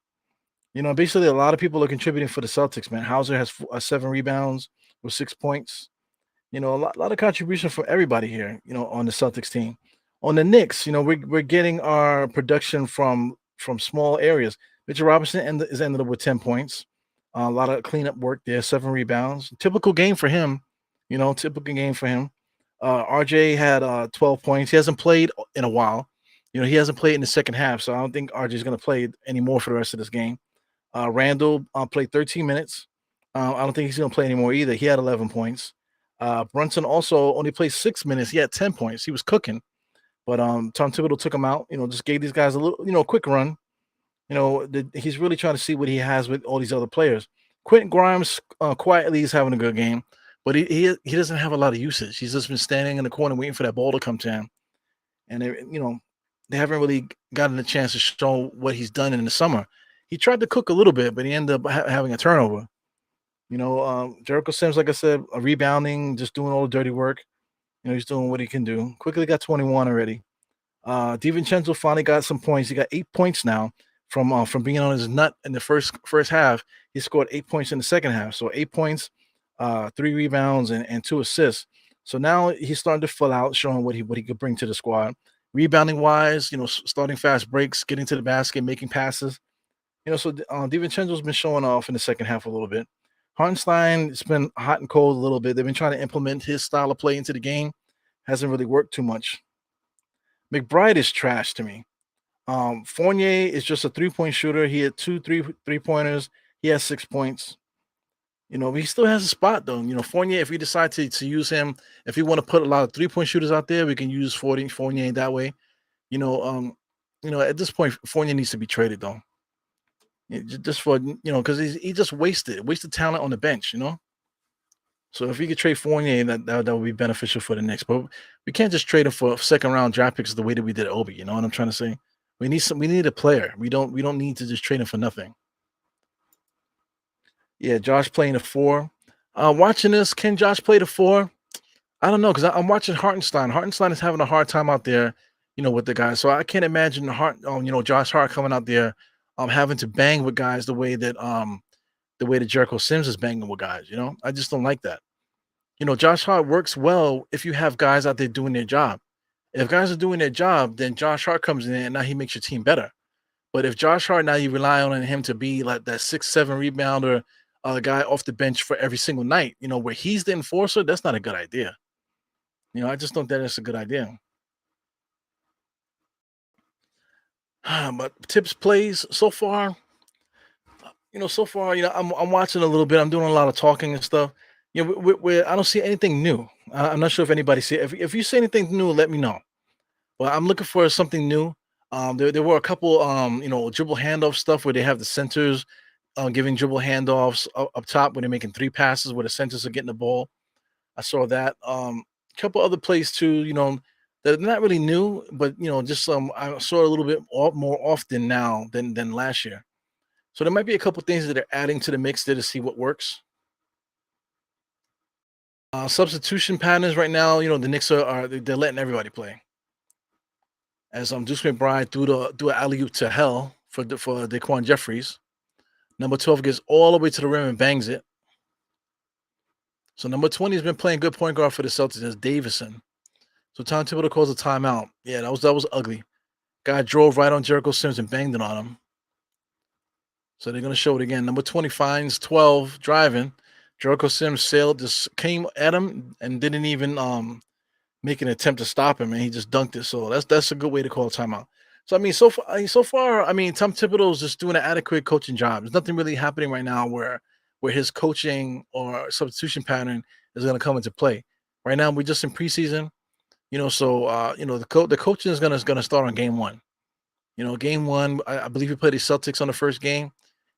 Basically a lot of people are contributing for the Celtics, man. Hauser has 7 rebounds with 6 points. A lot of contribution from everybody here, on the Celtics team. On the Knicks, we're getting our production from small areas. Mitchell Robinson is ended up with 10 points. A lot of cleanup work there, 7 rebounds. Typical game for him. RJ had 12 points. He hasn't played in a while. He hasn't played in the second half, so I don't think RJ is going to play anymore for the rest of this game. Randall played 13 minutes. I don't think he's going to play anymore either. He had 11 points. Brunson also only played 6 minutes. He had 10 points. He was cooking. But Tom Thibodeau took him out, just gave these guys a little, quick run. He's really trying to see what he has with all these other players. Quentin Grimes quietly is having a good game, but he doesn't have a lot of usage. He's just been standing in the corner waiting for that ball to come to him. And they haven't really gotten a chance to show what he's done in the summer. He tried to cook a little bit, but he ended up having a turnover. Jericho Sims, like I said, rebounding, just doing all the dirty work. He's doing what he can do. Quickly got 21 already. DiVincenzo finally got some points. He got 8 points now from being on his nut in the first half. He scored 8 points in the second half. So 8 points, 3 rebounds, and 2 assists. So now he's starting to fill out, showing what he could bring to the squad. Rebounding wise, starting fast breaks, getting to the basket, making passes. So DiVincenzo's been showing off in the second half a little bit. Hartenstein, it's been hot and cold a little bit. They've been trying to implement his style of play into the game. Hasn't really worked too much. McBride is trash to me. Fournier is just a 3-point shooter. He had 2 three-pointers. He has 6 points. He still has a spot though. Fournier, if we decide to use him, if we want to put a lot of 3-point shooters out there, we can use Fournier that way. At this point, Fournier needs to be traded though. Just for because he just wasted talent on the bench. So if we could trade Fournier, that would be beneficial for the Knicks. But we can't just trade him for second round draft picks the way that we did Obi. You know what I'm trying to say? We need a player. We don't need to just trade him for nothing. Yeah, Josh playing the 4. Watching this, can Josh play the 4? I don't know because I'm watching Hartenstein. Hartenstein is having a hard time out there, with the guys. So I can't imagine Josh Hart coming out there, having to bang with guys the way that Jericho Sims is banging with guys. I just don't like that. Josh Hart works well if you have guys out there doing their job. If guys are doing their job, then Josh Hart comes in and now he makes your team better. But if Josh Hart, now you rely on him to be like that 6-7 rebounder guy off the bench for every single night, where he's the enforcer, that's not a good idea. I just don't think that's a good idea. But Tips plays so far, I'm watching a little bit. I'm doing a lot of talking and stuff. I don't see anything new. I'm not sure if anybody see it. If you see anything new, let me know. Well, I'm looking for something new. There were a couple, dribble handoff stuff where they have the centers giving dribble handoffs up top when they're making 3 passes where the centers are getting the ball. I saw that. A couple other plays too, they're not really new, but just I saw a little bit more often now than last year. So there might be a couple things that are adding to the mix there to see what works. Substitution patterns right now, the Knicks they're letting everybody play. As Deuce McBride threw an alley-oop to hell for Daquan Jeffries. Number 12 gets all the way to the rim and bangs it. So number 20 has been playing good point guard for the Celtics. That's Davison. So Tom Thibodeau calls a timeout. Yeah, that was ugly. Guy drove right on Jericho Sims and banged it on him. So they're going to show it again. Number 20 finds 12 driving Jericho Sims sailed, just came at him and didn't even make an attempt to stop him, and he just dunked it. So that's a good way to call a timeout. So I mean, so far, I mean, Tom Thibodeau is just doing an adequate coaching job. There's nothing really happening right now where his coaching or substitution pattern is going to come into play. Right now, we're just in preseason, So the coaching is gonna start on game one. Game one, I believe we played the Celtics on the first game.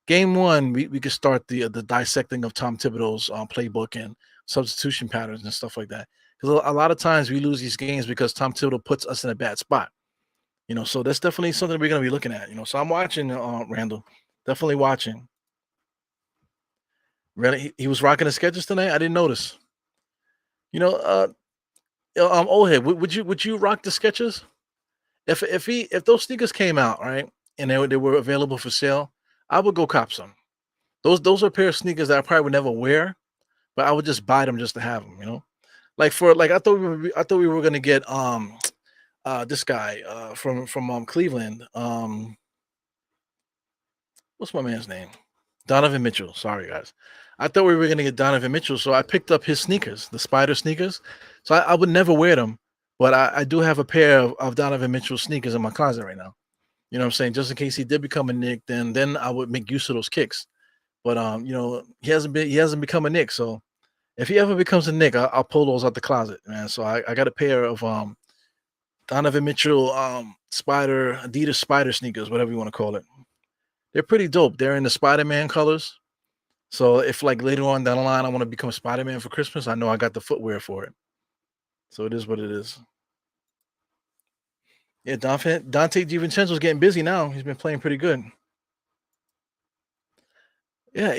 Game one, we could start the dissecting of Tom Thibodeau's playbook and substitution patterns and stuff like that. Because a lot of times we lose these games because Tom Thibodeau puts us in a bad spot. So that's definitely something we're gonna be looking at. So I'm watching Randall, definitely watching. Really, he was rocking the sketches tonight. I didn't notice. You know, old head, would you rock the sketches if those sneakers came out right and they were available for sale? I would go cop some. Those are a pair of sneakers that I probably would never wear, but I would just buy them just to have them. Like I thought we were gonna get this guy from Cleveland. What's my man's name? Donovan Mitchell. Sorry, guys. I thought we were going to get Donovan Mitchell, so I picked up his sneakers, the Spider sneakers. So I would never wear them, but I do have a pair of Donovan Mitchell sneakers in my closet right now. You know what I'm saying? Just in case he did become a Knick, then I would make use of those kicks. But he hasn't become a Knick, so if he ever becomes a Knick, I'll pull those out the closet, man. So I got a pair of Donovan Mitchell Adidas Spider sneakers, whatever you want to call it. They're pretty dope. They're in the Spider-Man colors. So if like later on down the line I want to become Spider-Man for Christmas, I know I got the footwear for it. So it is what it is. Yeah, Dante DiVincenzo's getting busy now. He's been playing pretty good. Yeah,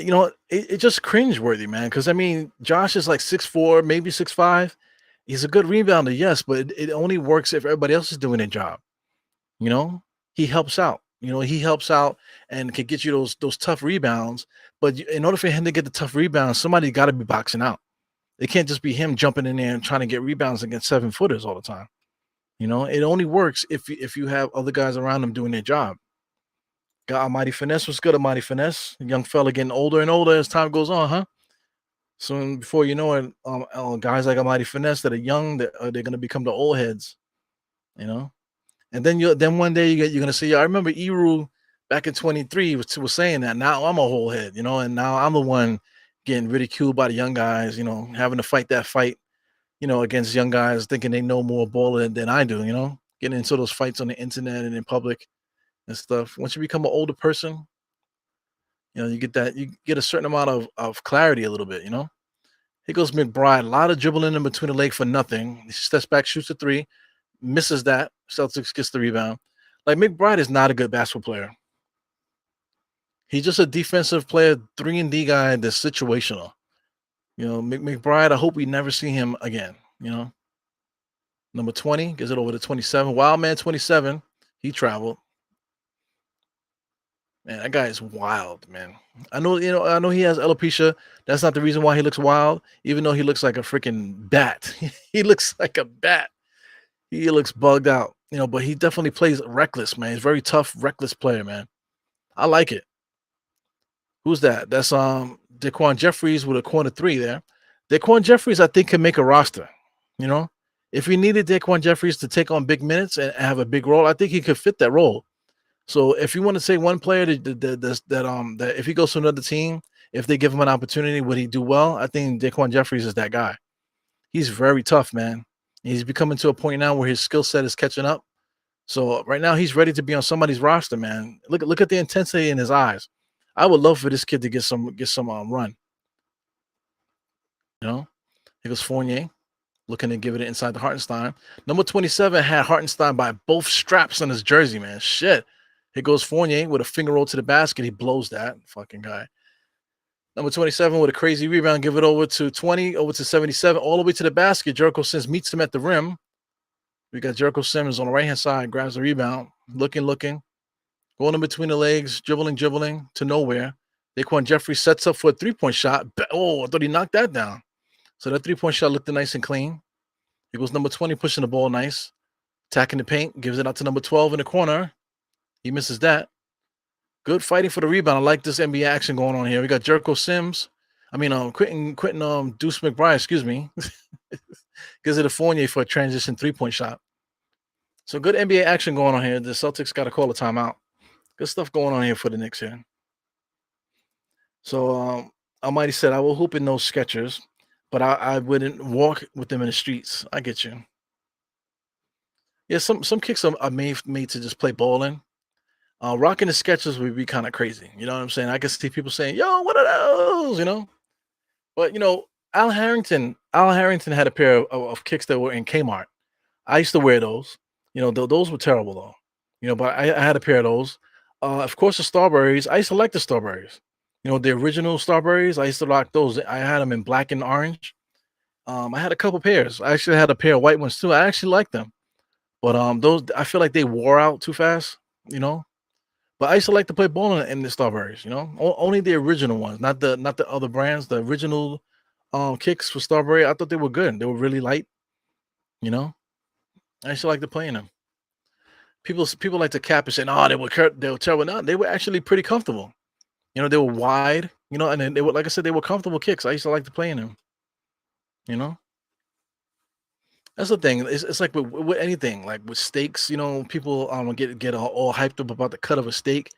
it's just cringeworthy, man. Because I mean, Josh is like 6'4", maybe 6'5". He's a good rebounder, yes, but it only works if everybody else is doing their job. You know, he helps out. He helps out and can get you those tough rebounds. But in order for him to get the tough rebounds, somebody got to be boxing out. It can't just be him jumping in there and trying to get rebounds against 7-footers all the time. It only works if you have other guys around him doing their job. Got Almighty Finesse. What's good, Almighty Finesse? Young fella getting older and older as time goes on, huh? Soon before you know it, guys like Almighty Finesse that are young, they're gonna become the old heads. You know. And then one day you're gonna see. I remember Eru back in 23 was saying that. Now I'm a whole head, and now I'm the one getting ridiculed by the young guys, having to fight that fight, against young guys thinking they know more ball than I do, getting into those fights on the internet and in public and stuff. Once you become an older person, you get a certain amount of clarity a little bit, Here goes McBride, a lot of dribbling in between the leg for nothing. He steps back, shoots a three, misses that. Celtics gets the rebound. Like McBride is not a good basketball player. He's just a defensive player, 3-and-D guy that's situational. McBride, I hope we never see him again. Number 20 gives it over to 27. Wildman 27. He traveled. Man, that guy is wild, man. I know he has alopecia. That's not the reason why he looks wild, even though he looks like a freaking bat. He looks like a bat. He looks bugged out, but he definitely plays reckless, man. He's a very tough, reckless player, man. I like it. Who's that? That's Daquan Jeffries with a corner three there. Daquan Jeffries, I think, can make a roster. If we needed Daquan Jeffries to take on big minutes and have a big role, I think he could fit that role. So if you want to say one player that if he goes to another team, if they give him an opportunity, would he do well? I think Daquan Jeffries is that guy. He's very tough, man. He's becoming to a point now where his skill set is catching up. So right now he's ready to be on somebody's roster, man. Look at the intensity in his eyes. I would love for this kid to get some run. Here goes Fournier, looking to give it inside the Hartenstein. Number 27 had Hartenstein by both straps on his jersey, man. Shit. Here goes Fournier with a finger roll to the basket. He blows that fucking guy. Number 27 with a crazy rebound. Give it over to 20, over to 77, all the way to the basket. Jericho Sims meets him at the rim. We got Jericho Sims on the right-hand side, grabs the rebound. Looking. Going in between the legs, dribbling to nowhere. Daquan Jeffries sets up for a three-point shot. Oh, I thought he knocked that down. So that three-point shot looked nice and clean. Here goes number 20, pushing the ball nice. Attacking the paint, gives it out to number 12 in the corner. He misses that. Good fighting for the rebound. I like this NBA action going on here. We got Jericho Sims I mean, Quentin Deuce McBride, excuse me, gives it a Fournier for a transition 3-point shot. So good NBA action going on here. The Celtics got to call a timeout. Good stuff going on here for the Knicks here. So Almighty said, I will hoop in those Skechers, but I wouldn't walk with them in the streets. I get you. Yeah, some kicks are made to just play ball in. Rocking the Skechers would be kind of crazy. You know what I'm saying? I can see people saying, "Yo, what are those?" You know, but Al Harrington had a pair of kicks that were in Kmart. I used to wear those. You know, those were terrible though. You know, but I had a pair of those. Of course, the Starberries. I used to like the Starberries. You know, the original Starberries. I used to rock those. I had them in black and orange. I had a couple pairs. I actually had a pair of white ones too. I actually liked them, but those I feel like they wore out too fast. You know, but I used to like to play ball in the Starberries. You know, only the original ones, not the other brands. The original kicks for Starberry. I thought they were good. They were really light. You know, I used to like to play in them. People like to cap and say, "No, they were terrible." No, they were actually pretty comfortable. You know, they were wide. You know, and then they were, like I said, they were comfortable kicks. I used to like to play in them. You know, that's the thing. It's like with anything, like with steaks. You know, people get all hyped up about the cut of a steak.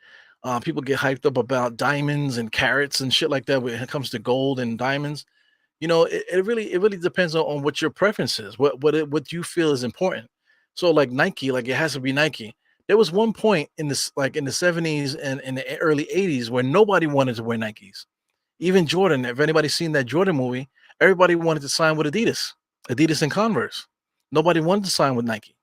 People get hyped up about diamonds and carats and shit like that when it comes to gold and diamonds. You know, it really depends on what your preference is, what you feel is important. So like Nike, like it has to be Nike. There was one point in this, like in the 70s and in the early 80s, where nobody wanted to wear Nikes. Even Jordan, if anybody's seen that Jordan movie, everybody wanted to sign with Adidas and Converse. Nobody wanted to sign with Nike.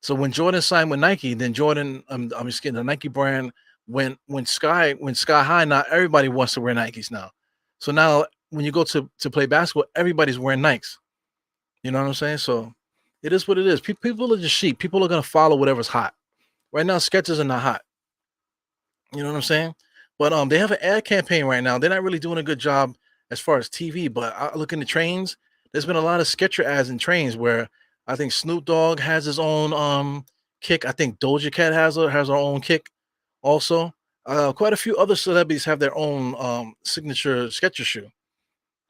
So when Jordan signed with Nike, then Jordan, I'm just kidding, the Nike brand went sky high. Now everybody wants to wear Nikes now. So now when you go to play basketball, everybody's wearing Nikes. You know what I'm saying? So it is what it is. People are just sheep. People are gonna follow whatever's hot. Right now, Skechers are not hot. You know what I'm saying? But they have an ad campaign right now. They're not really doing a good job as far as TV. But I look in the trains. There's been a lot of Sketcher ads in trains where I think Snoop Dogg has his own kick. I think Doja Cat has her own kick also. Quite a few other celebrities have their own signature Sketcher shoe.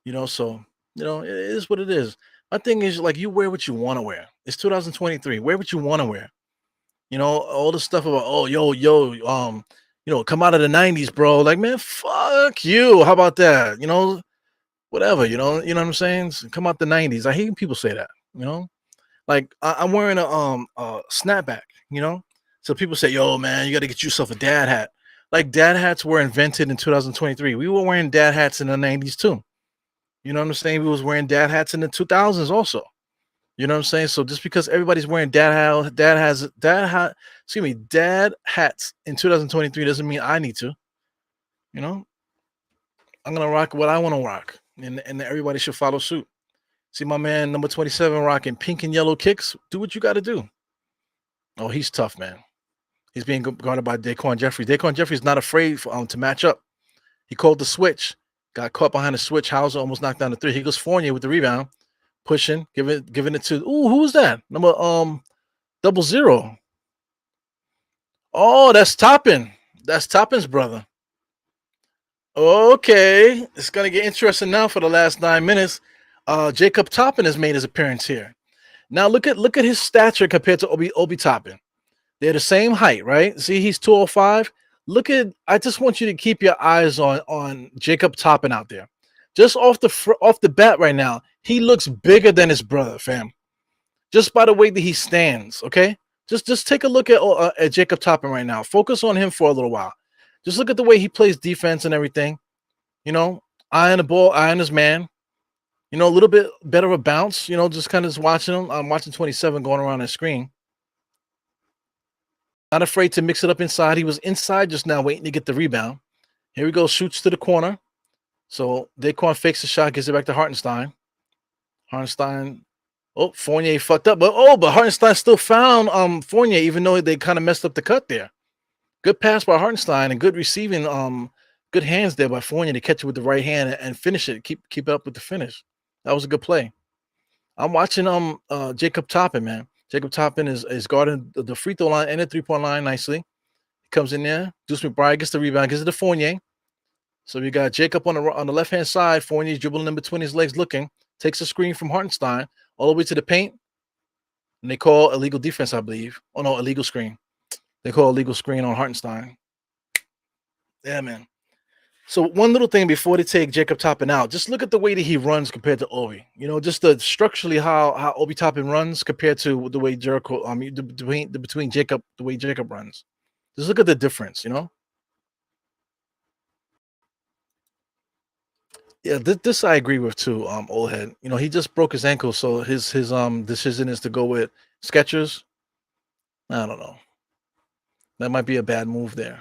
You know, so it is what it is. My thing is, like, you wear what you want to wear. It's 2023. Wear what you want to wear. You know, all the stuff about, oh, yo, come out of the 90s, bro. Like, man, fuck you. How about that? You know, whatever, you know what I'm saying? Come out the 90s. I hate when people say that, you know? Like I'm wearing a snapback, you know? So people say, yo, man, you got to get yourself a dad hat. Like dad hats were invented in 2023. We were wearing dad hats in the 90s too. You know what I'm saying? We was wearing dad hats in the 2000s also. You know what I'm saying? So just because everybody's wearing dad hats in 2023 doesn't mean I need to. You know, I'm gonna rock what I want to rock, and everybody should follow suit. See my man number 27 rocking pink and yellow kicks. Do what you got to do. Oh, he's tough, man. He's being guarded by Daquan Jeffries. Daquan Jeffries not afraid to match up. He called the switch, got caught behind the switch. Hauser almost knocked down the three. He goes Fournier with the rebound, pushing, giving it to. Ooh, who was that? Number 00. Oh, that's Toppin. That's Toppin's brother. Okay, it's gonna get interesting now for the last 9 minutes. Jacob Toppin has made his appearance here. Now look at his stature compared to Obi Toppin. They're the same height, right? See, he's 205. I just want you to keep your eyes on Jacob Toppin out there. Just off the bat right now, he looks bigger than his brother, fam. Just by the way that he stands, okay? Just take a look at Jacob Toppin right now. Focus on him for a little while. Just look at the way he plays defense and everything. You know, eyeing the ball, eyeing his man. You know, a little bit better of a bounce. You know, just kind of just watching him. I'm watching 27 going around the screen. Not afraid to mix it up inside. He was inside just now waiting to get the rebound. Here we go. Shoots to the corner. So Daquan fakes the shot, gives it back to Hartenstein. Hartenstein. Oh, Fournier fucked up. But Hartenstein still found Fournier, even though they kind of messed up the cut there. Good pass by Hartenstein and good receiving, good hands there by Fournier to catch it with the right hand and finish it. Keep up with the finish. That was a good play. I'm watching Jacob Toppin, man. Jacob Toppin is guarding the free throw line and the 3-point line nicely. He comes in there. Deuce McBride gets the rebound, gives it to Fournier. So we got Jacob on the left hand side. Fournier's dribbling in between his legs, looking, takes a screen from Hartenstein all the way to the paint, and they call illegal defense, I believe. Oh no, illegal screen. They call illegal screen on Hartenstein. Yeah, man. So one little thing before they take Jacob Toppin out, just look at the way that he runs compared to Obi. You know, just the structurally how Obi Toppin runs compared to the way Jericho. Between Jacob, the way Jacob runs. Just look at the difference. You know. Yeah, this I agree with too. Old head. You know, he just broke his ankle, so his decision is to go with Skechers. I don't know. That might be a bad move there.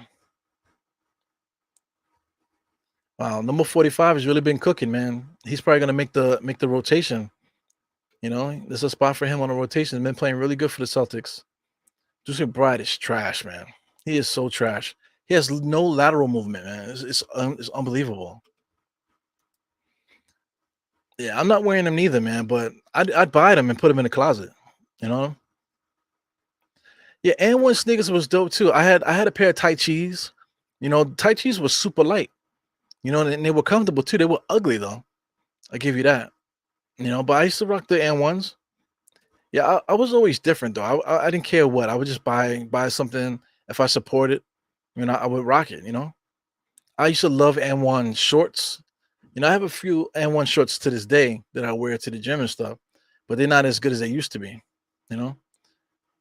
Wow, number 45 has really been cooking, man. He's probably gonna make the rotation. You know, there's a spot for him on the rotation. He's been playing really good for the Celtics. Juicy Bright is trash, man. He is so trash. He has no lateral movement, man. It's unbelievable. Yeah, I'm not wearing them neither, man. But I'd buy them and put them in the closet. You know. Yeah, and one sneakers was dope too. I had a pair of tight cheese. You know, tight cheese was super light. You know, and they were comfortable too. They were ugly though. I give you that. You know, but I used to rock the N ones. Yeah, I was always different though. I didn't care what. I would just buy something if I support it. You know, I would rock it. You know, I used to love N1 shorts. You know, I have a few N1 shorts to this day that I wear to the gym and stuff, but they're not as good as they used to be. You know,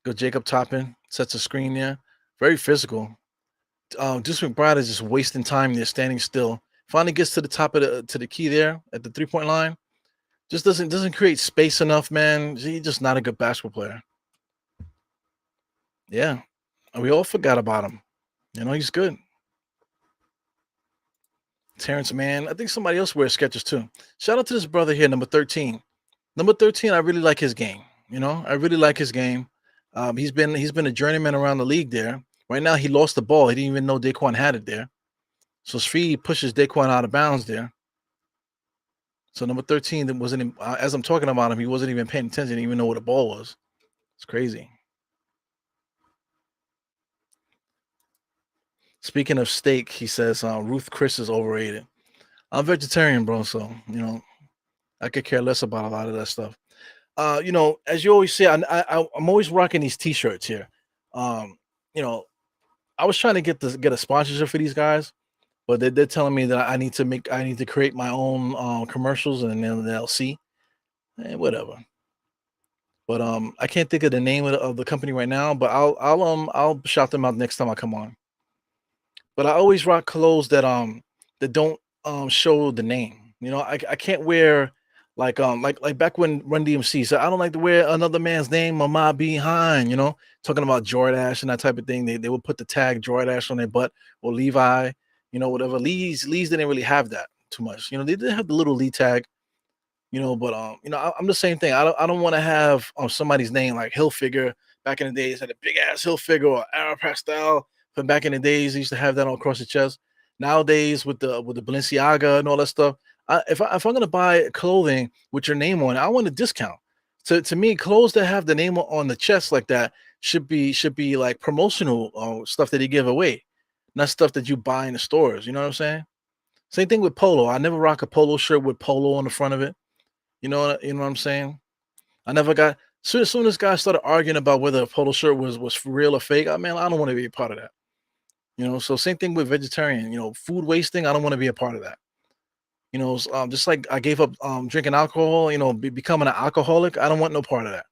go Jacob Toppin sets a screen there, very physical. Deuce McBride is just wasting time there, standing still. Finally gets to the top of the key there at the 3-point line. Just doesn't create space enough, man. He's just not a good basketball player. Yeah, and we all forgot about him. You know, he's good. Terrence Mann. I think somebody else wears Skechers too. Shout out to this brother here, number 13. Number 13, I really like his game. You know, I really like his game. He's been a journeyman around the league there. Right now, he lost the ball. He didn't even know Daquan had it there. So Svi pushes Daquan out of bounds there. So number 13 that wasn't as I'm talking about him, he wasn't even paying attention, didn't even know what a ball was. It's crazy. Speaking of steak, he says Ruth Chris is overrated. I'm vegetarian, bro, so you know I could care less about a lot of that stuff. You know, as you always say, I'm always rocking these T-shirts here. Um, you know, I was trying to get a sponsorship for these guys, but they're telling me that I need to create my own commercials and then they'll see. Whatever. But I can't think of the name of the company right now, but I'll shout them out next time I come on. But I always rock clothes that don't show the name. You know, I can't wear like back when Run DMC said I don't like to wear another man's name on my behind, you know, talking about Jordash and that type of thing. They would put the tag Jordash on their butt or Levi, you know, whatever. Lee's didn't really have that too much. You know, they did have the little Lee tag, you know, but you know, I'm the same thing. I don't want to have somebody's name like Hilfiger. Back in the days, had a big ass Hilfiger or Aeropostale. From back in the days, they used to have that all across the chest. Nowadays, with the Balenciaga and all that stuff, if I'm gonna buy clothing with your name on it, I want a discount. To me, clothes that have the name on the chest like that should be like promotional stuff that they give away, not stuff that you buy in the stores. You know what I'm saying? Same thing with polo. I never rock a polo shirt with polo on the front of it. You know what I'm saying? I never got soon as guys started arguing about whether a polo shirt was real or fake. I mean, I don't want to be a part of that. You know, so same thing with vegetarian. You know, food wasting. I don't want to be a part of that. You know, just like I gave up drinking alcohol. You know, becoming an alcoholic. I don't want no part of that.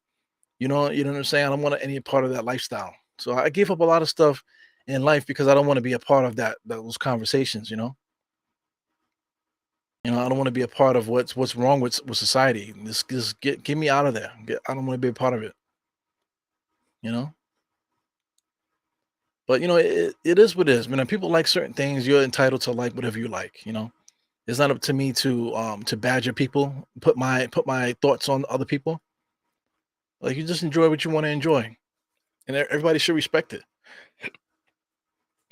You know what I'm saying. I don't want any part of that lifestyle. So I gave up a lot of stuff in life because I don't want to be a part of those conversations. I don't want to be a part of what's wrong with society. Just get me out of there. I don't want to be a part of it. You know. But it is what it is. Man, if people like certain things, you're entitled to like whatever you like. It's not up to me to badger people, put my thoughts on other people. Like you just enjoy what you want to enjoy, and everybody should respect it.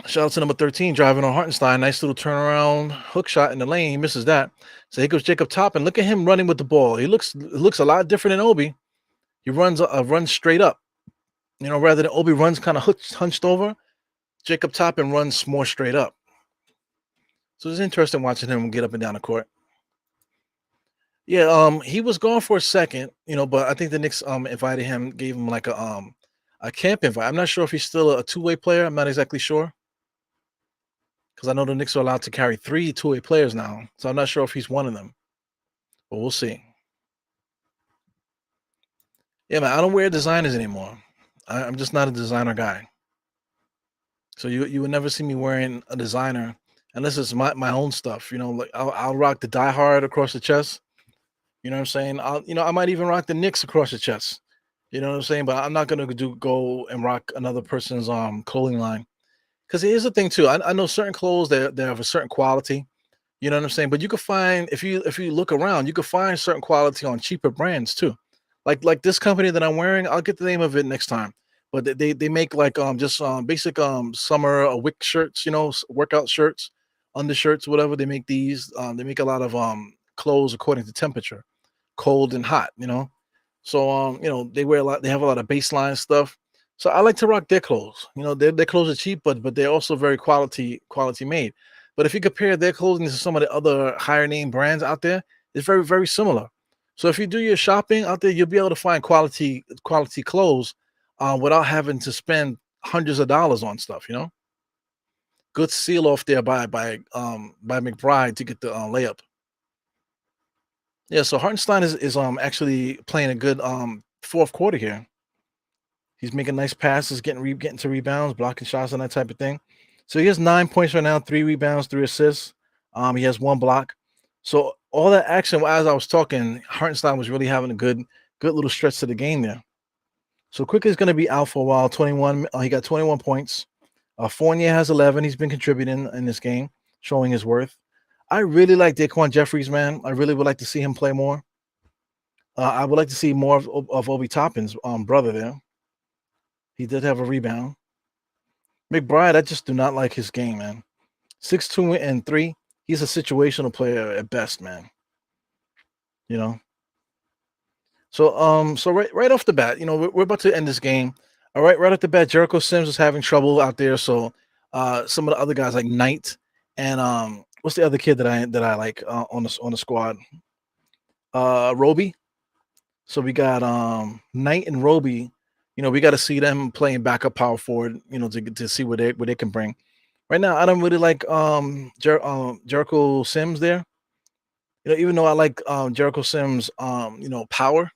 Shout out to number 13 driving on Hartenstein. Nice little turnaround hook shot in the lane. He misses that. So here goes Jacob Toppin. Look at him running with the ball. He looks a lot different than Obi. He runs straight up. Rather than Obi runs kind of hunched over. Jacob Toppin runs more straight up. So it's interesting watching him get up and down the court. Yeah, he was gone for a second, but I think the Knicks invited him, gave him like a camp invite. I'm not sure if he's still a two-way player. I'm not exactly sure because I know the Knicks are allowed to carry three two-way players now, so I'm not sure if he's one of them. But we'll see. Yeah, man, I don't wear designers anymore. I'm just not a designer guy. So you would never see me wearing a designer unless it's my own stuff. Like I'll rock the Die Hard across the chest. You know what I'm saying? I might even rock the Knicks across the chest. You know what I'm saying? But I'm not gonna go and rock another person's clothing line. Because here's the thing too. I know certain clothes they're of a certain quality. You know what I'm saying? But you can find if you look around, you can find certain quality on cheaper brands too. Like this company that I'm wearing, I'll get the name of it next time. But they make like just basic summer wick shirts, workout shirts, undershirts, whatever. They make these. They make a lot of clothes according to temperature, cold and hot. So they wear a lot. They have a lot of baseline stuff. So I like to rock their clothes. Their clothes are cheap, but they're also very quality made. But if you compare their clothing to some of the other higher name brands out there, it's very very similar. So if you do your shopping out there, you'll be able to find quality clothes without having to spend hundreds of dollars on stuff. Good seal off there by McBride to get the layup. Yeah, so Hartenstein is actually playing a good fourth quarter here. He's making nice passes, getting to rebounds, blocking shots, and that type of thing. So he has 9 points right now, 3 rebounds, 3 assists. He has 1 block. So all that action, as I was talking, Hartenstein was really having a good little stretch to the game there. So Quick is going to be out for a while. 21. He got 21 points. Fournier has 11. He's been contributing in this game, showing his worth. I really like Daquan Jeffries, man. I really would like to see him play more. I would like to see more of Obi Toppin's brother there. He did have a rebound. McBride, I just do not like his game, man. 6'2" and 3. He's a situational player at best, man. You know. So right off the bat, we're about to end this game. All right off the bat, Jericho Sims is having trouble out there. So some of the other guys like Knight and what's the other kid that I like on the squad? Roby. So we got Knight and Roby. We got to see them playing backup power forward, to see what they can bring. Right now, I don't really like Jericho Sims there. Even though I like Jericho Sims power,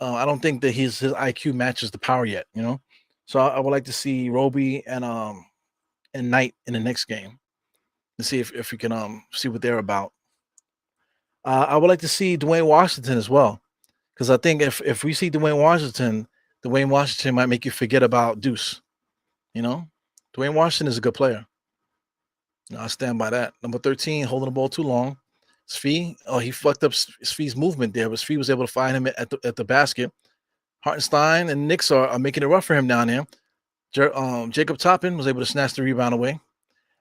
I don't think that his IQ matches the power yet, So I would like to see Roby and Knight in the next game to see if we can see what they're about. I would like to see Dwayne Washington as well. Because I think if we see Dwayne Washington might make you forget about Deuce. Dwayne Washington is a good player. I stand by that. Number 13, holding the ball too long. Svi, he fucked up Svi's movement there, but Svi was able to find him at the basket. Hartenstein and Knicks are making it rough for him down there. Jacob Toppin was able to snatch the rebound away.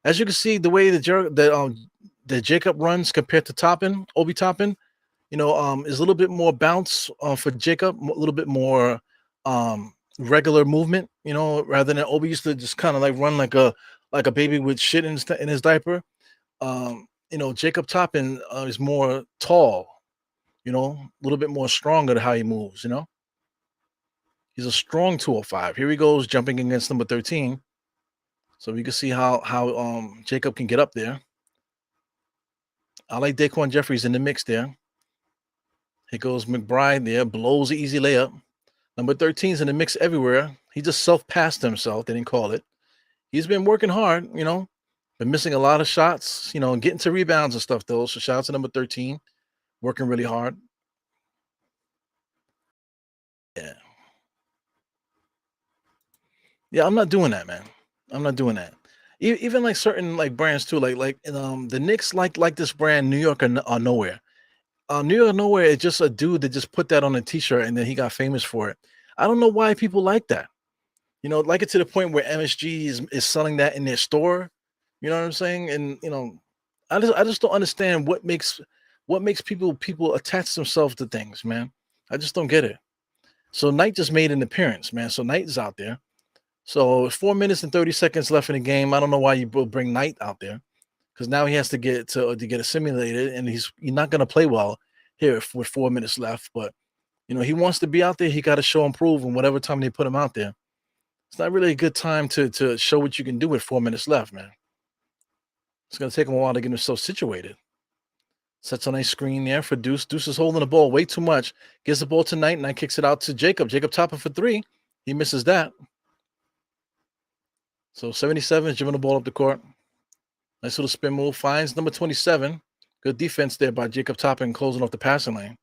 As you can see, the way that Jacob runs compared to Toppin, Obi Toppin, is a little bit more bounce for Jacob, a little bit more regular movement, rather than Obi used to just kind of like run like a baby with shit in his diaper. Jacob Toppin is more tall, a little bit more stronger to how he moves, He's a strong 205. Here he goes jumping against number 13. So we can see how Jacob can get up there. I like Daquan Jeffries in the mix there. Here goes McBride there, blows the easy layup. Number 13 is in the mix everywhere. He just self-passed himself. They didn't call it. He's been working hard, been missing a lot of shots, getting to rebounds and stuff, though. So shout out to number 13, working really hard. Yeah. Yeah, I'm not doing that, man. I'm not doing that. Even like certain like brands too, like the Knicks like this brand New York or Nowhere. New York Nowhere is just a dude that just put that on a t-shirt and then he got famous for it. I don't know why people like that. Like it to the point where MSG is selling that in their store. You know what I'm saying? And I just don't understand what makes people attach themselves to things, man. I just don't get it. So Knight just made an appearance, man. So Knight is out there. So 4 minutes and 30 seconds left in the game. I don't know why you bring Knight out there because now he has to get to get assimilated, and he's not going to play well here with 4 minutes left. But he wants to be out there. He got to show and prove, and whatever time they put him out there, it's not really a good time to show what you can do with 4 minutes left, man. It's going to take him a while to get himself situated. Sets a nice screen there for Deuce. Deuce is holding the ball way too much. Gives the ball to Knight. Knight kicks it out to Jacob. Jacob topping for three. He misses that. So 77 is dribbling the ball up the court. Nice little spin move. Finds number 27. Good defense there by Jacob Toppin, closing off the passing lane.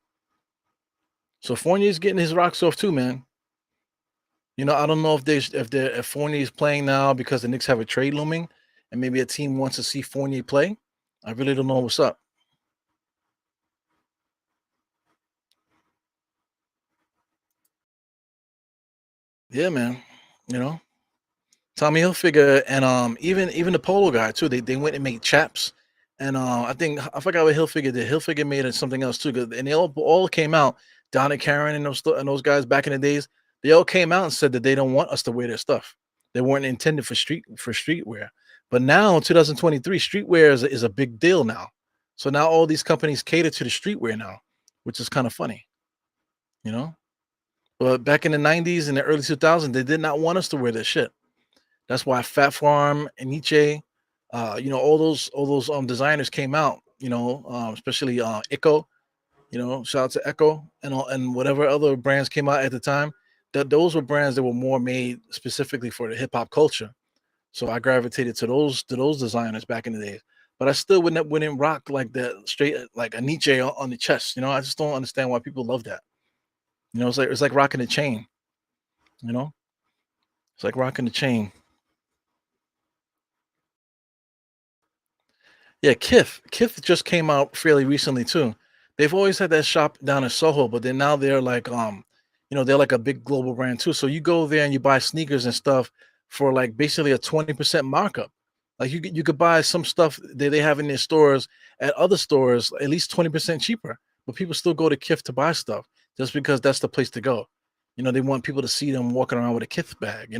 So Fournier's getting his rocks off too, man. I don't know if Fournier's playing now because the Knicks have a trade looming, and maybe a team wants to see Fournier play. I really don't know what's up. Yeah, man. Tommy Hilfiger and even the polo guy too. They went and made chaps, and I forgot what Hilfiger did. Hilfiger made something else too, and they all came out. Donna Karen and those guys back in the days, they all came out and said that they don't want us to wear their stuff. They weren't intended for streetwear. But now, 2023, streetwear is a big deal now. So now all these companies cater to the streetwear now, which is kind of funny, But back in the 90s and the early 2000s, they did not want us to wear this shit. That's why Fat Farm and Nietzsche, all those designers came out, especially Echo, shout out to Echo and whatever other brands came out at the time. Those were brands that were more made specifically for the hip hop culture. So I gravitated to those designers back in the days. But I still wouldn't rock like that straight like a Nietzsche on the chest. I just don't understand why people love that. It's like rocking a chain. It's like rocking the chain. Yeah, Kith. Kith just came out fairly recently too. They've always had that shop down in Soho, but then now they're like they're like a big global brand too. So you go there and you buy sneakers and stuff for like basically a 20% markup. Like you could buy some stuff that they have in their stores at other stores at least 20% cheaper. But people still go to Kith to buy stuff just because that's the place to go. They want people to see them walking around with a Kith bag,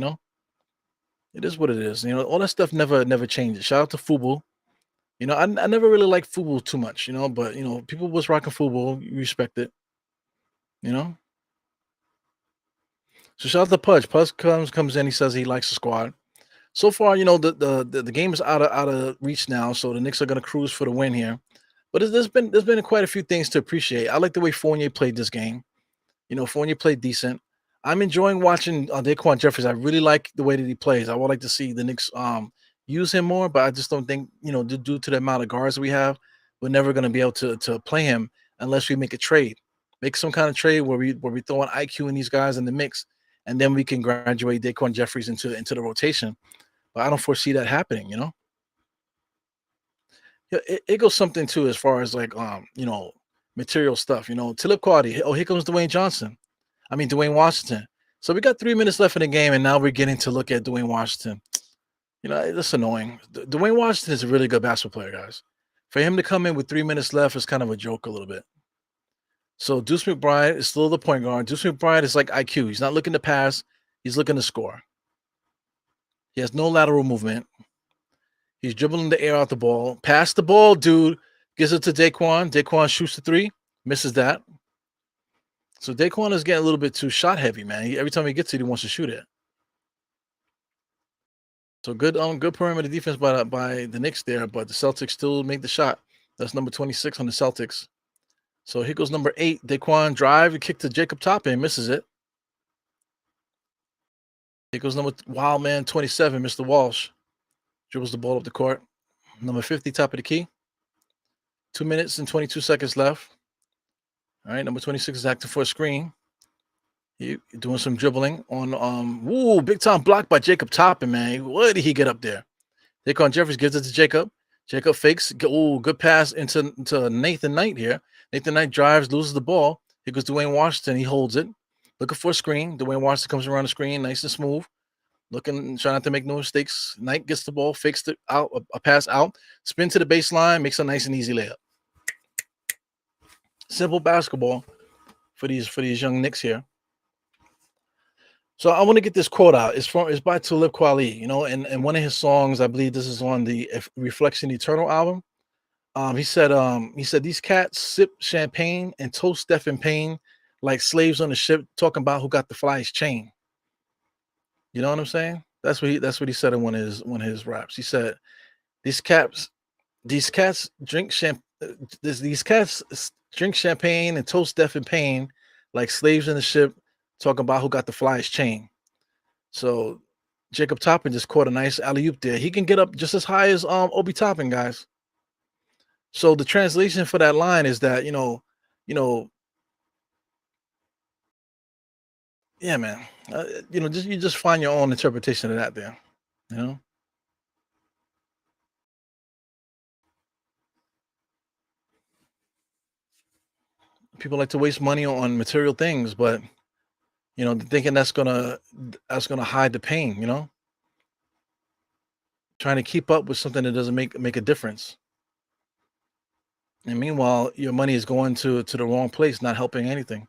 It is what it is. All that stuff never changes. Shout out to Fubu. I never really liked Fubu too much, but people was rocking Fubu, you respect it, So shout out to Pudge. Pudge comes in, he says he likes the squad. So far, the game is out of reach now, so the Knicks are gonna cruise for the win here. But there's been quite a few things to appreciate. I like the way Fournier played this game. Fournier played decent. I'm enjoying watching Daquan Jeffries. I really like the way that he plays. I would like to see the Knicks use him more, but I just don't think, due to the amount of guards we have, we're never going to be able to play him unless we make a trade. Make some kind of trade where we throw an IQ in these guys in the mix, and then we can graduate Daquan Jeffries into the rotation. But I don't foresee that happening, Yeah, it goes something too as far as like material stuff, Tilip Quaddy. Oh, here comes Dwayne Washington. So we got 3 minutes left in the game, and now we're getting to look at Dwayne Washington. That's annoying. Dwayne Washington is a really good basketball player, guys. For him to come in with 3 minutes left is kind of a joke a little bit. So Deuce McBride is still the point guard. Deuce McBride is like IQ. He's not looking to pass. He's looking to score. He has no lateral movement. He's dribbling the air out the ball. Pass the ball, dude. Gives it to Daquan. Daquan shoots the three. Misses that. So Daquan is getting a little bit too shot heavy, man. Every time he gets it, he wants to shoot it. So good perimeter defense by the Knicks there, but the Celtics still make the shot. That's number 26 on the Celtics. So here goes number 8. Daquan drive and kick to Jacob Toppin, misses it. Here goes number wild man 27, Mr. Walsh. Dribbles the ball up the court. Number 50, top of the key. 2 minutes and 22 seconds left. All right, number 26 is acting for a screen. He doing some dribbling on big time block by Jacob Toppin, man. What did he get up there? Daquan Jeffries gives it to Jacob. Jacob fakes. Good pass into Nathan Knight here. Nathan Knight drives, loses the ball. Here goes Dwayne Washington. He holds it. Looking for a screen. Dwayne Washington comes around the screen, nice and smooth. Trying not to make no mistakes. Knight gets the ball, fakes it out, a pass out, spin to the baseline, makes a nice and easy layup. Simple basketball for these young Knicks here. So I want to get this quote out. It's by Talib Kweli, and one of his songs, I believe this is on the Reflection Eternal album. He said these cats sip champagne and toast death and pain like slaves on the ship, talking about who got the flyest chain. You know what I'm saying? That's what he said in one of his raps. He said these cats these cats drink these cats drink champagne and toast death and pain like slaves in the ship, talking about who got the flyest chain. So Jacob Toppin just caught a nice alley oop there. He can get up just as high as Obi Toppin, guys. So the translation for that line is that you know, yeah, man. You just find your own interpretation of that there. You know, people like to waste money on material things, but thinking that's gonna hide the pain. Trying to keep up with something that doesn't make a difference. And meanwhile, your money is going to the wrong place, not helping anything.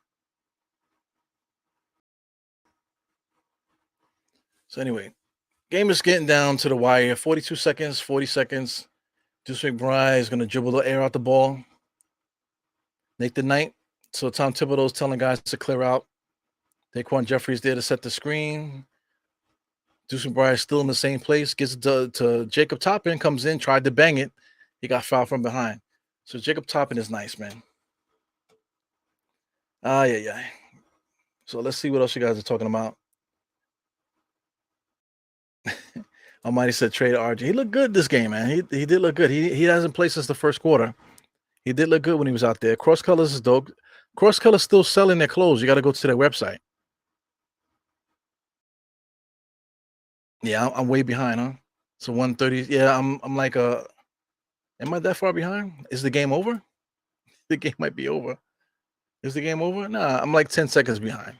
So anyway, game is getting down to the wire. 42 seconds, 40 seconds. Deuce McBride is going to dribble the air out the ball. Make the night. So Tom Thibodeau's telling guys to clear out. Daquan Jeffries there to set the screen. Deuce McBride is still in the same place. Gets it to Jacob Toppin. Comes in, tried to bang it. He got fouled from behind. So Jacob Toppin is nice, man. Yeah. So let's see what else you guys are talking about. Almighty said trade RJ. He looked good this game, man. He did look good. He hasn't played since the first quarter. He did look good when he was out there. Cross Colors is dope. Cross Colors still selling their clothes. You got to go to their website. Yeah, I'm way behind, huh? So 130. Yeah, I'm like am I that far behind? Is the game over? The game might be over. Is the game over? Nah, I'm like 10 seconds behind.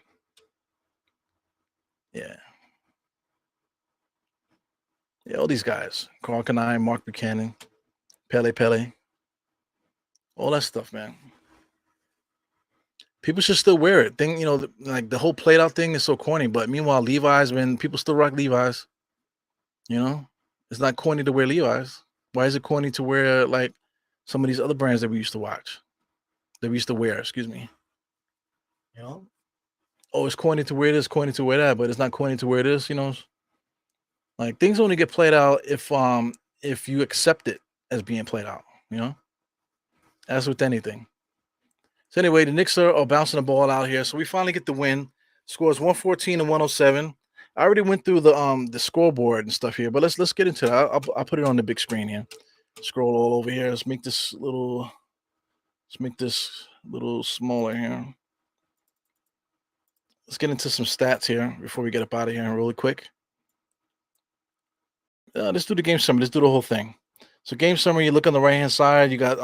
Yeah. Yeah, all these guys. Carl Kanai, Mark Buchanan, Pele, all that stuff, man. People should still wear it. Like the whole played out thing is so corny, but meanwhile, Levi's, man, people still rock Levi's. It's not corny to wear Levi's. Why is it corny to wear like some of these other brands that we used to watch, that we used to wear? Excuse me. You know, oh, it's corny to wear this, corny to wear that, but it's not corny to wear this. Like things only get played out if you accept it as being played out. You know, as with anything. So anyway, the Knicks are bouncing the ball out here. So we finally get the win. Scores 114 and 107. I already went through the scoreboard and stuff here, but let's get into that. I'll put it on the big screen here. Scroll all over here. Let's make this little smaller here. Let's get into some stats here before we get up out of here really quick. Let's do the game summary. Let's do the whole thing. So game summary, you look on the right-hand side, you got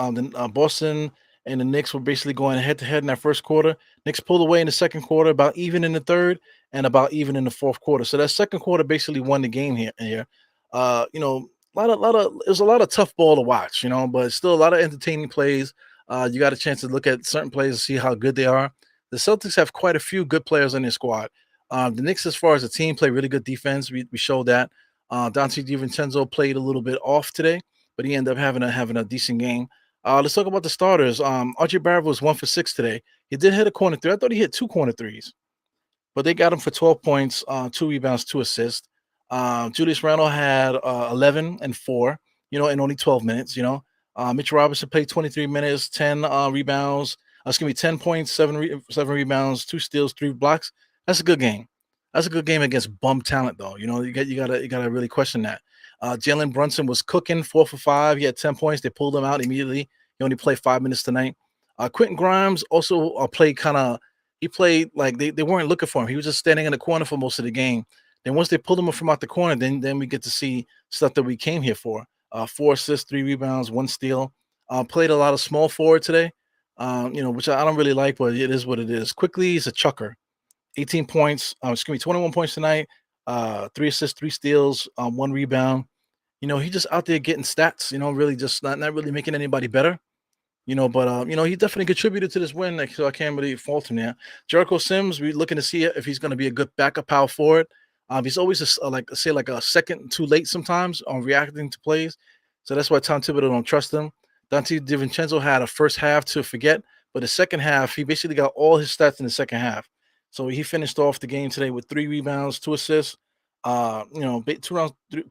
Boston and the Knicks were basically going head-to-head in that first quarter. Knicks pulled away in the second quarter, about even in the third, and about even in the fourth quarter. So that second quarter basically won the game here. It was a lot of tough ball to watch, but still a lot of entertaining plays. You got a chance to look at certain plays and see how good they are. The Celtics have quite a few good players on their squad. The Knicks, as far as a team, play really good defense. We showed that. Dante DiVincenzo played a little bit off today, but he ended up having a decent game. Let's talk about the starters. RJ Barrett was 1 for 6 today. He did hit a corner three. I thought he hit 2 corner threes, but they got him for 12 points, 2 rebounds, 2 assists. Julius Randle had 11 and 4, in only 12 minutes. Mitch Robinson played 23 minutes, 10 rebounds. Excuse me, 10 points, 7 rebounds, 2 steals, 3 blocks. That's a good game. That's a good game against bum talent, though. You gotta really question that. Jalen Brunson was cooking 4 for 5. He had 10 points. They pulled him out immediately. He only played 5 minutes tonight. Quentin Grimes also played he played like they weren't looking for him. He was just standing in the corner for most of the game. Then once they pulled him from out the corner, then we get to see stuff that we came here for. 4 assists, 3 rebounds, 1 steal. Played a lot of small forward today, which I don't really like, but it is what it is. Quickly, he's a chucker. 18 points. 21 points tonight. 3 assists, 3 steals, 1 rebound. He just out there getting stats. Really just not really making anybody better. But he definitely contributed to this win, so I can't really fault him there. Jericho Sims, we're looking to see if he's going to be a good backup power forward. He's always like a second too late sometimes on reacting to plays, so that's why Tom Thibodeau don't trust him. Dante DiVincenzo had a first half to forget, but the second half he basically got all his stats in the second half. So he finished off the game today with 3 rebounds, 2 assists. 2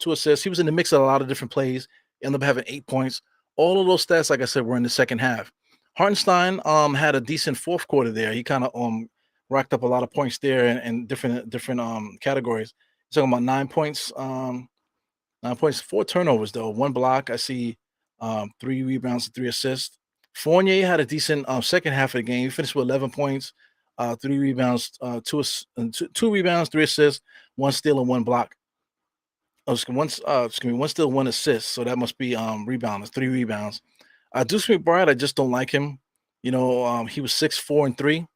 assists. He was in the mix of a lot of different plays. He ended up having 8 points. All of those stats, like I said, were in the second half. Hartenstein had a decent fourth quarter there. He kind of racked up a lot of points there in different categories. He's talking about 9 points, 9 points, 4 turnovers though, 1 block. I see 3 rebounds and 3 assists. Fournier had a decent second half of the game. He finished with 11 points, 3 rebounds, 2 rebounds, 3 assists, 1 steal and 1 block. Oh, excuse me, 1 steal, 1 assist. So that must be rebounds, 3 rebounds. Deuce McBride, I just don't like him. He was 6'4" and 3.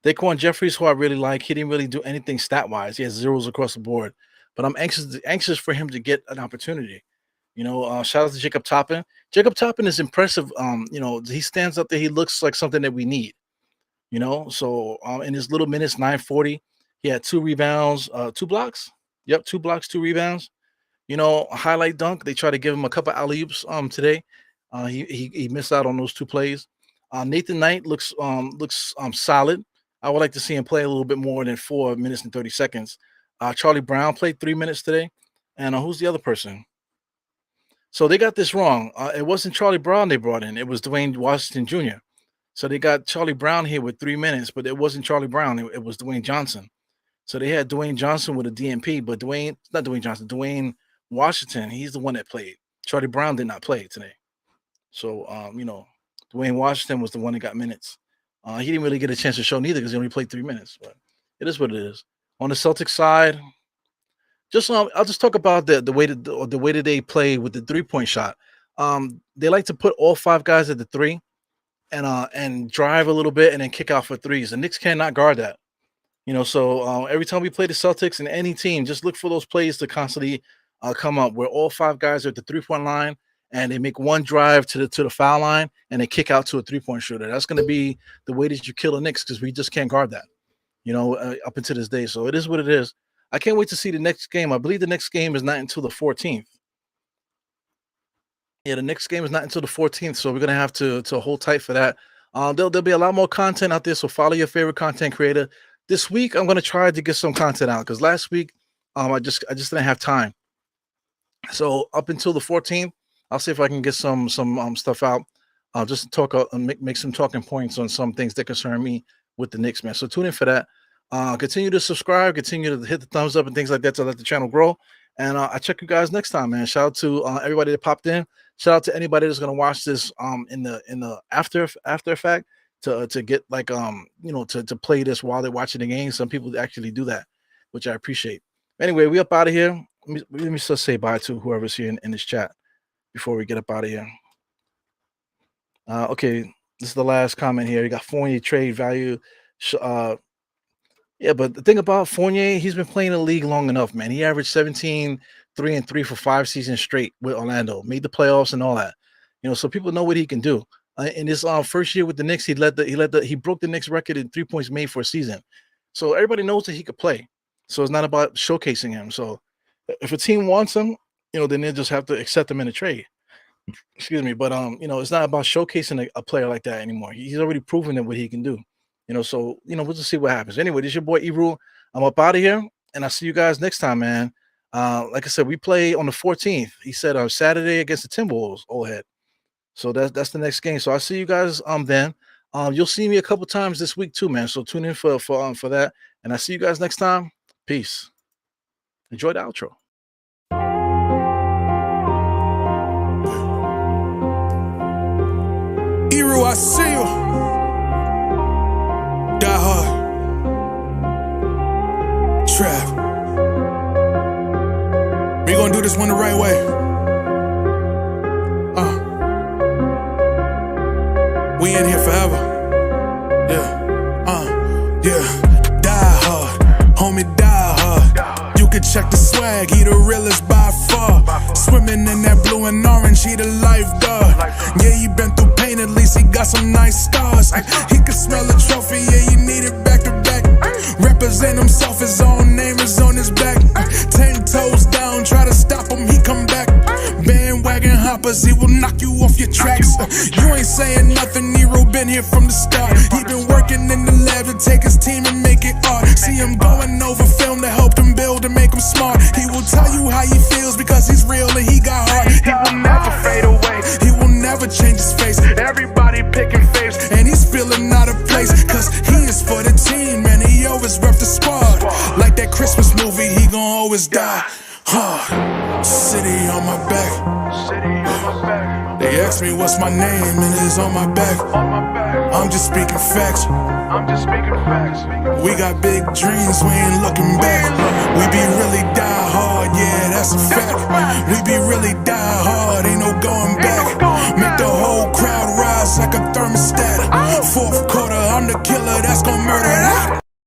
Daquan Jeffries, who I really like, he didn't really do anything stat wise. He has zeros across the board, but I'm anxious for him to get an opportunity. Shout out to Jacob Toppin. Jacob Toppin is impressive. He stands up there. He looks like something that we need. So in his little minutes, 9:40, he had 2 rebounds, 2 blocks. Yep, 2 blocks, 2 rebounds. A highlight dunk. They try to give him a couple alley-oops today. He missed out on those 2 plays. Nathan Knight looks solid. I would like to see him play a little bit more than 4 minutes and 30 seconds. Charlie Brown played 3 minutes today. And who's the other person? So they got this wrong. It wasn't Charlie Brown they brought in. It was Dwayne Washington Jr. So they got Charlie Brown here with 3 minutes, but it wasn't Charlie Brown. It was Dwayne Johnson. So they had Dwayne Johnson with a DNP, but Dwayne Washington, he's the one that played. Charlie Brown did not play today. So, Dwayne Washington was the one that got minutes. He didn't really get a chance to show neither because he only played 3 minutes, but it is what it is. On the Celtics side, I'll just talk about the way that they play with the 3-point shot. They like to put all 5 guys at the 3 and drive a little bit and then kick out for threes. The Knicks cannot guard that. So every time we play the Celtics and any team, just look for those plays to constantly come up where all 5 guys are at the 3-point line and they make one drive to the foul line and they kick out to a 3-point shooter. That's going to be the way that you kill the Knicks because we just can't guard that, up until this day. So it is what it is. I can't wait to see the next game. I believe the next game is not until the 14th. Yeah, the next game is not until the 14th, so we're going to have to hold tight for that. There'll be a lot more content out there, so follow your favorite content creator. This week, I'm going to try to get some content out because last week, I just didn't have time. So up until the 14th, I'll see if I can get some stuff out. Just talk make some talking points on some things that concern me with the Knicks, man. So tune in for that. Continue to subscribe, continue to hit the thumbs up and things like that to let the channel grow. And I'll check you guys next time, man. Shout out to everybody that popped in. Shout out to anybody that's gonna watch this in the after effect to get like to play this while they're watching the game. Some people actually do that, which I appreciate. Anyway, we up out of here. Let me just say bye to whoever's here in this chat before we get up out of here. Okay, this is the last comment here. You got Fournier trade value. Yeah, but the thing about Fournier, he's been playing in the league long enough, man. He averaged 17, 3 and 3 for 5 seasons straight with Orlando, made the playoffs and all that. So people know what he can do. In his first year with the Knicks, he broke the Knicks record in 3 points made for a season. So everybody knows that he could play. So it's not about showcasing him. So if a team wants him, then they just have to accept him in a trade. Excuse me, but it's not about showcasing a player like that anymore. He's already proven that what he can do. So we'll just see what happens. Anyway, this is your boy Ebru. I'm up out of here, and I'll see you guys next time, man. Like I said, we play on the 14th. He said Saturday against the Timberwolves, old head. So that's the next game. So I'll see you guys then. You'll see me a couple times this week too, man. So tune in for that, and I'll see you guys next time. Peace. Enjoy the outro. Ebru, I see you. Die hard. Trap. We gonna do this one the right way. We in here forever. Yeah. Die hard. Homie, die hard. You can check the swag, he the realest by far. Swimming in that blue and orange, he the lifeguard. Yeah, he been through some nice scars. He could smell a trophy, yeah, you need it back to back. Represent himself, his own name is on his back. 10 toes down, try to stop him, he come back. Bandwagon hoppers, he will knock you off your tracks. You ain't saying nothing, Nero been here from the start. He been working in the lab to take his team and make it art. See him going over film to help him build and make him smart. He will tell you how he feels because he's real and he got heart. He will never fade away, he will never change his face. Everybody picking faves, and he's feeling out of place. Cause he is for the team, and he always rep the squad. Like that Christmas movie, he gon' always die. City on my back. They ask me what's my name, and it's on my back. I'm just speaking facts. We got big dreams, we ain't looking back. We be really die hard, yeah, that's a fact. We be really die hard, ain't no going back. Make the whole crowd rise like a thermostat. Fourth quarter, I'm the killer that's gon' murder that.